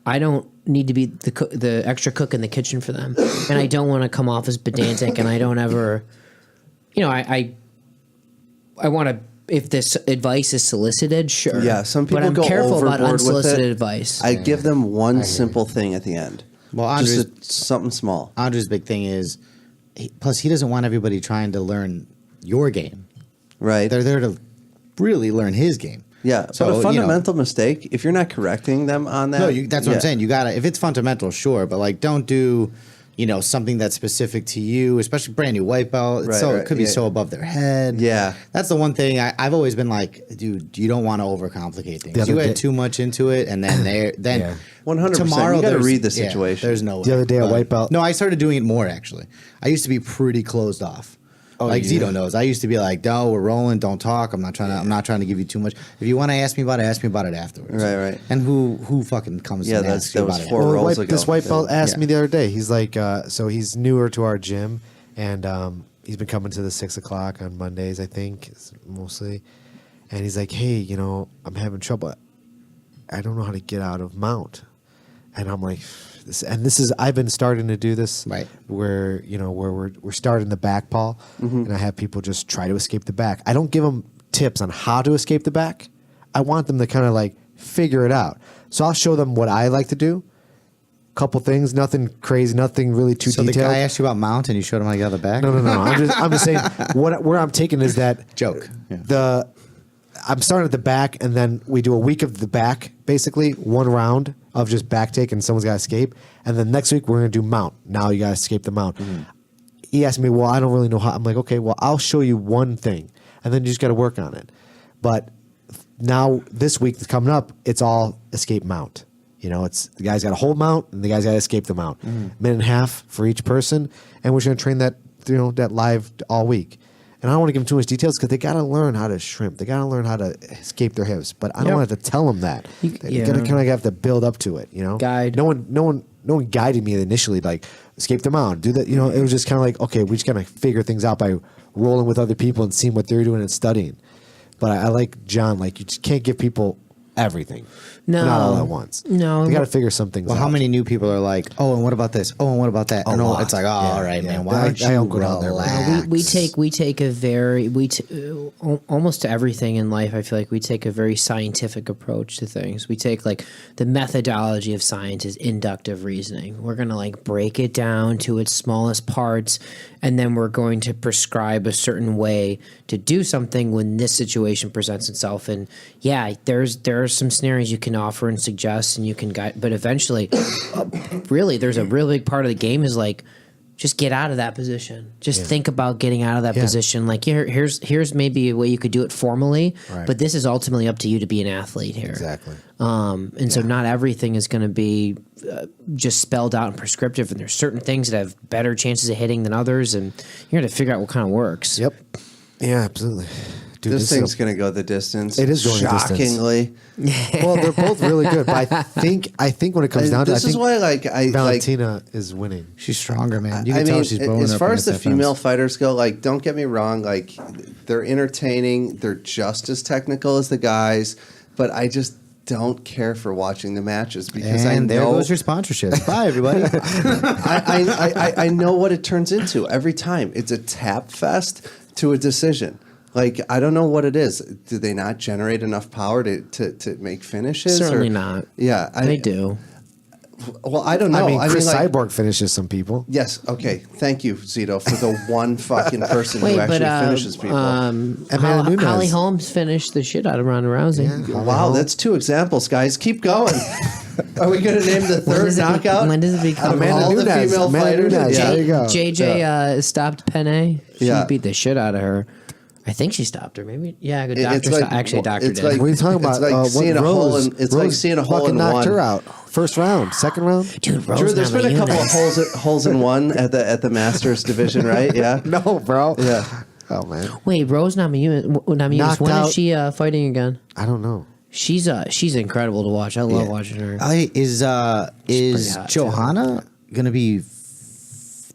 I don't need to be the extra cook in the kitchen for them. And I don't want to come off as pedantic and I don't ever, I want to, if this advice is solicited, sure. Yeah, some people but I'm go careful about overboard with unsolicited it. advice. I give them one simple thing at the end. Well, Andre's, just something small. Andre's big thing is, plus he doesn't want everybody trying to learn your game. Right. They're there to really learn his game. Yeah. So, but a fundamental mistake, if you're not correcting them on that. No, that's what I'm saying. You gotta, if it's fundamental, sure, but like don't do something that's specific to you, especially brand new white belt. It's Right, it could be yeah. so above their head. Yeah. That's the one thing I've always been like, dude, you don't want to overcomplicate The things. other You day- add too much into it, and then Yeah. 100%. tomorrow You gotta there's- read the yeah, situation. there's no way. The other day at But- white belt- No, I started doing it more actually. I used to be pretty closed off. Like yeah. Zito knows. I used to be like, no, we're rolling, don't talk. I'm not trying to give you too much. If you want to ask me about it afterwards. Right. And who fucking comes Yeah, and that's- asks you that was about it? four Well, rolls ago. this white belt asked Yeah. me the other day. He's like, so he's newer to our gym, and he's been coming to the 6 o'clock on Mondays, I think, mostly. And he's like, hey, I'm having trouble. I don't know how to get out of mount. And I'm like, this is I've been starting to do this, Right. where we're starting the back, Paul, and I have people just try to escape the back. I don't give them tips on how to escape the back. I want them to kind of like figure it out. So I'll show them what I like to do. Couple things, nothing crazy, nothing really too So detailed. the guy asked you about mount, and you showed him how to get out of the back. No. I'm just saying where I'm taking is that Joke. Yeah. I'm starting at the back, and then we do a week of the back, basically one round of just back take, and someone's got to escape. And then next week we're going to do mount. Now you got to escape the mount. He asked me, well, I don't really know how. I'm like, okay, well, I'll show you one thing, and then you just got to work on it. But now this week that's coming up, it's all escape mount. It's the guy's got to hold mount, and the guy's got to escape the mount. Minute and a half for each person, and we're going to train that that live all week. And I don't want to give them too much details because they got to learn how to shrimp. They got to learn how to escape their hips. But I don't want to tell them that. You got to kind of have to build up to it. Guide. No one guided me initially. Like escape the mount, do that. It was just kind of like, okay, we just got to figure things out by rolling with other people and seeing what they're doing and studying. But I like John. Like you just can't give people everything. No. Not all at once. No. They got to figure some things Well, out. how many new people are like, oh, and what about this? Oh, and what about that? A And lot. it's like, oh, Yeah, all right, yeah. man. Why don't I you don't go down there, man. relax? We take a very almost to everything in life. I feel like we take a very scientific approach to things. We take like the methodology of science is inductive reasoning. We're gonna like break it down to its smallest parts, and then we're going to prescribe a certain way to do something when this situation presents itself. And yeah, there are some scenarios you can offer and suggest, and you can guide, but eventually, really, there's a real big part of the game is like. Just get out of that position. Just think about getting out of that position. Like here's maybe a way you could do it formally, but this is ultimately up to you to be an athlete here. Exactly. And so not everything is going to be just spelled out and prescriptive. And there's certain things that have better chances of hitting than others, and you're going to figure out what kind of works. Yep. Yeah, absolutely. Dude, This is thing's a- going to go the distance. It is going the distance. shockingly. Well, they're both really good, but I think when it comes down to it, This I is think why, like, I like. Valentina is winning. She's stronger, man. You I can tell mean, she's bowling as up far as against the that female fence. fighters go, like, don't get me wrong, like, they're entertaining. They're just as technical as the guys, but I just don't care for watching the matches because I And there know goes your sponsorship. Bye, everybody. I know what it turns into every time. It's a tap fest to a decision. Like, I don't know what it is. Do they not generate enough power to make finishes? Certainly or- not. Yeah, They do. Well, I don't know. I mean, Chris like, Cyborg finishes some people. yes. Okay. Thank you, Zito, for the one fucking person Wait, who actually but finishes people. Amanda Nunes. Holly Holmes finished the shit out of Ronda Rousey. Wow, that's two examples, guys. Keep going. Are we going to name the When third does it be- knockout? when does it become- Out of Amanda all the Nunes. female Amanda fighters? Nunes. Yeah. There you go. JJ stopped Penne. She Yeah. beat the shit out of her. I think she stopped her. Maybe. Yeah, good It- doctor. it's like- Actually, a doctor it's did. like- What are you talking It's about? like seeing a hole in- it's like seeing a hole fucking in knocked one. her out. First round, second round. Dude, Rose Drew, there's been a couple of Namajunas. holes in one at the Masters division, right? Yeah. No, bro. Yeah. Oh man, Wait, Rose Namajunas. Knocked When out. is she fighting again? I don't know. She's incredible to watch. I love watching her. Is pretty hot, Johanna gonna be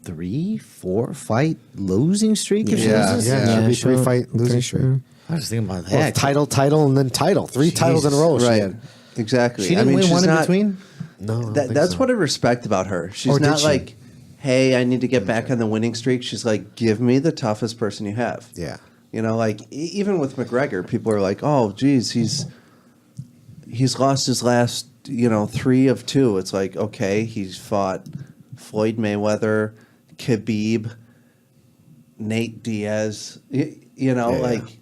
3-4 fight losing streak if she Yeah. loses? Yeah, she'll be sure. three-fight losing Pretty streak. sure. I was thinking about Well, that. title, and then title. Three titles in a row. She Right. had. Exactly. She didn't win she's one in not- between. No, I don't think That's so. what I respect about her. She's Or did not she? like, hey, I need to get back on the winning streak. She's like, give me the toughest person you have. Yeah. You know, like even with McGregor, people are like, oh, geez, he's lost his last, 3 of 2. It's like, okay, he's fought Floyd Mayweather, Khabib, Nate Diaz. Yeah. Like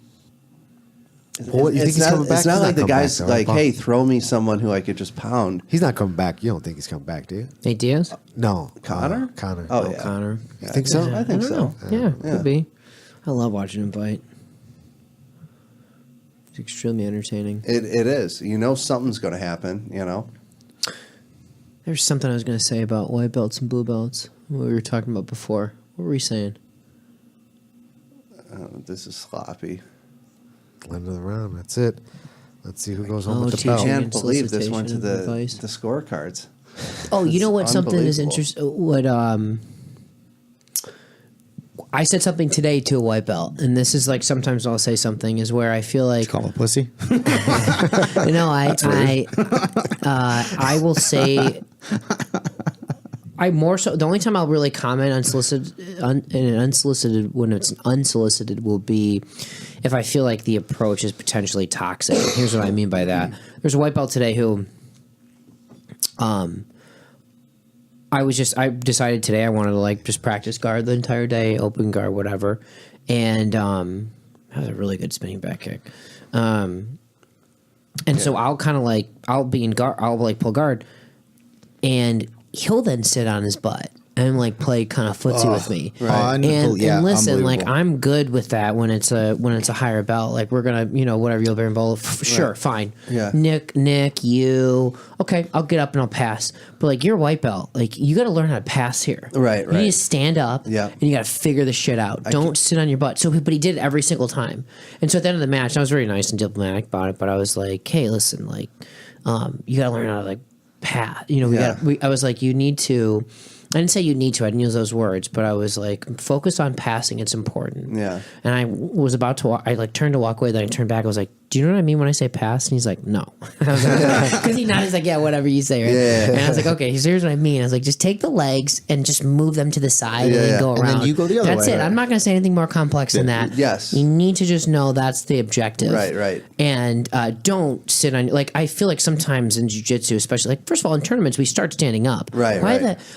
Well, you think he's coming back? It's not He's like the coming guy's back, though, like, right? hey, throw me someone who I could just pound. He's not coming back. You don't think he's coming back, do you? Nate Diaz? No. Connor? Connor. Oh, yeah. Connor. You think so? I think so. Yeah, could be. I love watching him fight. It's extremely entertaining. It is. You know something's going to happen, you know? There's something I was going to say about white belts and blue belts. What we were talking about before. What were we saying? This is sloppy. End of the round. That's it. Let's see who goes home Oh, with the teaching belt. I and can't believe this went to solicitation of the advice. scorecards. Oh, you know what? It's Something is unbelievable. interesting. What I said something today to a white belt, and this is like sometimes I'll say something is where I feel like Call him a pussy. you know I will say I more so the only time I'll really comment unsolicited when it's unsolicited will be if I feel like the approach is potentially toxic. Here's what I mean by that. There's a white belt today who I decided today I wanted to like just practice guard the entire day, open guard, whatever. And that was a really good spinning back kick. And so I'll kind of like, I'll be in guard, I'll like pull guard, and he'll then sit on his butt and like play kind of footsie with me. Right. And listen, like unbelievable. I'm good with that when it's a higher belt. Like we're gonna, whatever you'll bear in bowl. Sure, fine. Yeah. Nick, you. Okay, I'll get up and I'll pass. But like you're a white belt, like you got to learn how to pass here. Right, You need right. to stand up. Yeah. And you got to figure the shit out. Don't sit on your butt. So, but he did it every single time. And so at the end of the match, I was very nice and diplomatic about it. But I was like, hey, listen, like, you got to learn how to like pass. I was like, you need to. I didn't say you need to. I didn't use those words, but I was like, focus on passing. It's important. Yeah. And I was about to walk. I like turned to walk away. Then I turned back. I was like, do you know what I mean when I say pass? And he's like, no. Because he nodded. He's like, yeah, whatever you say. Right? Yeah. And I was like, okay, here's what I mean. I was like, just take the legs and just move them to the side and Yeah, then go And around. then you go the other That's way, it. right? I'm not going to say anything more complex than that. Yes. You need to just know that's the objective. Right. And don't sit on, like, I feel like sometimes in jiu-jitsu, especially, like, first of all, in tournaments, we start standing up. Right.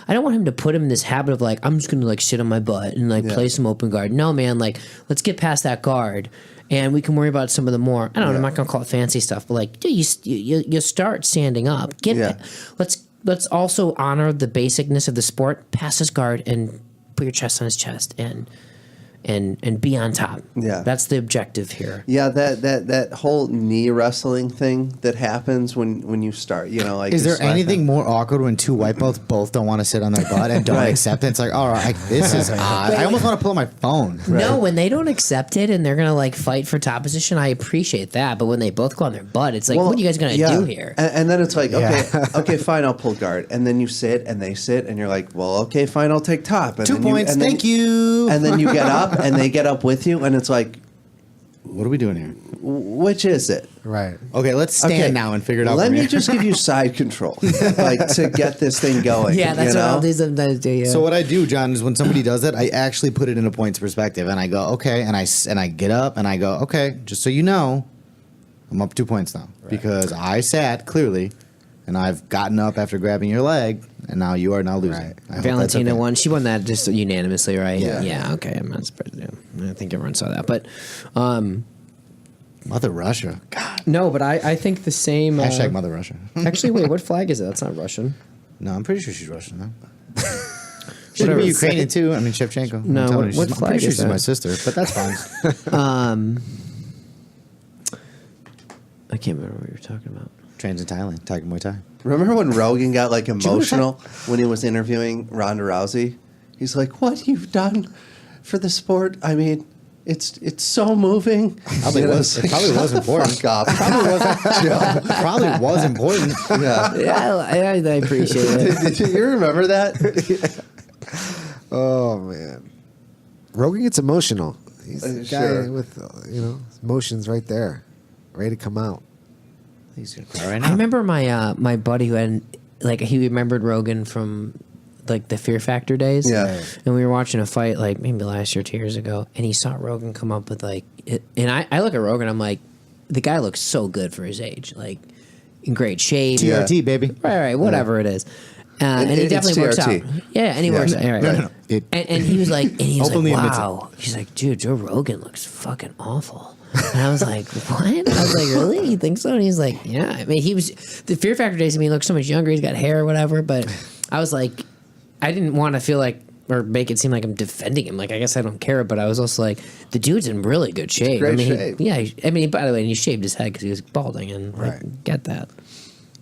I don't want him to put him in this habit of, like, I'm just going to, like, sit on my butt and, like, play some open guard. No, man, like, let's get past that guard. And we can worry about some of the more, I don't know, I'm not going to call it fancy stuff, but like, dude, you start standing up. Let's also honor the basicness of the sport. Pass his guard and put your chest on his chest and be on top. Yeah. That's the objective here. Yeah, that whole knee wrestling thing that happens when you start, like Is you there slap anything them. more awkward when two white belts both don't want to sit on their butt and don't Right. accept it? It's like, all right, this is odd. I almost want to pull out my phone. No, when they don't accept it and they're going to like fight for top position, I appreciate that. But when they both go on their butt, it's like, what are you guys going to do here? And then it's like, okay, fine, I'll pull guard. And then you sit and they sit and you're like, well, okay, fine, I'll take top. And 2 then points, and then- thank you. And then you get up and they get up with you and it's like, What are we doing here? which is it? Right. Okay, let's stand Okay, now and figure it out. Let from me here. just give you side control, like to get this thing going. Yeah, that's you what know? I'll do sometimes too. Yeah. So what I do, John, is when somebody does that, I actually put it in a points perspective, and I go, okay, and I get up and I go, okay, just so you know, I'm up 2 points now because I sat clearly, and I've gotten up after grabbing your leg, and now you are now losing. Right. I hope that's Valentina okay. won. She won that just unanimously, right? Yeah. Okay, I'm not surprised. Yeah. I think everyone saw that, but Mother Russia. God. no. But I think the same. Hashtag Mother Russia. Actually, wait. What flag is it? That's not Russian. No, I'm pretty sure she's Russian, though. She could Whatever. be Ukrainian, too. I mean, Shevchenko. No, I'm telling you, what I'm flag pretty sure is she's that? my sister, but that's fine. I can't remember what you were talking about. Trains in Thailand, Tiger Muay Thai. Remember when Rogan got like emotional when he was interviewing Ronda Rousey? He's like, "What you've done for the sport? I mean, it's so moving." Probably was. It probably was important. Fuck off. Probably was important. Yeah. Yeah, I appreciate it. Did you remember that? Oh man, Rogan gets emotional. He's the guy Sure. with his emotions right there, ready to come out. He's gonna cry right I now. remember my my buddy who had like he remembered Rogan from like the Fear Factor days. Yeah. And we were watching a fight like maybe last year, 2 years ago, and he saw Rogan come up with like and I look at Rogan, I'm like, the guy looks so good for his age, like in great shape. TRT, baby. Right, whatever it is. And he It's definitely works out. TRT. Yeah, and he works out. Right, No. And he was like, Openly admits it. wow. He's like, dude, Joe Rogan looks fucking awful. And I was like, what? I was like, really? You think so? And he's like, yeah. I mean, the Fear Factor days, I mean, he looks so much younger. He's got hair or whatever. But I was like, I didn't want to feel like, or make it seem like I'm defending him. Like, I guess I don't care. But I was also like, the dude's in really good shape. Great I mean, shape. I mean, by the way, he shaved his head because he was balding. And like, get that.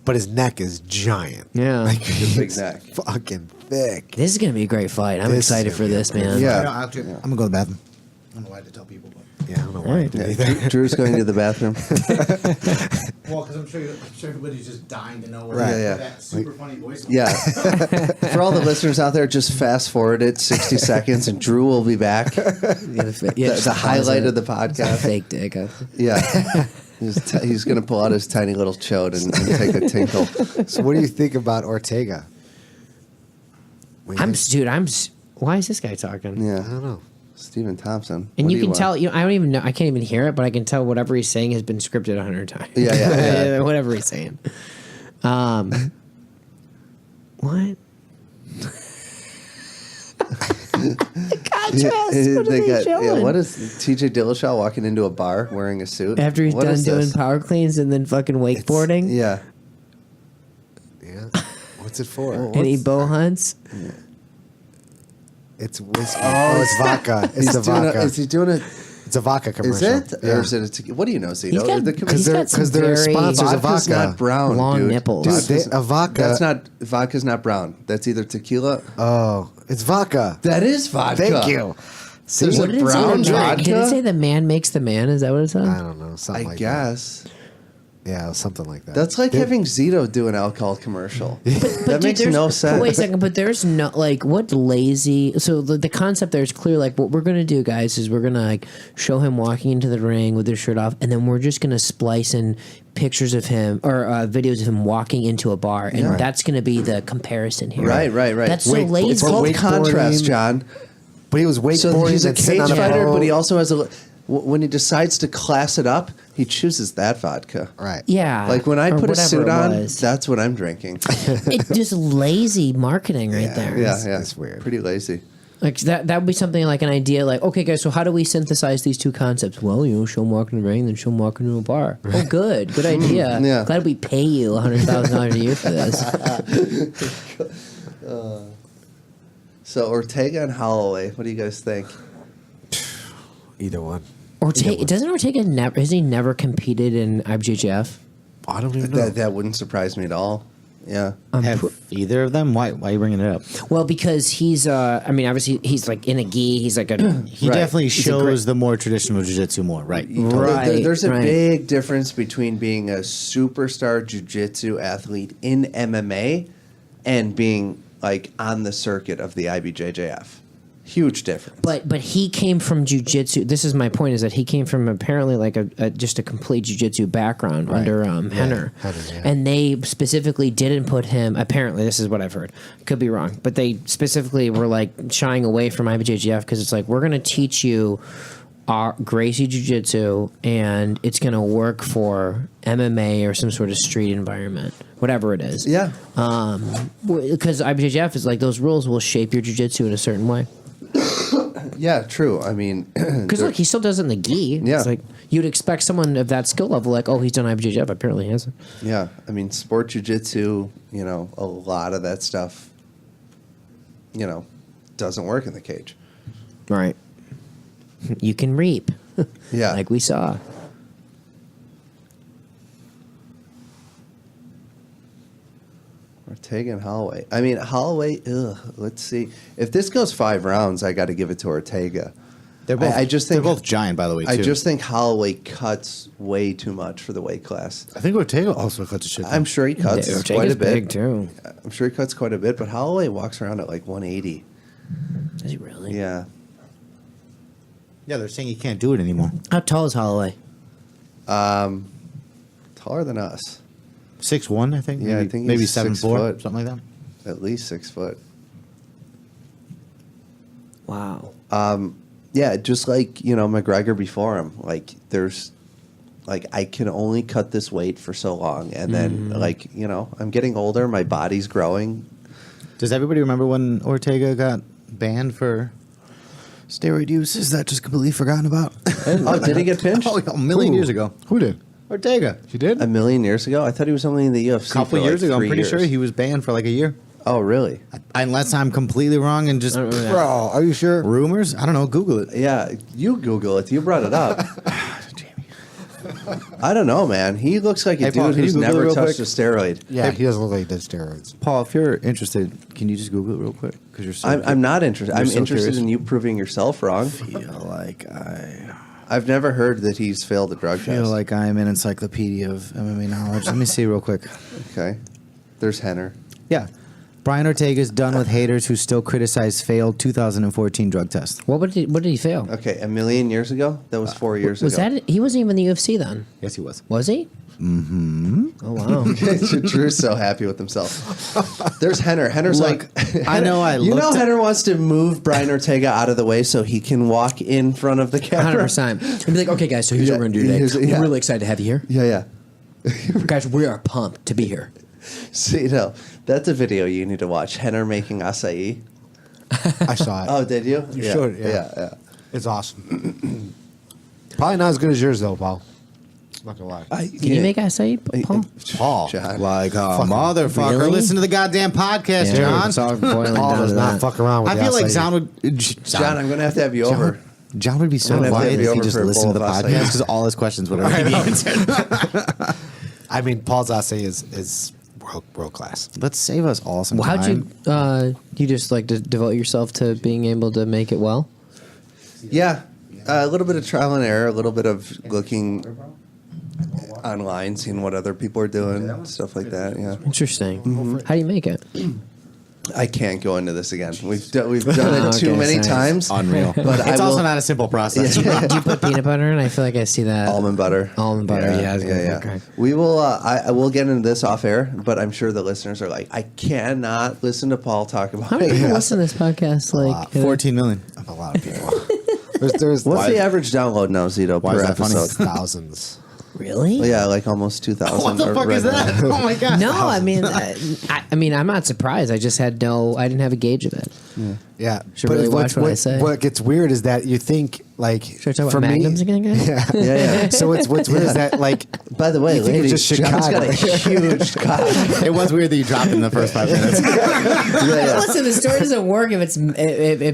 But his neck is giant. Yeah. Like, Big it's neck. fucking thick. This is going to be a great fight. I'm This is excited gonna for be this, man. Yeah. I'm gonna go to the bathroom. I don't know why to tell people, but Yeah, I don't know why I did Yeah, either. Drew's going to the bathroom. well, because I'm sure everybody's just dying to know where Right. Yeah. that super funny voice. Yeah. For all the listeners out there, just fast forward it 60 seconds and Drew will be back. The highlight of the podcast. Fake dick. Yeah. He's going to pull out his tiny little chode and take a tinkle. So, what do you think about Ortega? What do you think? Why is this guy talking? Yeah. I don't know. Stephen Thompson. And What you do can want? tell, I don't even know, I can't even hear it, but I can tell whatever he's saying has been scripted 100 times. Yeah. Whatever he's saying. What? What is TJ Dillashaw walking into a bar wearing a suit? After he's What done is doing this? power cleans and then fucking wakeboarding Yeah. Yeah. What's it for? and he bow hunts. It's whiskey. Oh, it's vodka. It's He's the doing vodka. is he doing it? It's a vodka Is commercial. it? Yeah. Or is it a tequila? What do you know, Zito? He's got- Because he's got some they're very- sponsors of Vodka's vodka. not brown, Long dude. nipples. Dude, Vodka's- a vodka. Vodka's not brown. That's either tequila. Oh, it's vodka. That is vodka. Thank you. See, There's What did it say? brown The man- vodka? Did it say the man makes the man? Is that what it said? I don't know. Something I like guess. that. Yeah, something like that. That's like They- having Zito do an alcohol commercial. But That dude, makes there's- no sense. Wait a second, but there's no like what lazy. So the concept there is clear. Like what we're gonna do, guys, is we're gonna like show him walking into the ring with his shirt off, and then we're just gonna splice in pictures of him or videos of him walking into a bar, and Yeah. that's gonna be the comparison here. Right. That's so Wait, lazy. It's called wakeboarding- contrast, John. But he was wakeboarding. So he's a and sitting cage on a fighter, boat. but he also has a. When he decides to class it up, he chooses that vodka. Right. Yeah, Like when I or put a whatever suit it on, was. that's what I'm drinking. It's just lazy marketing right there. Yeah, It's weird. Pretty lazy. Like that would be something like an idea like, okay guys, so how do we synthesize these two concepts? Well, show him walking in the ring, then show him walking into a bar. Oh good idea. Yeah. Glad we pay you $100,000 a year for this. So Ortega and Holloway, what do you guys think? Either one. Doesn't Ortega never has he never competed in IBJJF? I don't even know. That wouldn't surprise me at all. Yeah. Have either of them? Why are you bringing it up? Well, because he's I mean obviously he's like in a gi, he's like a He Right. definitely He's a shows the more traditional jiu-jitsu more, right? Right, There's a right. big difference between being a superstar jiu-jitsu athlete in MMA and being like on the circuit of the IBJJF. Huge difference. But he came from jujitsu. This is my point: is that he came from apparently like just a complete jujitsu background under Henner, Henner, yeah. and they specifically didn't put him. Apparently, this is what I've heard. Could be wrong, but they specifically were like shying away from IBJJF because it's like we're going to teach you our Gracie Jiu-Jitsu, and it's going to work for MMA or some sort of street environment, whatever it is. Yeah. Because IBJJF is like those rules will shape your Jiu-Jitsu in a certain way. Yeah, true. I mean, Because look, he still does it in the gi. Yeah. It's like you'd expect someone of that skill level, like, oh, he's done IBJJF. Apparently, he hasn't. yeah, I mean, sport jiu-jitsu, a lot of that stuff, doesn't work in the cage. Right. You can reap. Yeah. Like we saw. Ortega and Holloway. I mean, Holloway, let's see. If this goes 5 rounds, I got to give it to Ortega. They're both. I just think they're both giant, by the way. Too. I just think Holloway cuts way too much for the weight class. I think Ortega also cuts a shit. I'm sure he cuts Yeah, quite Ortega's a bit. big, too. I'm sure he cuts quite a bit, but Holloway walks around at like 180. Is he really? Yeah. Yeah, they're saying he can't do it anymore. How tall is Holloway? Taller than us. 6'1", I think. Yeah, I maybe, think maybe he's 7'4", 6 foot. something like that. At least 6 foot. Wow. Yeah, just like, McGregor before him. Like, there's, like, I can only cut this weight for so long. And then, like, I'm getting older. My body's growing. Does everybody remember when Ortega got banned for Steroid use, is that just completely forgotten about? Oh, did he get pinched? Oh, a million years ago. Who did? Ortega. She did? A million years ago? I thought he was only in the UFC A couple for years like ago. I'm 3 pretty years. sure he was banned for like a year. Oh, really? Unless I'm completely wrong and just Bro, are you sure? rumors. I don't know. Google it. Yeah, you Google it. You brought it up. I don't know, man. He looks like a Hey, Paul, dude can you who's Google it never real touched quick? a steroid. Yeah, he doesn't look like he did steroids. Paul, if you're interested, can you just Google it real quick? Because you're so. I'm not interested. You're I'm so interested curious. in you proving yourself wrong. Feel like I I've never heard that he's failed a drug feel test. like I'm an encyclopedia of MMA knowledge. Let me see real quick. Okay. There's Henner. Yeah. Brian Ortega's done with haters who still criticize failed 2014 drug test. What did he fail? Okay, a million years ago? That was 4 years Was ago. that he wasn't even in the UFC then? Yes, he was. Was he? Mm-hmm. Oh wow. Drew's so happy with himself. There's Henner. Henner's Look, like, I know I You know, looked at- Henner wants to move Brian Ortega out of the way so he can walk in front of the camera. 100%. And be like, okay, guys, so here's Yeah, what we're gonna do today. here's- yeah. We're really excited to have you here, Yeah, yeah. guys. We are pumped to be here. See, no, that's a video you need to watch. Henner making acai. I saw it. Oh, did you? You yeah. should, yeah. It's awesome. Probably not as good as yours, though, Paul. Not gonna lie. Can you make acai, Paul? Paul. John. Like a motherfucker. Really? Listen to the goddamn podcast, Yeah, John. it's all boiling Paul down does to not that. fuck around with I the feel like acai. John would. John, I'm going to have you over. John would be so I'm gonna have to quiet have you if he over just for a listened to the bowl of acai. podcast because all his questions would already be answered. I mean, Paul's acai is world class. Let's save us all some Well, time. how'd you just like to devote yourself to being able to make it well? Yeah, a little bit of trial and error, a little bit of looking online, seeing what other people are doing, stuff like that. Yeah, Interesting. How do you make it? I can't go into this again. We've done it Okay, too many sorry. times. Unreal. But It's I also will- not a simple process. Do you put peanut butter in? I feel like I see that. Almond butter. Almond butter, yeah, I was gonna- yeah. okay. We will. I will get into this off air, but I'm sure the listeners are like, I cannot listen to Paul talk about How many people it. listen to this podcast? Like 14 million. A lot of people. there's What's the average download now, Zito, Why per is that funny? episode? thousands. really? Well, yeah, like almost 2,000. What the fuck right is now. that? Oh my god. No, I mean, I mean, I'm not surprised. I just had I didn't have a gauge of it. Yeah, Should really watch what I say. What gets weird is that you think like Should I talk for about me- magnums again, guys? Yeah, Yeah, yeah. So what's weird is that like By the way, You think it's ladies, just John's got a Chicago. huge cock. It was weird that you dropped in the first 5 minutes. Listen, the story doesn't work if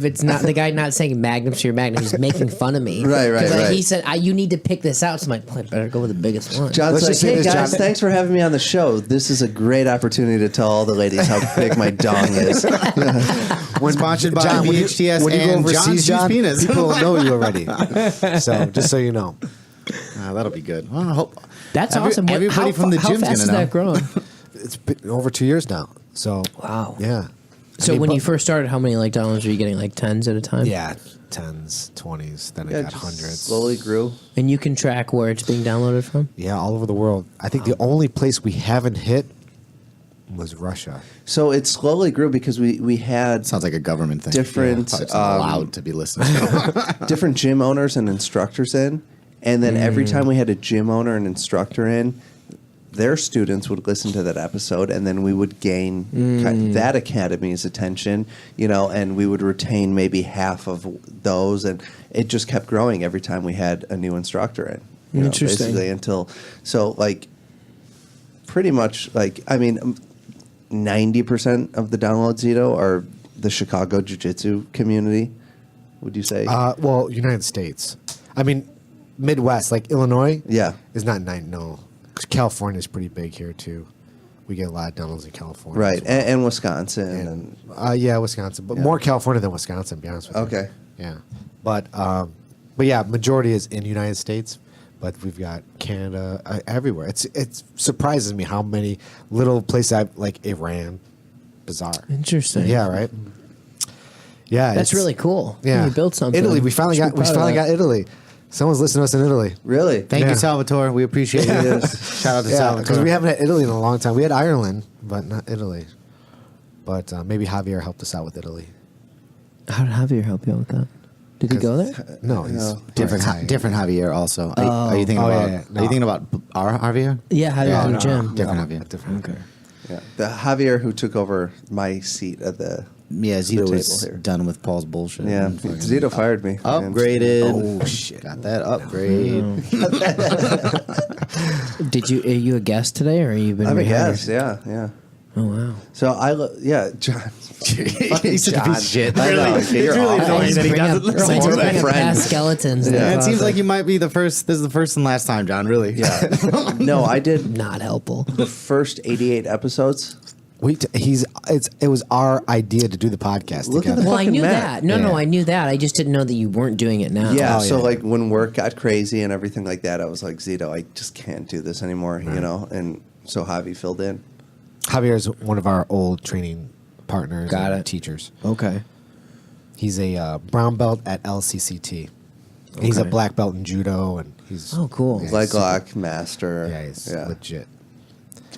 it's not the guy not saying magnum to your magnum. He's making fun of me. Right, right, 'Cause, like, right. He said, you need to pick this out. So I'm like, well, I better go with the biggest one. John's Let's like, just say hey this, guys, John. thanks for having me on the show. This is a great opportunity to tell all the ladies how big my dong is. when Sponsored by John, when you- VHTS when you go and overseas, John's John, Penis. people will know you already. So just so you know, That'll be good. Well, I hope That's every- awesome. Everybody from the how gym's fast gonna know. is that growing? it's been over 2 years now. So Wow. yeah. So I mean, when but- you first started, how many like downloads were you getting? Like tens at a time? yeah, 10s, 20s, then Yeah, it got just hundreds. slowly grew. And you can track where it's being downloaded from? Yeah, all over the world. I think the only place we haven't hit was Russia. So it slowly grew because we had Sounds like a government thing. Different, Probably not allowed to be listening. different gym owners and instructors in, and then every time we had a gym owner and instructor in, their students would listen to that episode, and then we would gain that academy's attention, and we would retain maybe half of those, and it just kept growing every time we had a new instructor in. Interesting. Basically until pretty much 90% of the downloads, are the Chicago Jiu-Jitsu community. Would you say? Well, United States. I mean, Midwest, like Illinois. Yeah. is not nine. No, California is pretty big here too. We get a lot of downloads in California, Right, as well. and Wisconsin. And, Yeah, Wisconsin, but more California than Wisconsin. To be honest with you. Okay. Yeah, but yeah, majority is in United States, but we've got Canada everywhere. It surprises me how many little places like Iran, bizarre. Interesting. Yeah, right. Yeah, That's it's- really cool. Yeah, You built something. Italy, we finally Should be proud of that. got Italy. Someone's listening to us in Italy. really? Thank Yeah. you, Salvatore. We appreciate you. Shout out to Yeah, Salvatore. because we haven't had Italy in a long time. We had Ireland, but not Italy. But maybe Javier helped us out with Italy. How did Javier help you out with that? Did he go there? No, he's No. different, Thai. different Javier. Also, are you thinking Oh, about? yeah, yeah. Are No. you thinking about our Javier? Yeah, Javier's in the no, gym. Different No, Javier. different. Okay. Yeah. The Javier who took over my seat at the Yeah, to the Zito was table here. done with Paul's bullshit. Yeah, And fucking Zito fired me. Upgraded. Oh shit! Got that upgrade. Are you a guest today, or you been? I'm a rehired? guest. Yeah. Oh wow. So John. Fucking He's such a piece of shit. I know. You're awful. Always that he bring up- doesn't always listen to bring my up friends. past skeletons. in the Yeah, it seems closet. like you might be the first. This is the first and last time, John. Really. Yeah. No, I did not helpful. the first 88 episodes. It was our idea to do the podcast Look at together. the Well, I fucking knew Matt. that. No, Yeah. I knew that. I just didn't know that you weren't doing it now. Yeah, Oh, so yeah. like when work got crazy and everything like that, I was like, Zito, I just can't do this anymore, you know? And so Javi filled in. Javier is one of our old training partners Got and it. teachers. Okay. He's a brown belt at LCCT. He's a Okay. black belt in judo, and he's Oh, cool. Yeah, Leg he's super- lock, master. Yeah, he's legit.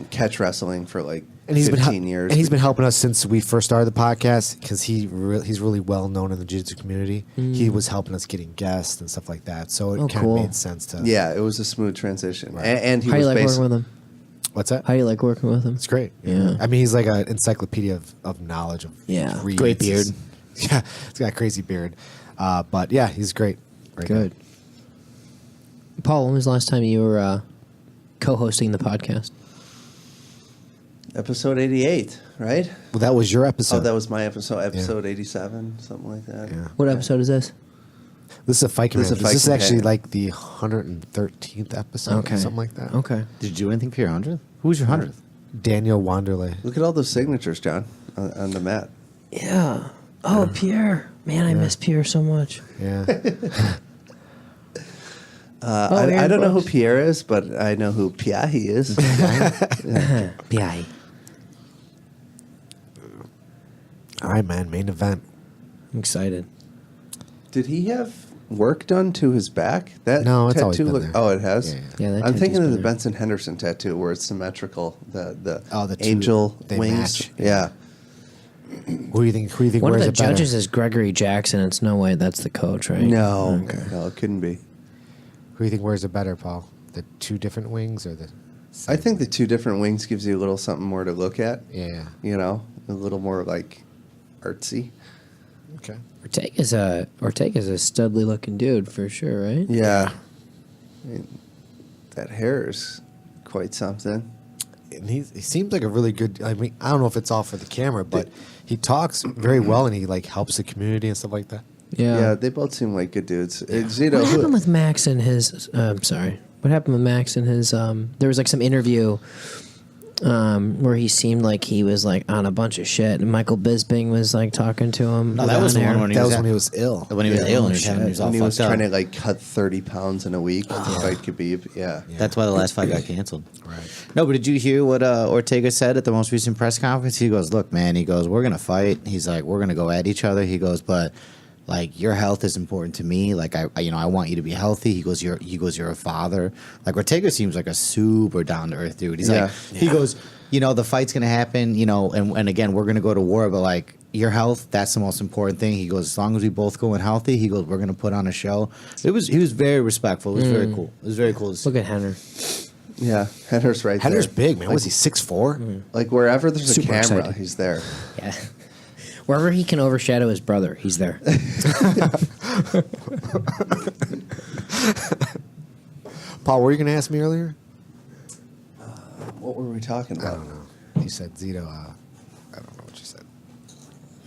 Catch wrestling for like And he's 15 been years. and he's been helping us since we first started the podcast because he's really well known in the jiu-jitsu community. He was helping us getting guests and stuff like that, so it Oh, kind cool. of made sense to. Yeah, it was a smooth transition. Right. And he How do was you like working basically with him? What's that? How do you like working with him? It's great. Yeah. I mean, he's like an encyclopedia of knowledge of Yeah. reads. Great beard. Yeah, he's got a crazy beard. But yeah, he's great. Very Good. Paul, when was the last time you were co-hosting the podcast? episode 88, right? Well, that was your episode. Oh, that was my episode 87, something like that. Yeah. What episode is this? This is a fight This is a companion. fight This is actually companion. like the 113th episode, Okay. something like that. Okay. Did you do anything for your 100th? Who was your 100th? Daniel Wanderley. Look at all those signatures, John, on the mat. Yeah. Oh, Pierre. Man, I miss Pierre so much. Yeah. I Aaron don't know who Brooks. Pierre is, but I know who Piahi is. Pierre. All right, man. Main event. I'm excited. Did he have work done to his back? That No, it's always tattoo been there. Oh, it has. Yeah, Yeah, that I'm tattoo's thinking of been the there. Benson Henderson tattoo where it's symmetrical. The The two, angel they wings. match. Yeah. Who do you think? Who do you think One of wears the it better? judges is Gregory Jackson. It's no way that's the coach, right? No, Okay. no, it couldn't be. Who do you think wears it better, Paul? The two different wings or the? I think the two different wings gives you a little something more to look at. Yeah. You know, a little more like artsy. Okay. Ortega's a studly looking dude for sure, right? Yeah. I mean, that hair is quite something. And he seems like a really good. I mean, I don't know if it's all for the camera, but he talks very well and he like helps the community and stuff like that. Yeah, they both seem like good dudes. Zito, What happened with Max and his? I'm sorry. What happened with Max and his? There was like some interview where he seemed like he was like on a bunch of shit, and Michael Bisbing was like talking to him. No, that was the on one air. when he That was was at- when he was ill. When he was Yeah, ill and oh, he was all when he was fucked up. trying to like cut 30 pounds in a week to fight Khabib. Yeah. That's why the last fight got canceled. Right. No, but did you hear what Ortega said at the most recent press conference? He goes, "Look, man," he goes, "we're gonna fight." He's like, "We're gonna go at each other." He goes, "But like your health is important to me. Like I want you to be healthy." He goes, "You're a father." Like Ortega seems like a super down to earth dude. He's Yeah. like, he goes, the fight's gonna happen, and again we're gonna go to war, but like your health, that's the most important thing. He goes, as long as we both go in healthy, he goes, we're gonna put on a show. He was very respectful. It was very cool. It was very cool to see. Look at Henner. Yeah. Hender's right Hender's there. big, man. Was he 6'4"? Like wherever there's Super a camera, excited. he's there. Yeah. Wherever he can overshadow his brother, he's there. Paul, what were you going to ask me earlier? What were we talking I about? don't know. You said Zito. I don't know what you said.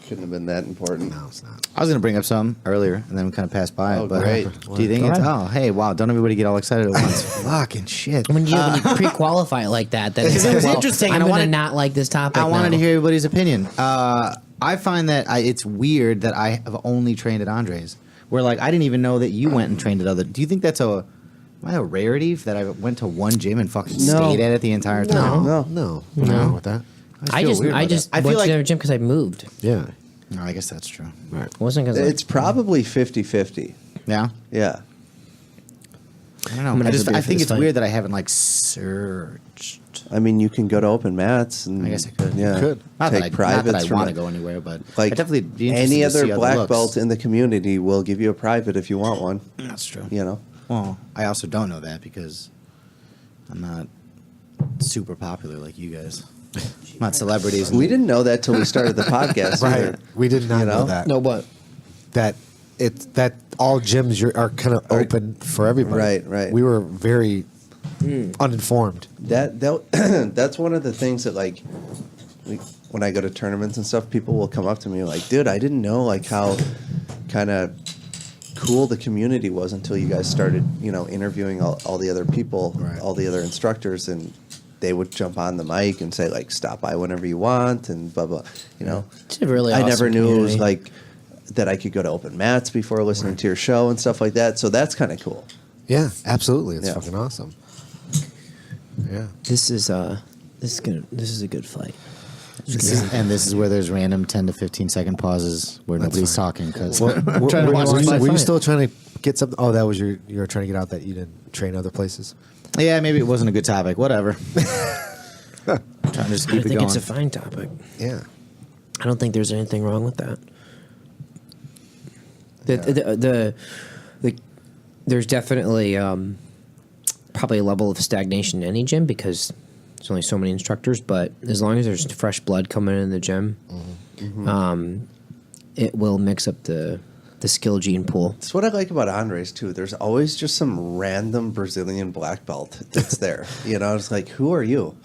Couldn't have been that important. No, it's not. I was gonna bring up some earlier, and then we kind of passed by Oh, it. But great. do you think Go it's? ahead. Oh, hey, wow! Don't everybody get all excited at once? Fucking shit! When you pre-qualify it like that, then it's It like, was well, interesting, I'm and I going to wanted- not like this topic. I wanted now. to hear everybody's opinion. I find that it's weird that I have only trained at Andre's. Where like I didn't even know that you went and trained at other. Do you think that's am I a rarity that I went to one gym and fucking stayed at it the entire time? No. No. Nothing wrong with that. I feel just weird about that. I went feel to like the other gym because I moved. Yeah. No, I guess that's true. Right. It wasn't because It's probably 50-50. Yeah, Yeah. I don't I'm know. gonna I have a beer I for think this it's fight. weird that I haven't like searched. I mean, you can go to open mats. And, I guess I could. Yeah. Could. Not Take that I privates from want to it. go anywhere, but Like I'd definitely be interested any to other see other black looks. belt in the community will give you a private if you want one. That's true. You know. Well, I also don't know that because I'm not super popular like you guys. Not celebrities. We didn't know that till we started the podcast. Right. either. We did not You know know? that. No, but That all gyms are kind of open for everybody. Right, right. We were very uninformed. That's one of the things that like when I go to tournaments and stuff, people will come up to me like, dude, I didn't know like how kind of cool the community was until you guys started, interviewing all the other people, all the other instructors, and they would jump on the mic and say like, stop by whenever you want and blah blah. it's a really I awesome never knew it was community. like that I could go to open mats before listening to your show and stuff like that. So that's kind of cool. Yeah, absolutely. It's Yeah. fucking awesome. Yeah. This is a good fight. This is where there's random 10 to 15 second pauses where nobody's talking because Were trying to watch the fight. you still trying to get something? Oh, that was you were trying to get out that you didn't train other places? Yeah, maybe it wasn't a good topic. Whatever. Trying to just I keep it think going. it's a fine topic. Yeah. I don't think there's anything wrong with that. There's definitely probably a level of stagnation in any gym because there's only so many instructors. But as long as there's fresh blood coming in the gym, it will mix up the skill gene pool. That's what I like about Andres too. There's always just some random Brazilian black belt that's there. It's like, who are you?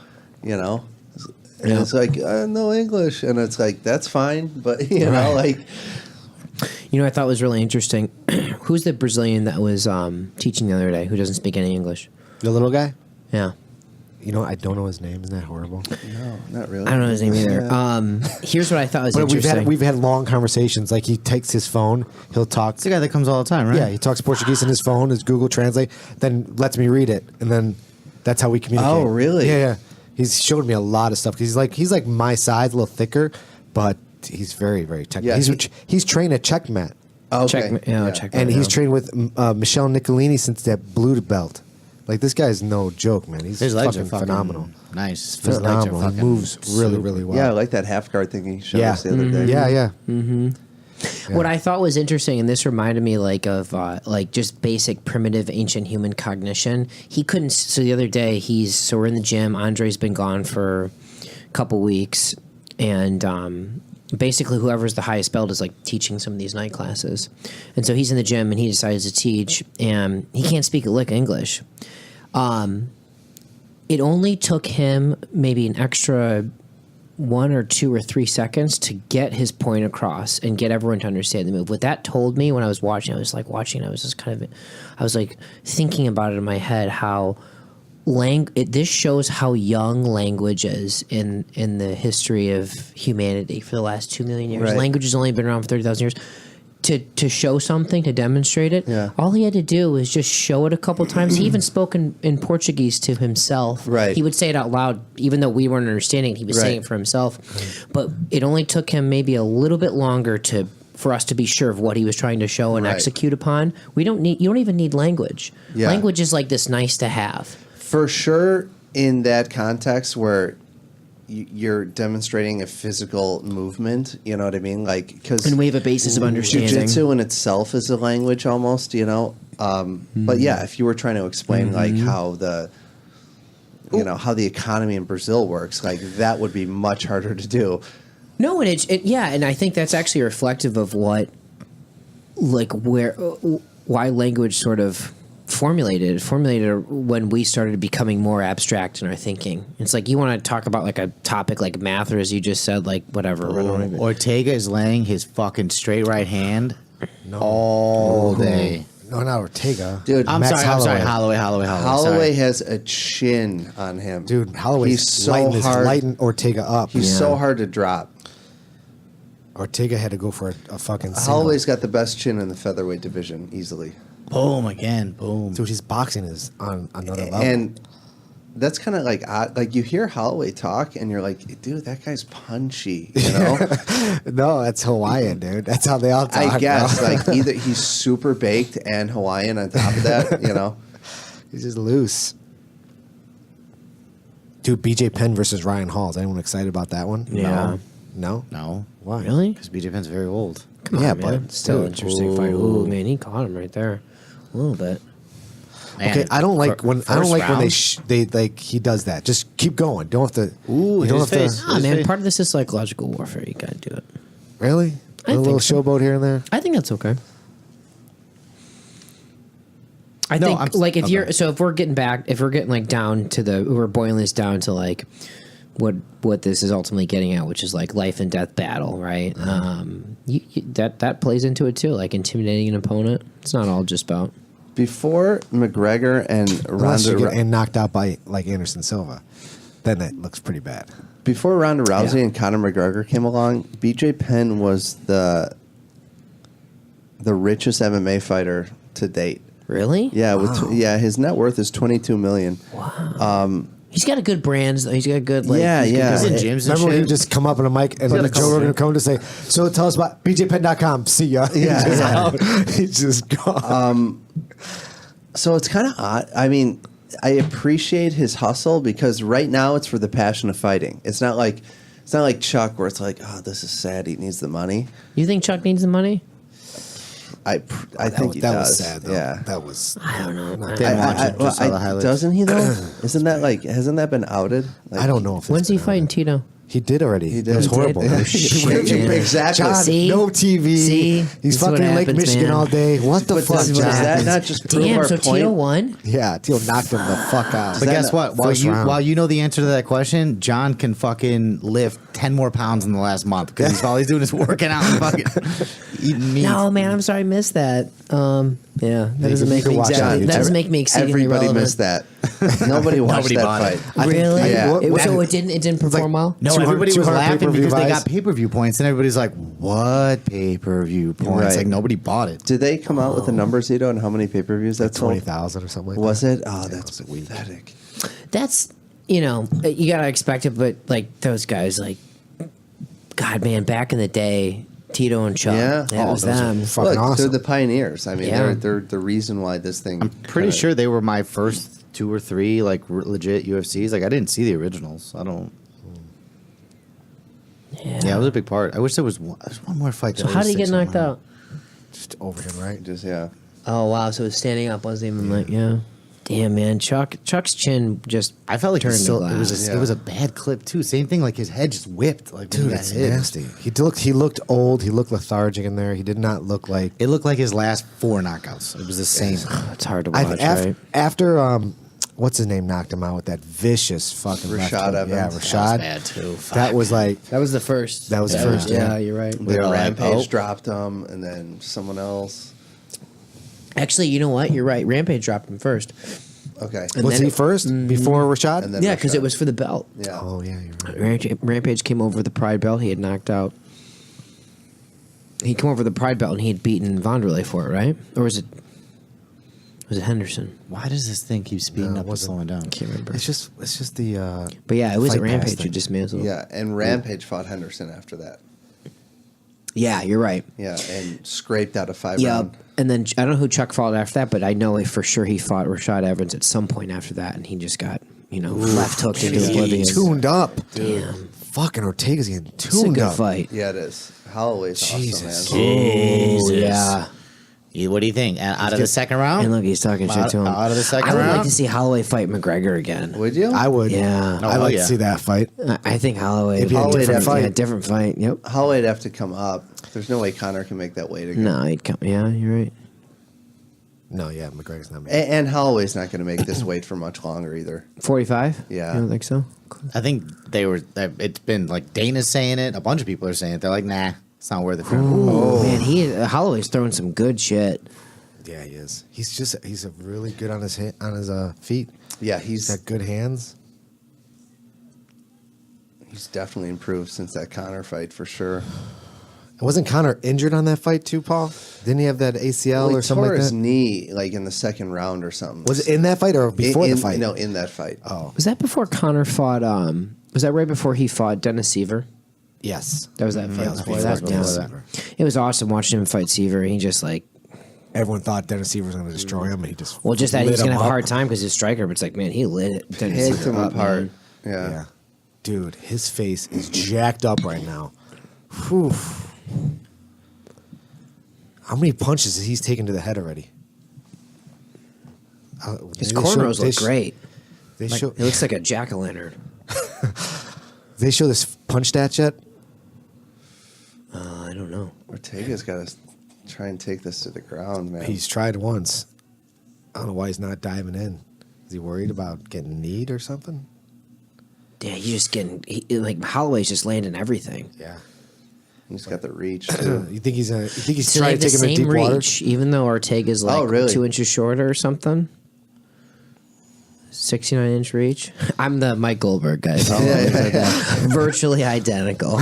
And it's like, no English, and it's like, that's fine, but like. I thought was really interesting. Who's the Brazilian that was teaching the other day who doesn't speak any English? The little guy? Yeah. I don't know his name. Isn't that horrible? No, not really. I don't know his name either. Here's what I thought was interesting. We've had long conversations. Like he takes his phone, he'll talk. It's the guy that comes all the time, right? Yeah, he talks Portuguese in his phone, his Google Translate, then lets me read it, and then that's how we communicate. Oh, really? Yeah. He's showed me a lot of stuff. He's like my size, a little thicker, but he's very, very technical. Yeah, he's trained at Checkmat, Okay. Check and he's trained with Michelle Nicolini since that blue belt. Like this guy's no joke, man. He's His legs fucking are phenomenal. Nice. His Phenomenal. legs are He moves really, super. really well. Yeah, I like that half guard thing he showed Yeah. us the other day. Yeah. What I thought was interesting, and this reminded me of just basic primitive ancient human cognition. He couldn't. So the other day, we're in the gym. Andre's been gone for a couple weeks, and basically whoever's the highest belt is like teaching some of these night classes, and so he's in the gym and he decides to teach, and he can't speak a lick of English. It only took him maybe an extra 1 or 2 or 3 seconds to get his point across and get everyone to understand the move. What that told me when I was watching, I was thinking about it in my head how this shows how young language is in the history of humanity for the last 2 million years. Right. Language has only been around for 30,000 years. To show something, to demonstrate it, all he had to do was just show it a couple times. He even spoke in Portuguese to himself. Right. He would say it out loud, even though we weren't understanding it. He was saying it for himself. But it only took him maybe a little bit longer for us to be sure of what he was trying to show and execute upon. You don't even need language. Yeah. Language is like this nice to have. For sure, in that context where you're demonstrating a physical movement, you know what I mean? Like, because And we have a basis of understanding. jiu-jitsu in itself is a language almost, But yeah, if you were trying to explain like how how the economy in Brazil works, like that would be much harder to do. No, and and I think that's actually reflective of why language sort of formulated when we started becoming more abstract in our thinking. It's like you want to talk about like a topic like math, or as you just said, like whatever. Ortega is laying his fucking straight right hand all day. No, not Ortega. Dude, I'm Max sorry. Holloway. Holloway. Holloway has a chin on him. Dude, Holloway's He's so hard. lighting Ortega up. He's so hard to drop. Ortega had to go for a fucking single. Holloway's got the best chin in the featherweight division, easily. Boom again. Boom. Dude, his boxing is on another level. And that's kind of like odd. Like you hear Holloway talk, and you're like, dude, that guy's punchy. No, that's Hawaiian, dude. That's how they all talk. I guess bro. like either he's super baked and Hawaiian on top of that. He's just loose. Dude, BJ Penn versus Ryan Hall. Is anyone excited about that one? Yeah. No? No. Why? Really? Because BJ Penn's very old. Come on, Yeah, man. but Still dude, interesting fight. Ooh, man, he caught him right there a little bit. Okay, I don't like when they like he does that. Just keep going. Don't have to. Ooh, you don't his have face. to. Oh, man, part of this is psychological warfare. You gotta do it. Really? I A think little so. showboat here and there. I think that's okay. I No, think I'm- like if okay. you're so if we're getting like down to we're boiling this down to like what this is ultimately getting at, which is like life and death battle, right? That plays into it too, like intimidating an opponent. It's not all just about. Before McGregor and Unless you Ronda, get knocked out by like Anderson Silva, then that looks pretty bad. before Ronda Rousey Yeah. and Conor McGregor came along, BJ Penn was the richest MMA fighter to date. Really? Yeah, his net worth is $22 million. He's got a good brands. He's got good like. Yeah, he's got yeah. good- He's in gyms and Remember when shit. he just come up on a mic and got then a Joe couple- Rogan would come to say, so tell us about bjpenn.com. See ya. Yeah, He's just yeah. out. He's just gone. So it's kind of odd. I mean, I appreciate his hustle because right now it's for the passion of fighting. It's not like Chuck where it's like, oh, this is sad. He needs the money. You think Chuck needs the money? I think he that does. was sad though. Yeah. That was. I don't know. Didn't watch it, just saw the highlights. Doesn't he though? Isn't that like? Hasn't that been outed? Like, I don't know if it's When's he been fighting out. Tito? He did already. He did. It was He horrible. did. Oh, Shit, man. Exactly. John, See? no TV. See? He's This is what fucking Lake happens, Michigan man. all day. What the But fuck, does John? that not just prove Damn. our So point? Tito won. Yeah, Teal knocked him the fuck out. But that guess not- what? first round. While you know the answer to that question, John can fucking lift 10 more pounds in the last month because all he's doing is working out and fucking eating meat. No, man. I'm sorry, I missed that. Yeah, that doesn't you make can me watch exactly. it on That doesn't YouTube. make me exceedingly Everybody relevant. missed that. Nobody watched Nobody that bought it. fight. Really? Yeah. So it didn't perform well. No, 200 everybody was 200 laughing pay-per-view because they buys. got pay-per-view points, and everybody's like, "What pay-per-view points?" Right. Like nobody bought it. Did they come out with the numbers, Ito, and how many pay-per-views that's sold? 20,000 or something like Was that. it? Oh, Yeah, that's it was a week. pathetic. That's you gotta expect it, but like those guys, like God, man, back in the day, Tito and Chuck, Yeah. that was those are them. fucking Look, awesome. they're the pioneers. I mean, Yeah. they're the reason why this thing. I'm pretty sure they were my first 2 or 3 like legit UFCs. Like I didn't see the originals. I don't. Yeah, it was a big part. I wish there was one more fight. So how did he get knocked out? Just over him, right? Just yeah. Oh wow, so it was standing up wasn't even like Damn man, Chuck's chin just I felt like turned to it glass. was Yeah. it was a bad clip too. Same thing, like his head just whipped. Like when he Dude, got it's hit. nasty. He looked old. He looked lethargic in there. He did not look like. It looked like his last 4 knockouts. It was the same. It's hard to watch, right? After what's his name knocked him out with that vicious fucking left Rashad hook. Evans. Yeah, That was Rashad. bad, too. That was like That was the first. That was the first, yeah. you're right. Then were like, Rampage oh. dropped him, and then someone else. Actually, you know what? You're right. Rampage dropped him first. Okay. And was then he it- first before Rashad? And then Yeah, because it Rashad. was for the belt. Yeah. Oh yeah, you're right. Rampage came over the Pride belt. He had knocked out. He came over the Pride belt and he had beaten Vonderlei for it, right? Or was it Henderson? Why does this thing keep speeding No, it up and wasn't. slowing down? Can't remember. It's just the. But yeah, it was Fight at Rampage Pass who thing. dismantled. Yeah, and Rampage fought Henderson after that. Yeah, you're right. Yeah, and scraped out a 5 Yeah, round. and then I don't know who Chuck fought after that, but I know for sure he fought Rashad Evans at some point after that, and he just got left hooked into oblivion. tuned up. Damn, Fucking Ortega's getting it's a tuned good up. fight. Yeah, it is. Holloway's Jesus. awesome, man. Oh yeah, What do you think? Out of the second round? and look, he's talking shit to him. Out of the second I would like round? to see Holloway fight McGregor again. Would you? I would. Yeah. I'd Oh, like yeah. to see that fight. I think Holloway. It'd be a different fight. Yeah, different fight. Yep. Holloway'd have to come up. There's no way Connor can make that weight again. No, he'd come. Yeah, you're right. No, yeah, McGregor's not. And Holloway's not going to make this weight for much longer either. 45. Yeah. You don't think so? I think they were. It's been like Dana's saying it. A bunch of people are saying it. They're like, nah, it's not worth it for him. Oh man, Holloway's throwing some good shit. Yeah, he is. He's a really good on his feet. Yeah, He's got good hands. he's definitely improved since that Connor fight for sure. Wasn't Connor injured on that fight too, Paul? Didn't he have that ACL Well, or he something tore like his that? knee like in the second round or something. Was it in that fight or before the fight? No, in that fight. Oh, Was that before Connor fought? Was that right before he fought Dennis Seaver? yes. That was that fight. Yeah, it was before before that. Dennis Yeah. Seaver. It was awesome watching him fight Seaver. He just like, Everyone thought Dennis Seaver was going to destroy him, and he just just that lit he's gonna him have a up. hard time because his striker. But it's like, man, he lit it. Dennis Picked Seaver him up, apart. man. Yeah. Yeah, dude, his face is jacked up right now. Whew. How many punches has he taken to the head already? His cornrows look great. They show. It looks like a jack-o'-lantern. They show this punch stats yet? I don't know. Ortega's got to try and take this to the ground, man. He's tried once. I don't know why he's not diving in. Is he worried about getting kneed or something? Yeah, you're just getting like Holloway's just landing everything. Yeah. He's got the reach too. You think he's So they trying to have take the him in same deep water? reach, even though Ortega's like Oh, really? 2 inches shorter or something. 69-inch reach. I'm the Mike Goldberg guy. So virtually identical.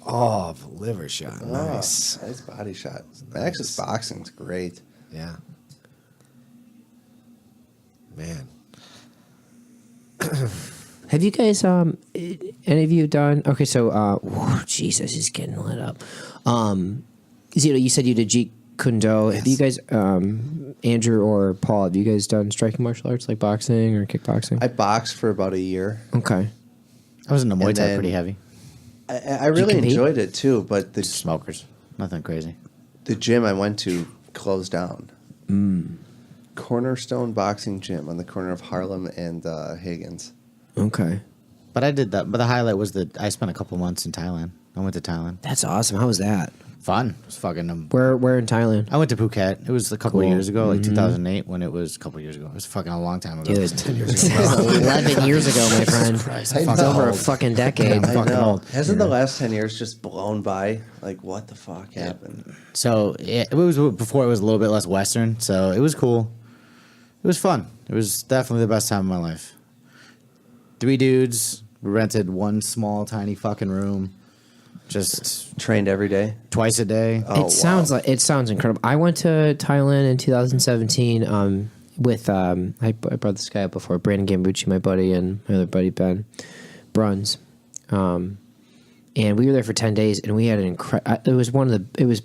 Oh, liver shot. Nice. Nice body shot. Max's boxing's great. Yeah. Man. Have you guys, any of you done? Okay, so, Jesus, he's getting lit up. You said you did Jeet Kune Do. Yes. Have you guys, Andrew or Paul, have you guys done striking martial arts like boxing or kickboxing? I boxed for about a year. Okay. I was in the Muay And Thai then- pretty heavy. I really compete? enjoyed it too, but Smokers. Nothing crazy. the gym I went to closed down. Cornerstone Boxing Gym on the corner of Harlem and Higgins. Okay. But I did that. But the highlight was that I spent a couple months in Thailand. I went to Thailand. That's awesome. How was that? Fun. It was fucking. Where in Thailand? I went to Phuket. It was a couple Cool. years ago, like 2008, when it was a couple years ago. It was fucking a long time ago. Dude, 11 years ago, my friend. Christ, It's fucking over a old. fucking decade. I fucking know. old. Hasn't the last 10 years just blown by? Like, what the fuck happened? So it was before it was a little bit less Western. So it was cool. It was fun. It was definitely the best time of my life. 3 dudes. We rented one small, tiny fucking room. Just Trained every day? twice a day. Oh, It sounds incredible. I went to Thailand in 2017 with I brought this guy up before, Brandon Gambucci, my buddy, and my other buddy Ben Bruns, and we were there for 10 days, and we had an incredible. It was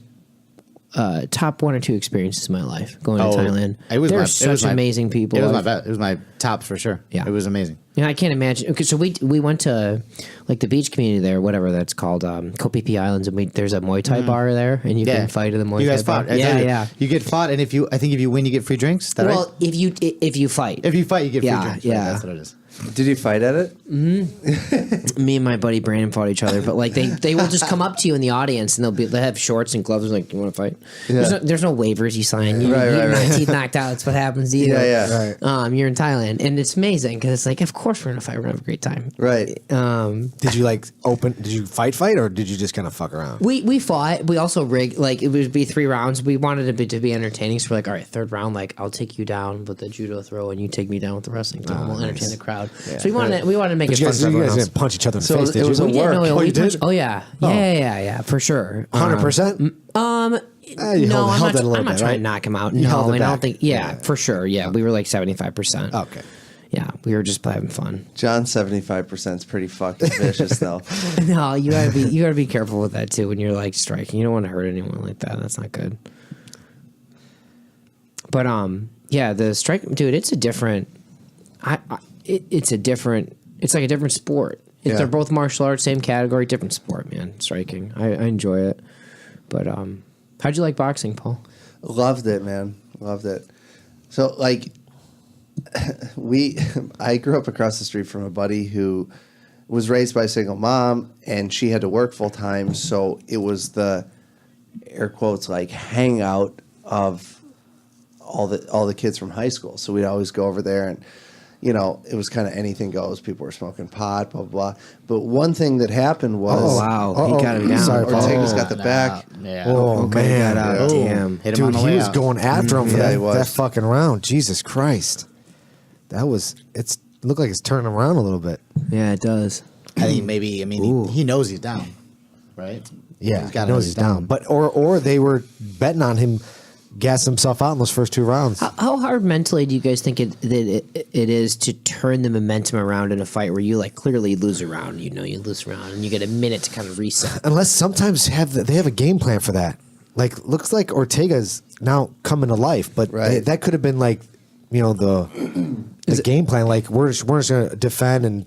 top 1 or 2 experiences of my life going to Thailand. There's such amazing people. It was my best. It was my tops for sure. Yeah. It was amazing. Yeah, I can't imagine. Okay, so we went to like the beach community there, whatever that's called, Koh Phi Phi Islands, and there's a Muay Thai bar there, and you can fight in the Muay Thai You guys bar. fought. I Yeah, told you. yeah. You get fought, and I think if you win, you get free drinks. Is that Well, right? if you fight, If you fight, you get free Yeah, drinks. yeah. Right, that's what it is. Did you fight at it? me and my buddy Brandon fought each other, but like they will just come up to you in the audience and they have shorts and gloves and like, you want to fight? There's no waivers you sign. You Right, get right, your right. teeth knocked out. That's what happens to you. Yeah, yeah. You're in Thailand, and it's amazing because it's like, of course we're gonna fight. We're gonna have a great time. Right. Did you did you fight, or did you just kind of fuck around? We fought. We also rigged, like, it would be 3 rounds. We wanted it to be entertaining. So we're like, all right, 3rd round, like, I'll take you down with the judo throw and you take me down with the wrestling throw. And we'll entertain the crowd. So we wanted to make But it fun for you everyone guys else. didn't punch each other in the So face, it did was you? a We did, work. no, Oh, we you did? punched- oh, yeah. Yeah, for sure. 100%? You No, held that a little I'm not bit, trying right? to knock him out. You held No, it and I don't back. think, for sure. Yeah, we were like 75%. Okay. Yeah, we were just having fun. John 75% is pretty fucking vicious, though. No, you gotta be careful with that too when you're like striking. You don't want to hurt anyone like that. That's not good. But yeah, the strike, dude. It's a different. It's like a different sport. Yeah. They're both martial arts, same category, different sport, man. Striking, I enjoy it. But how'd you like boxing, Paul? Loved it, man. Loved it. So, like, I grew up across the street from a buddy who was raised by a single mom, and she had to work full time. So it was the air quotes like hangout of all the kids from high school. So we'd always go over there, and it was kind of anything goes. People were smoking pot, blah blah blah. But one thing that happened was, Oh wow, he got him down. Sorry, Paul. Ortega's got the back. Yeah. Oh, man. got out. Oh. Damn. Hit him on Dude, the way he was out. going after him for Yeah, he that was. fucking round. Jesus Christ. It looked like it's turning around a little bit. Yeah, it does. I think maybe. I mean, he knows he's down, right? Yeah, He's he gotta know knows he's down. But or they were betting on him gas himself out in those first 2 rounds. How hard mentally do you guys think it is to turn the momentum around in a fight where you like clearly lose a round? You lose a round and you get a minute to kind of reset. Unless sometimes they have a game plan for that. Like, looks like Ortega's now coming to life, but Right. that could have been like, the game plan. Like, we're just going to defend and,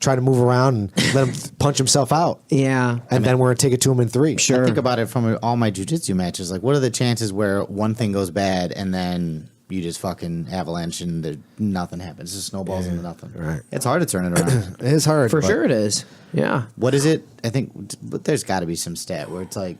try to move around and let him punch himself out. Yeah. And then we're going to take it to him in 3. I think about it from all my jiu-jitsu matches. Like, what are the chances where one thing goes bad and then you just fucking avalanche and nothing happens? It just snowballs into nothing. Right. It's hard to turn it around. It is hard. For but- sure it is. Yeah. What is it? I think, but there's got to be some stat where it's like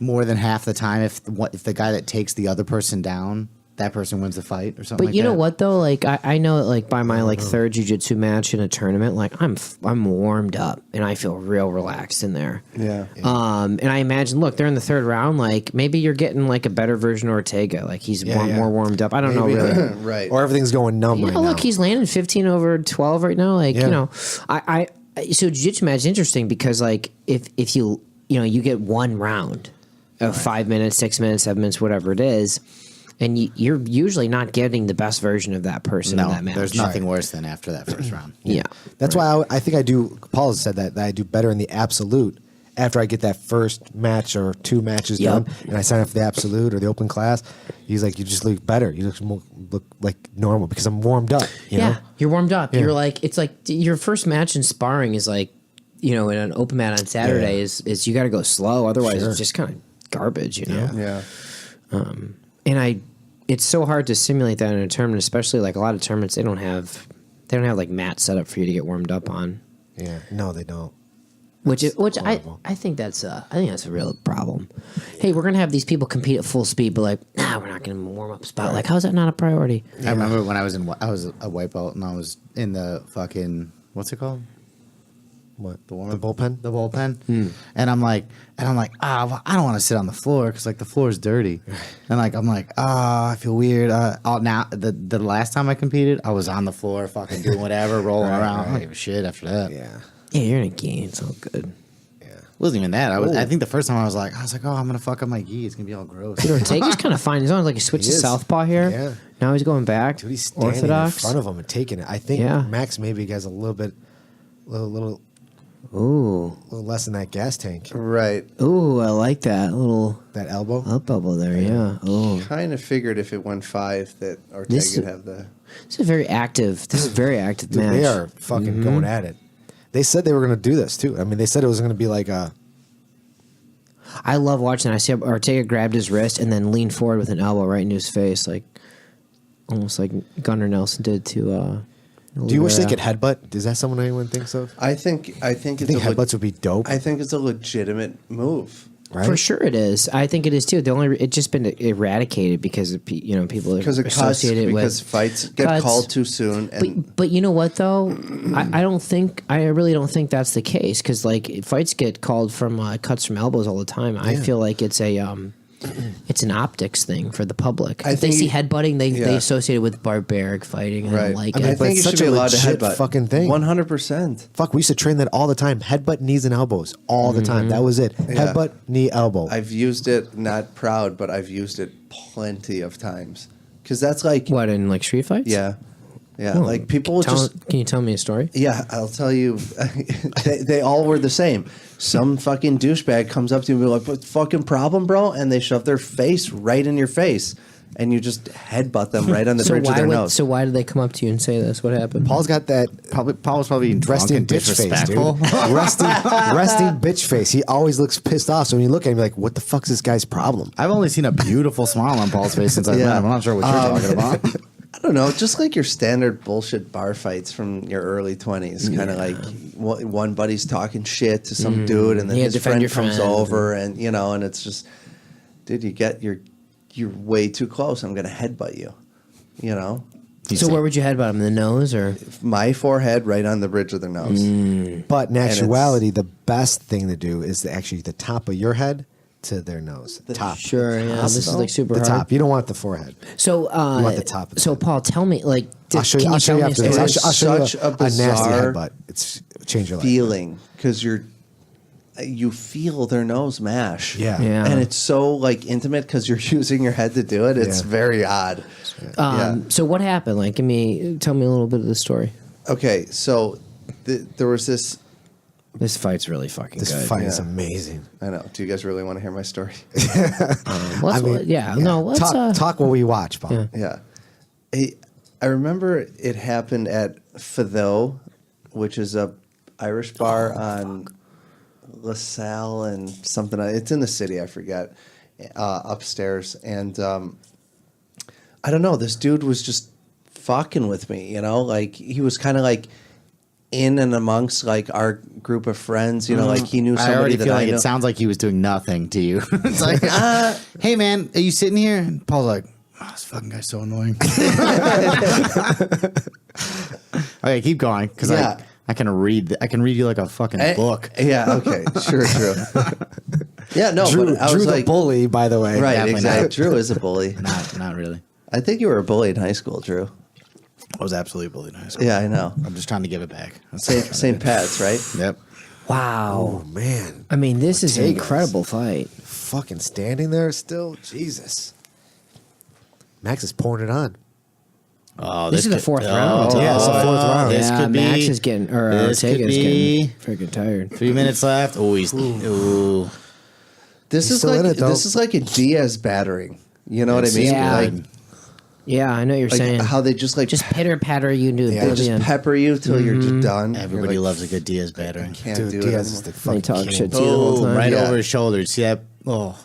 more than half the time if the guy that takes the other person down, that person wins the fight or something. But like you know that. what though? Like I know like by my like third jiu-jitsu match in a tournament, like I'm warmed up and I feel real relaxed in there. Yeah. And I imagine, look, they're in the third round. Like maybe you're getting like a better version of Ortega. Like he's more warmed up. I don't know really. Right. Or everything's going numb right Look, now. he's landing 15 over 12 right now. Like Yeah. you know, so jiu-jitsu match is interesting because like if you you get one round of 5 minutes, 6 minutes, 7 minutes, whatever it is. And you're usually not getting the best version of that person in No, that match. there's nothing worse than after that first round. Yeah. That's why I think I do. Paul has said that I do better in the absolute after I get that first match or 2 matches Yep. done, and I sign up for the absolute or the open class. He's like, you just look better. You look like normal because I'm warmed up. You know? You're warmed up. Yeah. You're like, it's like your first match in sparring is like, in an open mat on Saturday is you got to go slow. Otherwise, Sure. it's just kind of garbage, you know? Yeah. And it's so hard to simulate that in a tournament, especially like a lot of tournaments, they don't have like mats set up for you to get warmed up on. Yeah. No, they don't. Which horrible. I think that's a real problem. Hey, we're gonna have these people compete at full speed, but like, we're not gonna warm up spot. Like, how's that not a priority? I remember when I was a white belt and I was in the fucking, what's it called? What? The bullpen? The bullpen. And I'm like, I don't want to sit on the floor because like the floor is dirty. And like I'm like, I feel weird. Now the last time I competed, I was on the floor, fucking doing whatever, rolling around. I don't give a shit after that. Yeah. Yeah, you're in a game. It's all good. It wasn't even that. I think the first time I was like, oh, I'm gonna fuck up my gi. It's gonna be all gross. Ortega's kind of fine. He's on like he switched to is. southpaw here. Yeah. Now he's going back. Dude, he's standing orthodox. in front of him and taking it. I think Yeah. Max maybe has a little Ooh, less in that gas tank. Right. ooh, I like that little That elbow. up bubble there. Yeah. Oh, Kind of figured if it went 5 that Ortega This- would have the. this is a very active. This is a very active Dude, match. they are fucking going at it. They said they were going to do this too. I mean, they said it was going to be like a. I love watching that. I see Ortega grabbed his wrist and then leaned forward with an elbow right into his face, like almost like Gunnar Nelson did to. Do you wish they Oliveira. could headbutt? Is that someone anyone thinks of? I think I it's think a headbutts would be dope. I think it's a legitimate move. Right? For sure, it is. I think it is too. It's just been eradicated because of people Because of cuts, associated because with fights get cuts. called too soon. And But you know what though, I really don't think that's the case because like fights get called from cuts from elbows all the time. I feel like it's it's an optics thing for the public. I If they think see you- headbutting, they yeah. associate it with barbaric fighting. And I right. don't like I mean, it. but I think it's you such should be a allowed to legit headbutt. fucking thing. 100%. Fuck, we used to train that all the time. Headbutt, knees, and elbows all the time. That was it. Yeah. Headbutt, knee, elbow. I've used it, not proud, but I've used it plenty of times. Because that's like, What in like street fights? yeah. Yeah. Like people will just. Can you tell me a story? Yeah, I'll tell you. they all were the same. Some fucking douchebag comes up to you and be like, "What's the fucking problem, bro?" And they shove their face right in your face, and you just headbutt them right on the bridge of their nose. So why did they come up to you and say this? What happened? Paul's got that Paul was probably drunk resting and bitch face, disrespectful. dude. resting bitch face. He always looks pissed off. So when you look at him, you're like, what the fuck's this guy's problem? I've only seen a beautiful smile on Paul's face since I've Yeah. met him. I'm not sure what you're talking about. I don't know, just like your standard bullshit bar fights from your early 20s. Kind of like one buddy's talking shit to some dude, and then Yeah, his defend friend your comes friend. over, and and it's just, dude, you're way too close. I'm gonna headbutt you. You know, So where would you headbutt him? In the nose or? my forehead right on the bridge of their nose. But in it's- actuality, the best thing to do is actually the top of your head to their nose. The top. Sure, yeah. This is like super The hard. top. You don't want the forehead. So, want the top of the so head. Paul, tell me, like, I'll show you. can I'll show you tell me after a this. story? I'll show you Such a a nasty bizarre headbutt. It's change your life. Feeling, because you feel their nose mash. Yeah. Yeah. And it's so like intimate because you're using your head to do it. It's Yeah. very odd. Yeah. So what happened? Like, tell me a little bit of the story. Okay, so there was this. This fight's really fucking This good. fight is Yeah. amazing. I know. Do you guys really want to hear my story? Let's Talk while we watch, Paul. Yeah. Yeah. I remember it happened at Fado, which is a Irish bar on LaSalle and something. It's in the city. I forget. Upstairs, and I don't know. This dude was just fucking with me. Like he was kind of like in and amongst like our group of friends. Like he knew somebody I already that feel I like know. it sounds like he was doing nothing to you. It's like, hey man, are you sitting here? And Paul's like, this fucking guy's so annoying. Okay, keep going because Yeah. I can read. I can read you like a fucking book. Yeah. Okay. Sure. True. Yeah. No. Drew, but I Drew was the like, bully, by the way. right. Definitely Exactly. not. Drew is a bully. Not really. I think you were a bully in high school, Drew. I was absolutely bullied in high school. Yeah, I know. I'm just trying to give it back. That's St. Pat's, right? Yep. Wow. Oh man, I mean, this is an Ortega's. incredible fight. fucking standing there still. Jesus. Max is pouring it on. Oh, This is the fourth round. yeah, it's the fourth round. This Yeah, could be. Max is getting, or this could Ortega's be getting freaking tired. 3 minutes left. Oh, he's. Ooh. This He's is still like in it, though. this is like a Diaz battering. You know what I mean? Yeah. Like, Yeah, I know what you're saying. how they just like Just pitter patter you into they just oblivion. pepper you till you're just done. Everybody You're like, loves a good Diaz battering. Can't Dude, do it Diaz is anymore. the They fucking talk king. shit to you the whole Boom! time. Right Yeah. over his shoulder. See that? Oh,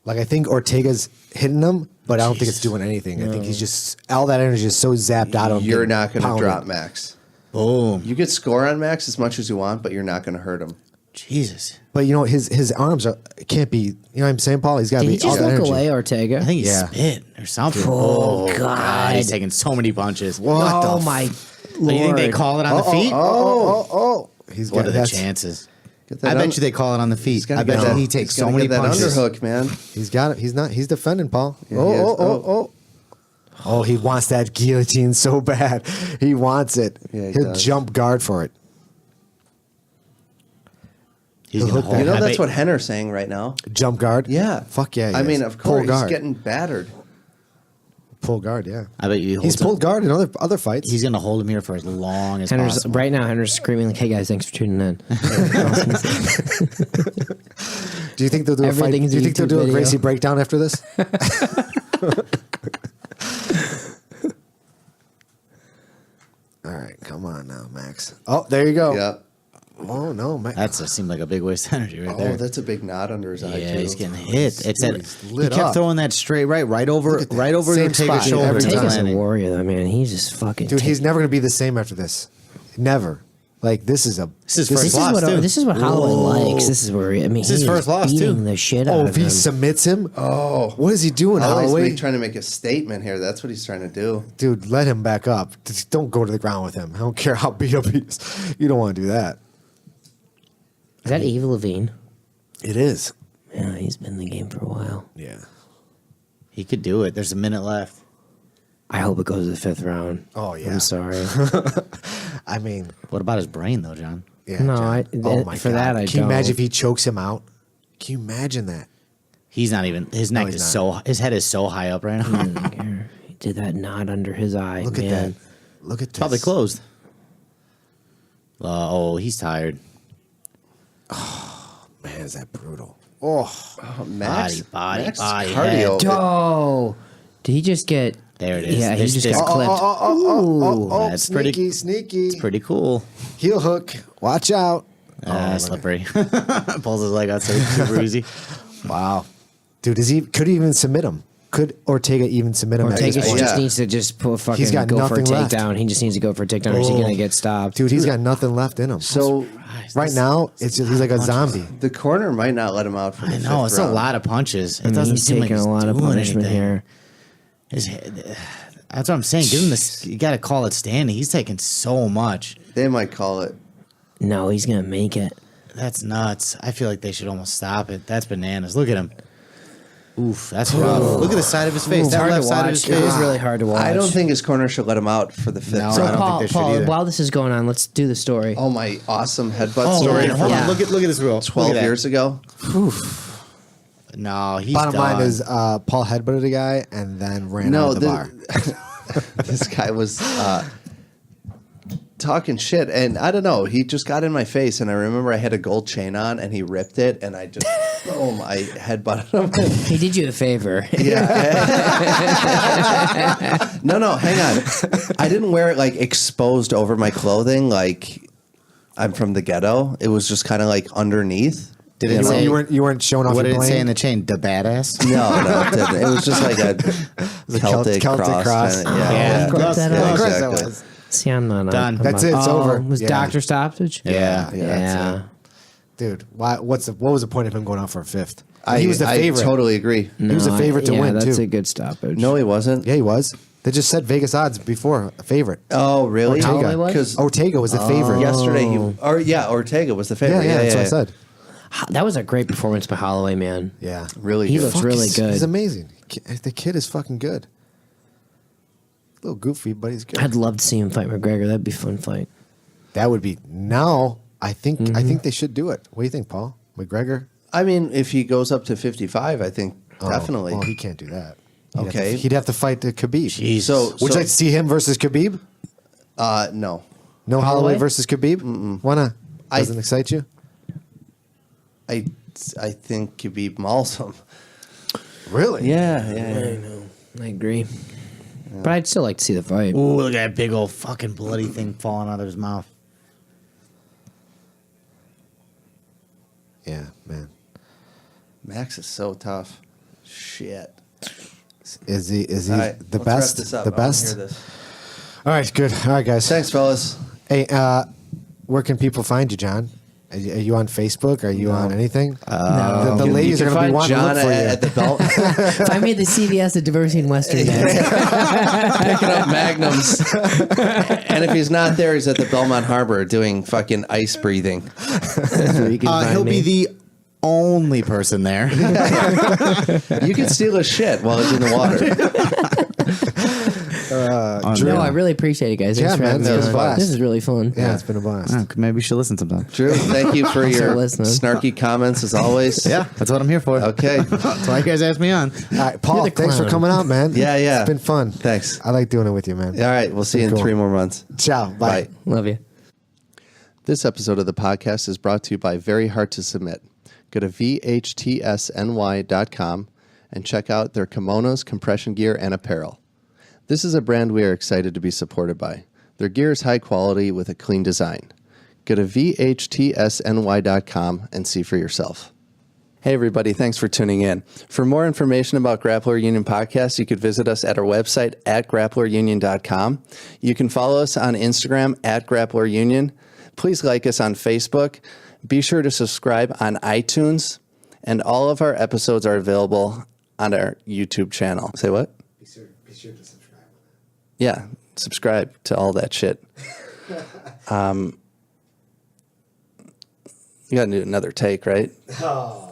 Like I think Ortega's hitting him, but I don't think it's doing anything. I think he's just all that energy is so zapped out of him. You're getting not going to pounded. drop Max. boom! You could score on Max as much as you want, but you're not going to hurt him. Jesus. But his arms are can't be. You know what I'm saying, Paul? He's got to Did be he just all that look energy. away, Ortega? I think he's Yeah. spit or something. Oh, God. He's taking so many punches. What oh the my But lord! you think they call it on the feet? He's What got are the that's- chances? Get that I bet un- you they call it on the he's feet. gotta I bet get you that- he he's takes gotta so many get that punches. underhook, man. He's got it. He's not. He's defending, Paul. Yeah, he is. Oh, he wants that guillotine so bad. He wants it. Yeah, he He'll does. jump guard for it. He's gonna Look hold. You know I that's bet- what Henner's saying right now. Jump guard. Yeah. Fuck yeah. he I mean, is. of Pull course, he's guard. getting battered. Pull guard. Yeah. I bet you. He's pulled guard in other fights. He's gonna hold him here for as long as Hender's possible. right now. Hender's screaming like, "Hey guys, thanks for tuning in." Do you think they'll do a fight? Everything's Do you think they'll do a YouTube Gracie video. breakdown after this? All right, come on now, Max. Oh, there you go. Yeah. Oh no, Max. Seemed like a big waste of energy right Oh, there. that's a big knot under his eye, Yeah, too. he's getting hit. It's that he's he lit kept up. throwing that straight right over Look at that. Ortega's Same spot shoulder. every until time. Ortega's a landing. warrior, though, man. He's just fucking. Dude, he's never gonna be the same after this. Never. Like this is a. This is first This is loss, what too. this is what Holloway likes. This is where I mean, This is he first loss, beating too. the shit Oh, out if of he him. submits him. Oh, what is he doing, Holloway's Holloway? trying to make a statement here. That's what he's trying to do. Dude, let him back up. Just don't go to the ground with him. I don't care how beat up he is. You don't want to do that. Is that Eve Levine? It is. Yeah, he's been in the game for a while. Yeah. He could do it. There's a minute left. I hope it goes to the fifth round. Oh, yeah. I'm sorry. I mean, What about his brain though, John? yeah. No, John. I- for that, I Can you don't. imagine if he chokes him out? Can you imagine that? He's not even. His neck he's is not. his head is so high up right now. He did that knot under his eye. Look man. at that. Look at this. Probably closed. Oh, he's tired. Man, is that brutal? Oh, Oh, Max, Body, Max's body, cardio. Oh, did he just get? There it is. Yeah, he This- just this- got clipped. That's sneaky, pretty- sneaky. It's pretty cool. Heel hook. Watch out. Slippery. Pulls his leg out so super easy. Wow. Dude, could he even submit him? Could Ortega even submit him? at Ortega this point? just Yeah. needs to just pull fucking He's got go for a nothing left. takedown. He just needs to go for a takedown, or he's gonna get stopped. Dude, he's got nothing left in him. So right now, it's just, he's like a zombie. the corner might not let him out for the I know fifth it's a round. lot of punches. It I mean, doesn't he's seem like taking he's a lot of doing punishment anything. here. His head, that's what I'm saying. Give him this. You got to call it standing. He's taking so much. They might call it. No, he's gonna make it. That's nuts. I feel like they should almost stop it. That's bananas. Look at him. Oof, that's rough. Look at the side of his face. It's That hard left to side of his watch. It is face. really hard to watch. I don't think his corner should let him out for the fifth No, round. So I don't Paul, think they should Paul, either. while this is going on, let's do the story. Oh, my awesome headbutt Oh, story hold from on. Look at this girl. 12 years ago. No, he's Bottom line done. is Paul headbutted a guy and then ran out No, of the bar. this guy was talking shit, and I don't know. He just got in my face, and I remember I had a gold chain on, and he ripped it, and I just boom, I headbutted him. He did you a favor. Yeah. No, hang on. I didn't wear it like exposed over my clothing, like I'm from the ghetto. It was just kind of like underneath. Did it say, You weren't showing off what your did it say bling? in the chain? Da badass? No, it didn't. It was just like a Celtic cross. cross. Kinda, Yeah. yeah. Close, that close. up. Of course Exactly. it was. See, I'm not Done. That's it. It's over. Was Yeah. doctor stoppage? Yeah. Yeah. Dude, what was the point of him going out for a fifth? I, He was the favorite. I totally agree. He was a favorite to win, that's too. a good stoppage. No, he wasn't. Yeah, he was. They just said Vegas odds before a favorite. Oh, really? Holloway was? Because Ortega was the favorite. yesterday, Ortega was the favorite. Yeah, that's what I said. That was a great performance by Holloway, man. Yeah, Really He good. looks really good. He's amazing. The kid is fucking good. A little goofy, but he's good. I'd love to see him fight McGregor. That'd be a fun fight. That would be now. I think they should do it. What do you think, Paul? McGregor? I mean, if he goes up to 55, I think definitely. Oh, he can't do that. Okay. He'd have to fight the Khabib. So, Would you like to see him versus Khabib? no. No Holloway Holloway? versus Khabib? Why not? Doesn't excite you? I think Khabib mauls him. Really? Yeah. I know. I agree. But I'd still like to see the fight. Ooh, look at that big old fucking bloody thing falling out of his mouth. Yeah, man. Max is so tough. Shit. Is he All right, the let's best? wrap this up. The I wanna best? hear this. All right, good. All right, guys. Thanks, fellas. Hey, where can people find you, John? Are you on Facebook? Are you on anything? No. The ladies You are can going to be find wanting to John look for you. at the belt, If I made the CVS at Diversity in Western Mass. picking up magnums. And if he's not there, he's at the Belmont Harbor doing fucking ice breathing. He'll be the only person there. You can steal his shit while it's in the water. No, I really appreciate it, guys. Thanks Yeah, for man, having me it was on. a blast. This is really fun. Yeah, it's been a blast. Oh, maybe we should listen sometime. Drew, thank you for your listening. snarky comments as always. Yeah, that's what I'm here for. Okay. That's why you guys asked me on. All right, Paul, the thanks for clown. coming out, man. Yeah. It's been fun. Thanks. I like doing it with you, man. All right. We'll see you in Cool. 3 more months. Ciao. Bye. Love you. This episode of the podcast is brought to you by Very Hard to Submit. Go to vhtsny.com and check out their kimonos, compression gear, and apparel. This is a brand we are excited to be supported by. Their gear is high quality with a clean design. Go to vhtsny.com and see for yourself. Hey everybody, thanks for tuning in. For more information about Grappler Union Podcast, you could visit us at our website at grapplerunion.com. You can follow us on Instagram at Grappler Union. Please like us on Facebook. Be sure to subscribe on iTunes. And all of our episodes are available on our YouTube channel. Say what? Be sure to subscribe. Yeah, subscribe to all that shit. You got to do another take, right? Oh.